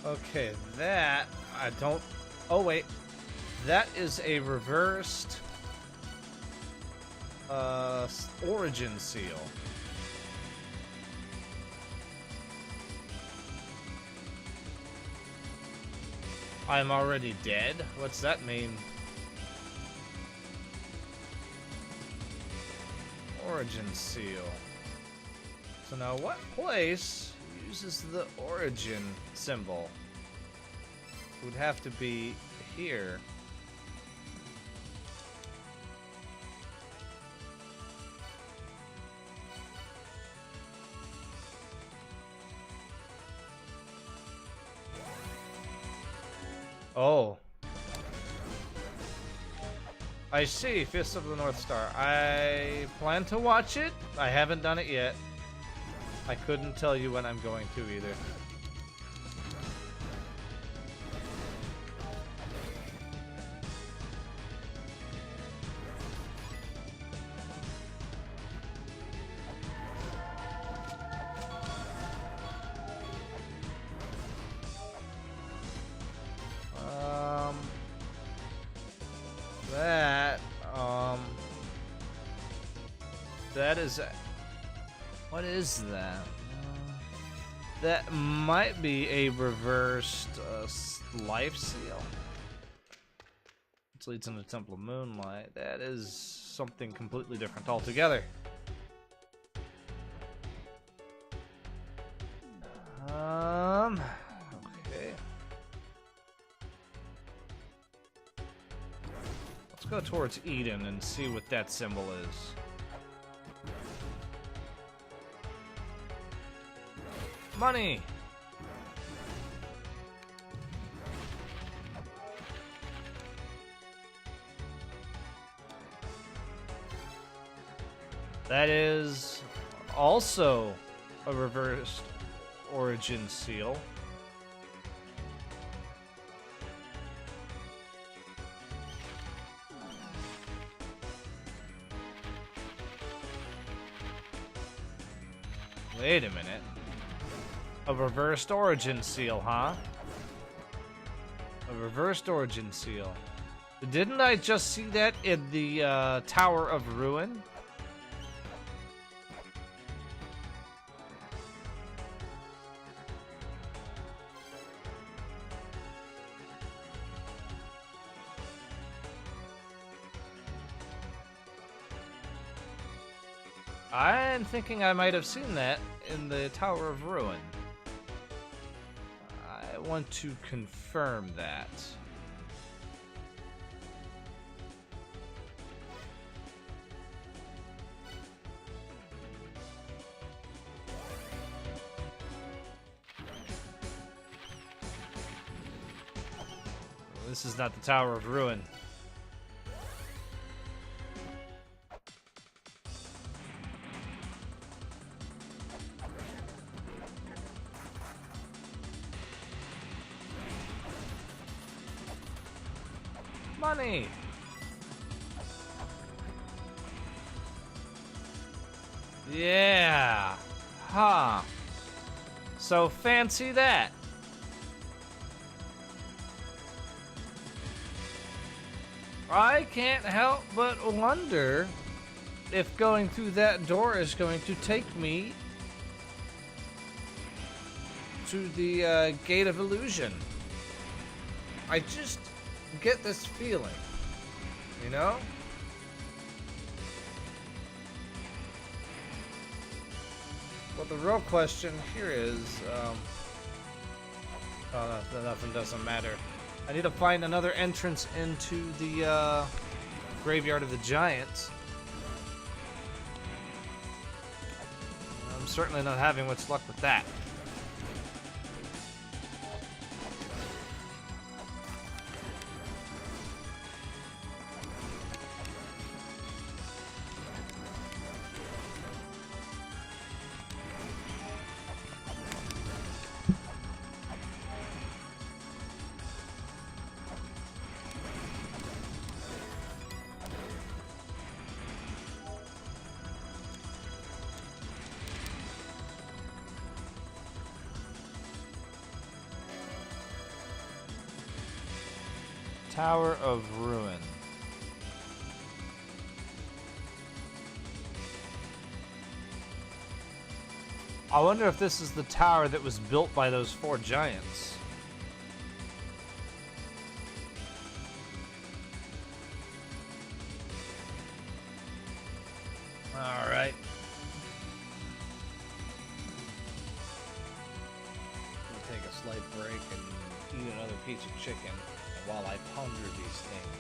Okay, that I don't. Oh wait. That is a reversed origin seal. I'm already dead? What's that mean? Origin seal. So now what place uses the origin symbol? It would have to be here. Oh. I see, Fist of the North Star. I plan to watch it. I haven't done it yet. I couldn't tell you when I'm going to either. That is... What is that? That might be a reversed life seal. Which leads into Temple of Moonlight. That is something completely different altogether. Okay. Let's go towards Eden and see what that symbol is. Money! That is also a reversed origin seal. Wait a minute. A reversed origin seal, huh? A reversed origin seal. Didn't I just see that in the Tower of Ruin? I'm thinking I might have seen that in the Tower of Ruin. I want to confirm that. This is not the Tower of Ruin. Money! Yeah! Huh. So fancy that. I can't help but wonder if going through that door is going to take me to the Gate of Illusion. I just get this feeling, you know? Well, the real question here is, oh, no, nothing doesn't matter. I need to find another entrance into the Graveyard of the Giants. I'm certainly not having much luck with that. Tower of Ruin. I wonder if this is the tower that was built by those 4 giants. All right. We'll take a slight break and eat another piece of chicken while I ponder these things.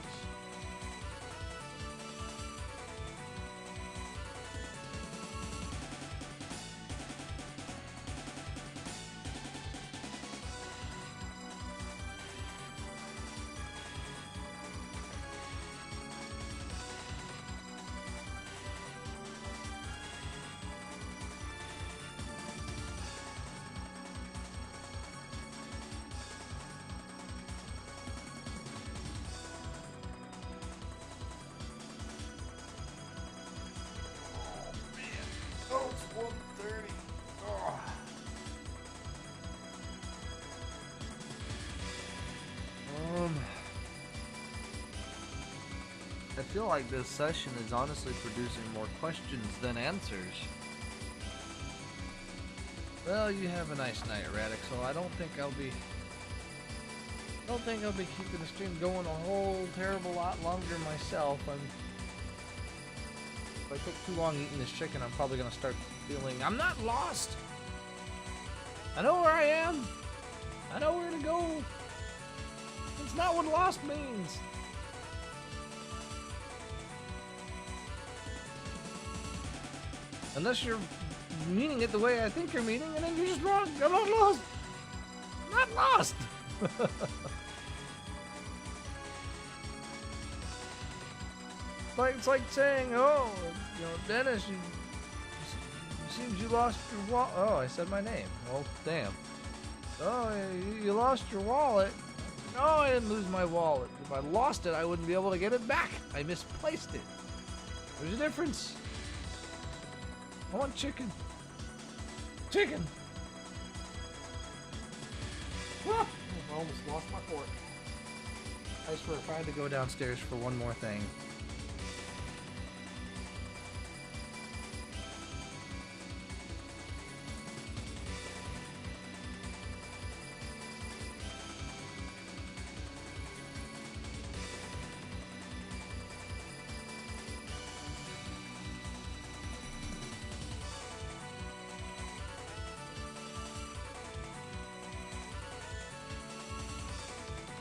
feel like this session is honestly producing more questions than answers. Well, you have a nice night, Radix, so I don't think I'll be keeping the stream going a whole terrible lot longer myself. If I take too long eating this chicken, I'm probably gonna start feeling I'm not lost. I know where I am. I know where to go. It's not what lost means. Unless you're meaning it the way I think you're meaning, and then you're just wrong. I'm not lost. Not lost. It's like saying, oh, you know, Dennis, it seems you lost your wallet. Oh, I said my name. Well, damn. Oh, you lost your wallet. No, I didn't lose my wallet. If I lost it, I wouldn't be able to get it back. I misplaced it. There's a difference. I want chicken. Chicken! Ah, I almost lost my fork. I swear, if I had to go downstairs for one more thing.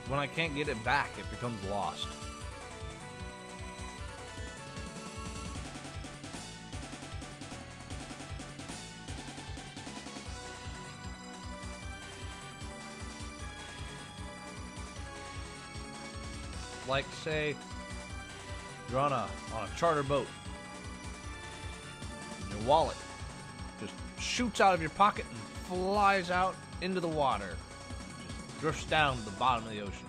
When I can't get it back, it becomes lost. Like, say, you're on a charter boat. Your wallet just shoots out of your pocket and flies out into the water. Drifts down to the bottom of the ocean.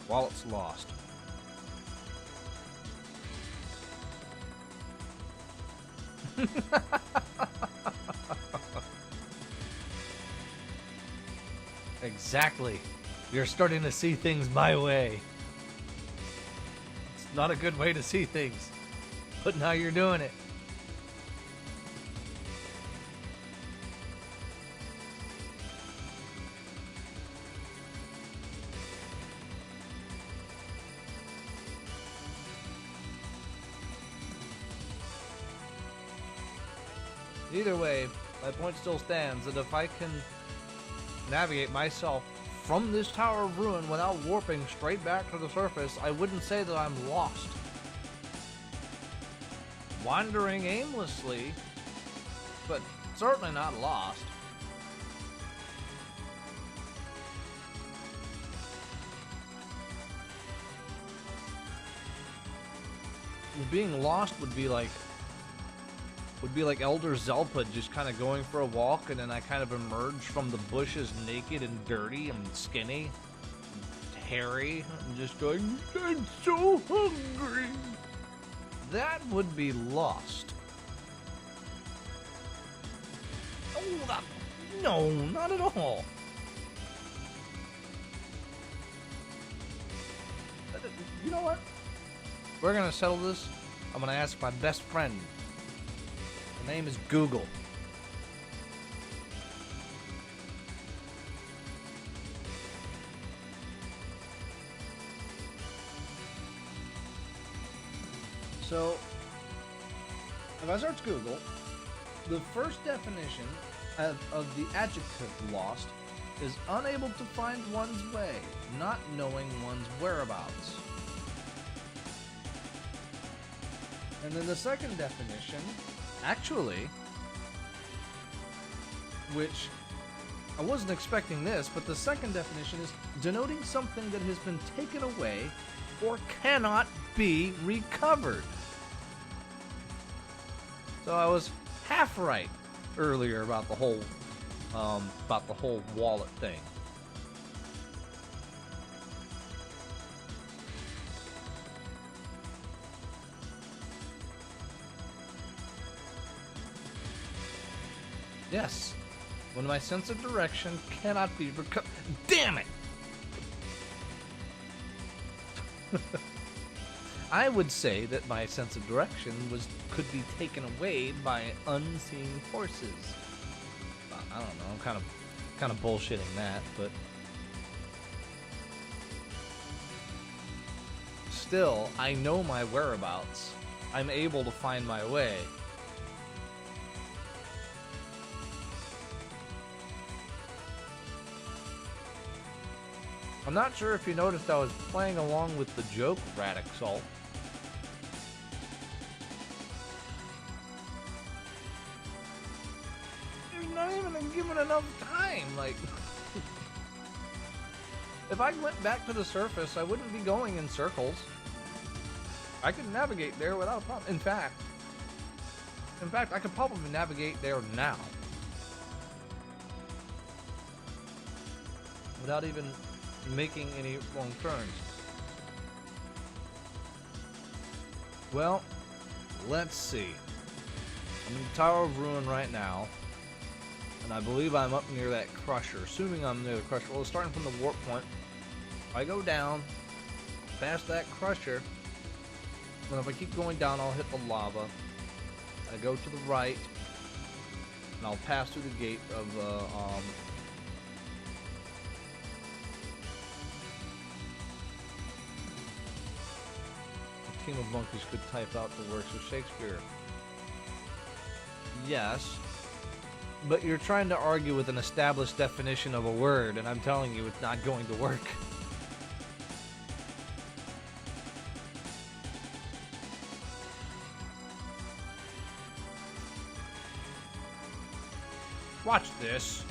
Wallet's lost. Exactly. You're starting to see things my way. It's not a good way to see things, but now you're doing it. Either way, my point still stands that if I can navigate myself from this Tower of Ruin without warping straight back to the surface, I wouldn't say that I'm lost. Wandering aimlessly, but certainly not lost. Being lost would be like Elder Zelpa just kind of going for a walk, and then I kind of emerge from the bushes naked and dirty and skinny and hairy and just going, I'm so hungry. That would be lost. Oh, no, not at all. You know what? We're gonna settle this. I'm gonna ask my best friend. Her name is Google. So, if I search Google, the first definition of the adjective lost is unable to find one's way, not knowing one's whereabouts. And then the second definition, actually, which I wasn't expecting this, but the second definition is denoting something that has been taken away or cannot be recovered. So I was half right earlier about the whole wallet thing. Yes, when my sense of direction cannot be recovered. Damn it! I would say that my sense of direction could be taken away by unseen forces. I don't know. I'm kind of bullshitting that, but still, I know my whereabouts. I'm able to find my way. I'm not sure if you noticed I was playing along with the joke, Radic Salt. There's not even given enough time, like... If I went back to the surface, I wouldn't be going in circles. I could navigate there without a problem. In fact, I could probably navigate there now. Without even making any wrong turns. Well, let's see. I'm in the Tower of Ruin right now. And I believe I'm up near that crusher. Assuming I'm near the crusher. Well, starting from the warp point. I go down, past that crusher. And if I keep going down, I'll hit the lava. I go to the right. And I'll pass through the gate of the, team of monkeys could type out the works of Shakespeare. Yes, but you're trying to argue with an established definition of a word, and I'm telling you it's not going to work. Watch this.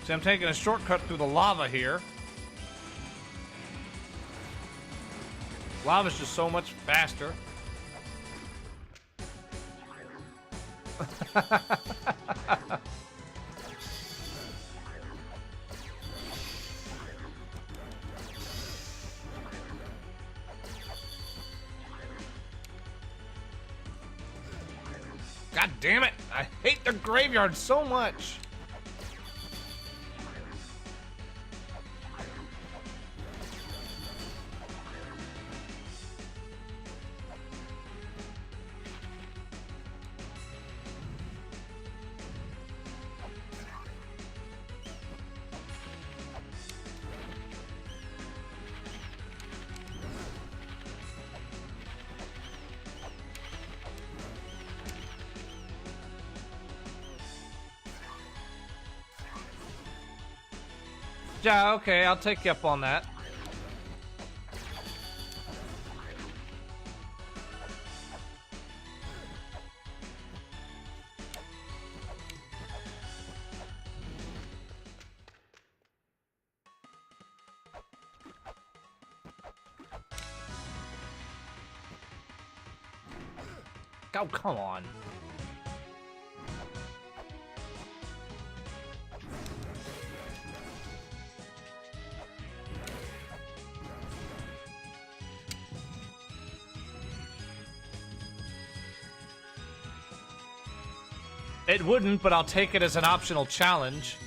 See, I'm taking a shortcut through the lava here. Lava's just so much faster. God damn it! I hate the graveyard so much! Yeah, okay, I'll take you up on that. Oh, come on. It wouldn't, but I'll take it as an optional challenge.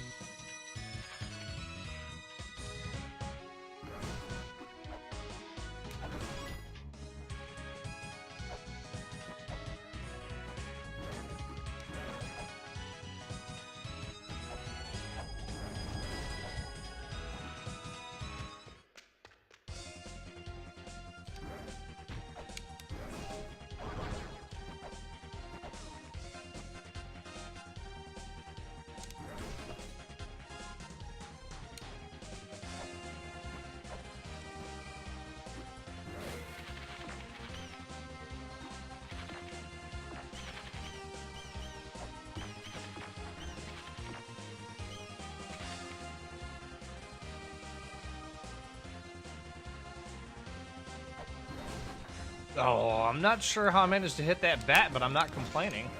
Oh, I'm not sure how I managed to hit that bat, but I'm not complaining.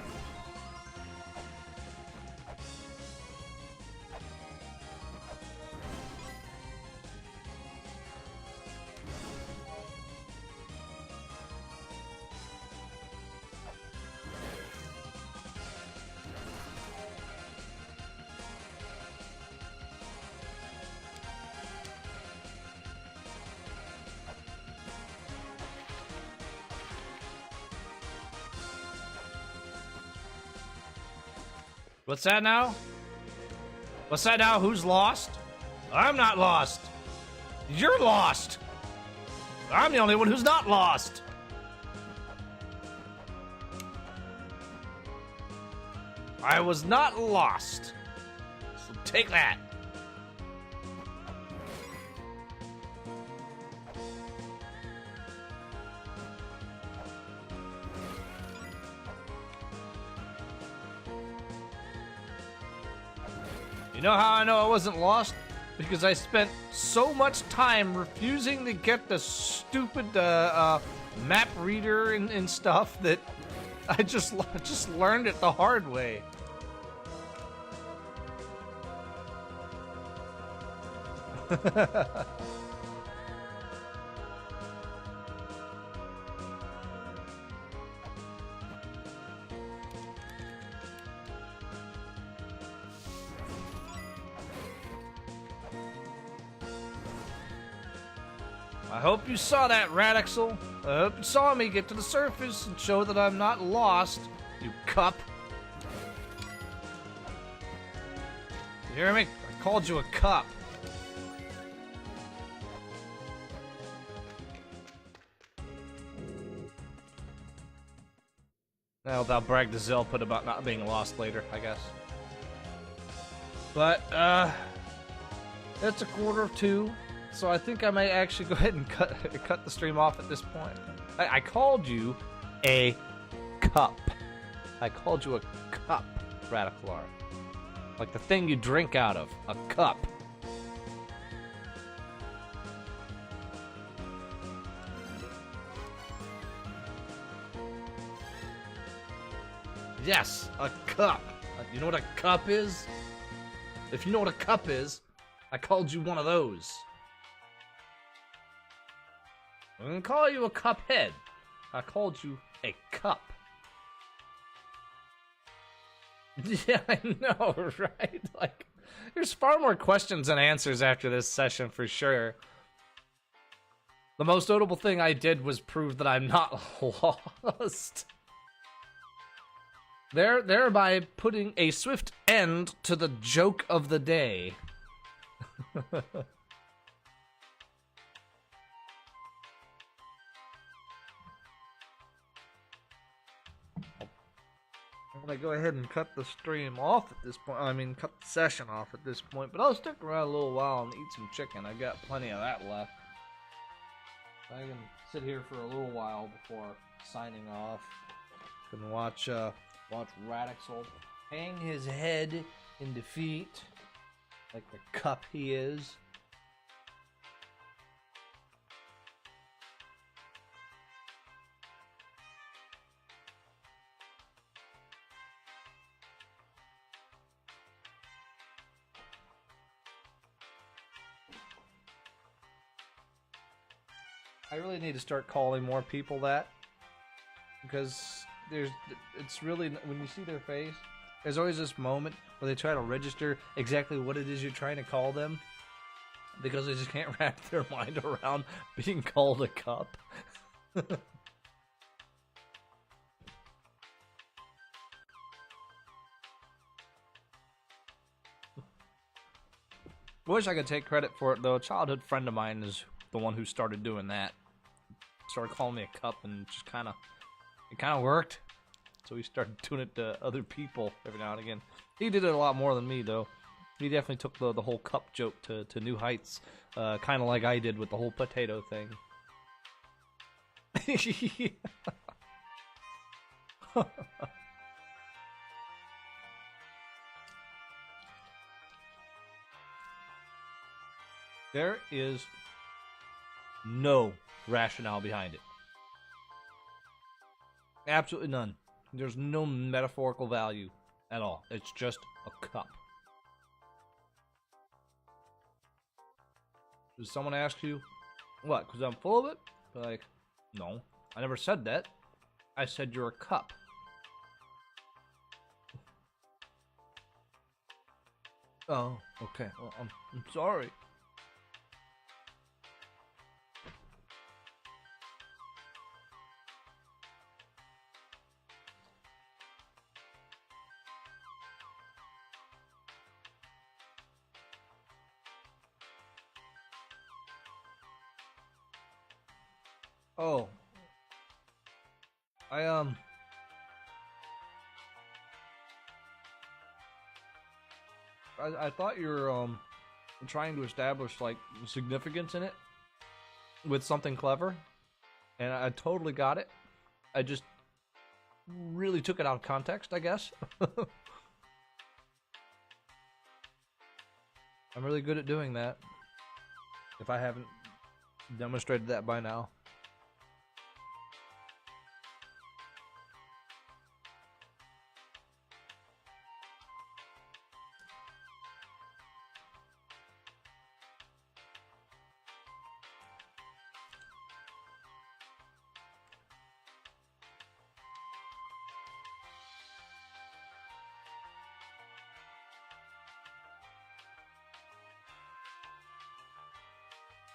What's that now? What's that now? Who's lost? I'm not lost. You're lost. I'm the only one who's not lost. I was not lost. So take that. You know how I know I wasn't lost? Because I spent so much time refusing to get the stupid map reader and stuff that I just learned it the hard way. I hope you saw that, Radixel. I hope you saw me get to the surface and show that I'm not lost, you cup. You hear me? I called you a cup. Now they'll brag to Zelput about not being lost later, I guess. But, it's 1:45, so I think I may actually go ahead and cut the stream off at this point. I called you a cup. I called you a cup, Radicalar. Like the thing you drink out of, a cup. Yes, a cup. You know what a cup is? If you know what a cup is, I called you one of those. I didn't call you a cup head. I called you a cup. Yeah, I know, right? Like, there's far more questions than answers after this session for sure. The most notable thing I did was prove that I'm not lost. Thereby putting a swift end to the joke of the day. I'm gonna go ahead and cut the stream off at this point. I mean, cut the session off at this point. But I'll stick around a little while and eat some chicken. I got plenty of that left. I can sit here for a little while before signing off. Can watch Radixel hang his head in defeat, like the cup he is. I really need to start calling more people that, because it's really, when you see their face, there's always this moment where they try to register exactly what it is you're trying to call them, because they just can't wrap their mind around being called a cup. I wish I could take credit for it, though. A childhood friend of mine is the one who started doing that. Started calling me a cup, and it kind of worked. So he started doing it to other people every now and again. He did it a lot more than me, though. He definitely took the whole cup joke to new heights, kind of like I did with the whole potato thing. There is no rationale behind it. Absolutely none. There's no metaphorical value at all. It's just a cup. Does someone ask you, what, because I'm full of it? Like, no, I never said that. I said you're a cup. Oh, okay. Well, I'm sorry. Oh, I I thought you were trying to establish like significance in it with something clever, and I totally got it. I just really took it out of context, I guess. I'm really good at doing that. If I haven't demonstrated that by now.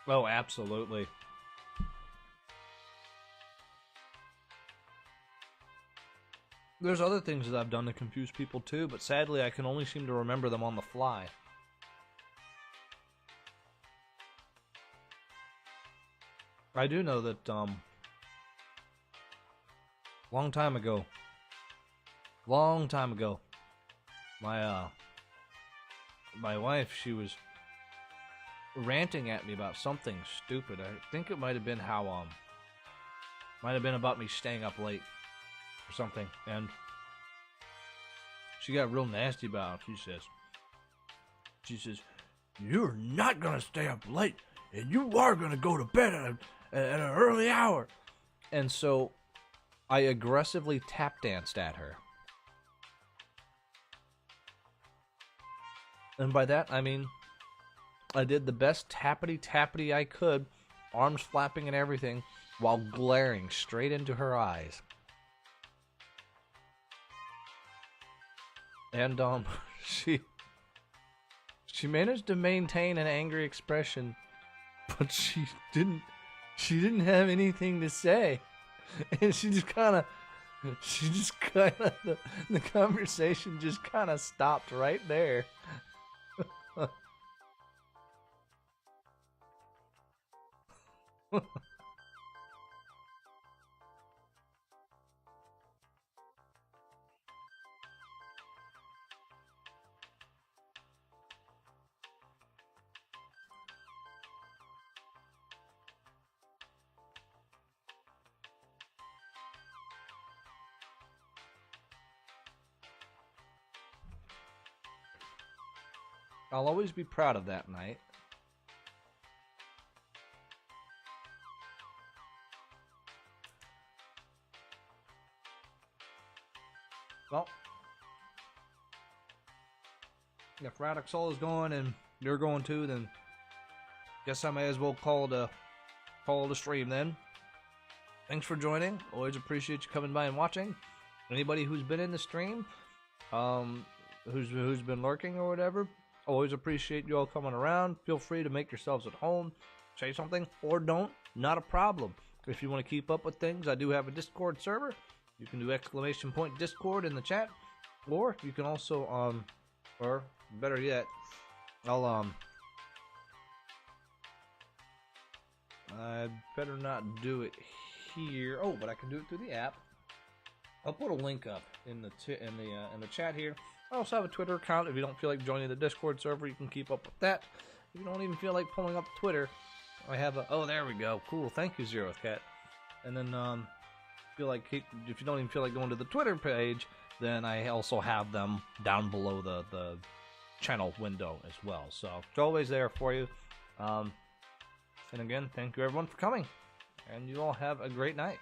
Oh, absolutely. There's other things that I've done to confuse people too, but sadly I can only seem to remember them on the fly. I do know that, long time ago, my wife, she was ranting at me about something stupid. I think it might have been might have been about me staying up late or something, and she got real nasty about it. She says, "You're not gonna stay up late, and you are gonna go to bed at an early hour." And so I aggressively tap danced at her. And by that, I mean, I did the best tappity I could, arms flapping and everything, while glaring straight into her eyes. And, she managed to maintain an angry expression, but she didn't have anything to say. And the conversation just kind of stopped right there. I'll always be proud of that night. Well, if Radic Soul is going and you're going too, then guess I may as well call it a stream then. Thanks for joining. Always appreciate you coming by and watching. Anybody who's been in the stream, who's been lurking or whatever, always appreciate you all coming around. Feel free to make yourselves at home, say something, or don't. Not a problem. If you want to keep up with things, I do have a Discord server. You can do !point Discord in the chat, or you can also, or better yet, I better not do it here. Oh, but I can do it through the app. I'll put a link up in the chat here. I also have a Twitter account. If you don't feel like joining the Discord server, you can keep up with that. If you don't even feel like pulling up Twitter, I have a. Oh, there we go. Cool. Thank you, Zeroth Cat. And then if you don't even feel like going to the Twitter page, then I also have them down below the channel window as well. So it's always there for you. And again, thank you everyone for coming, and you all have a great night.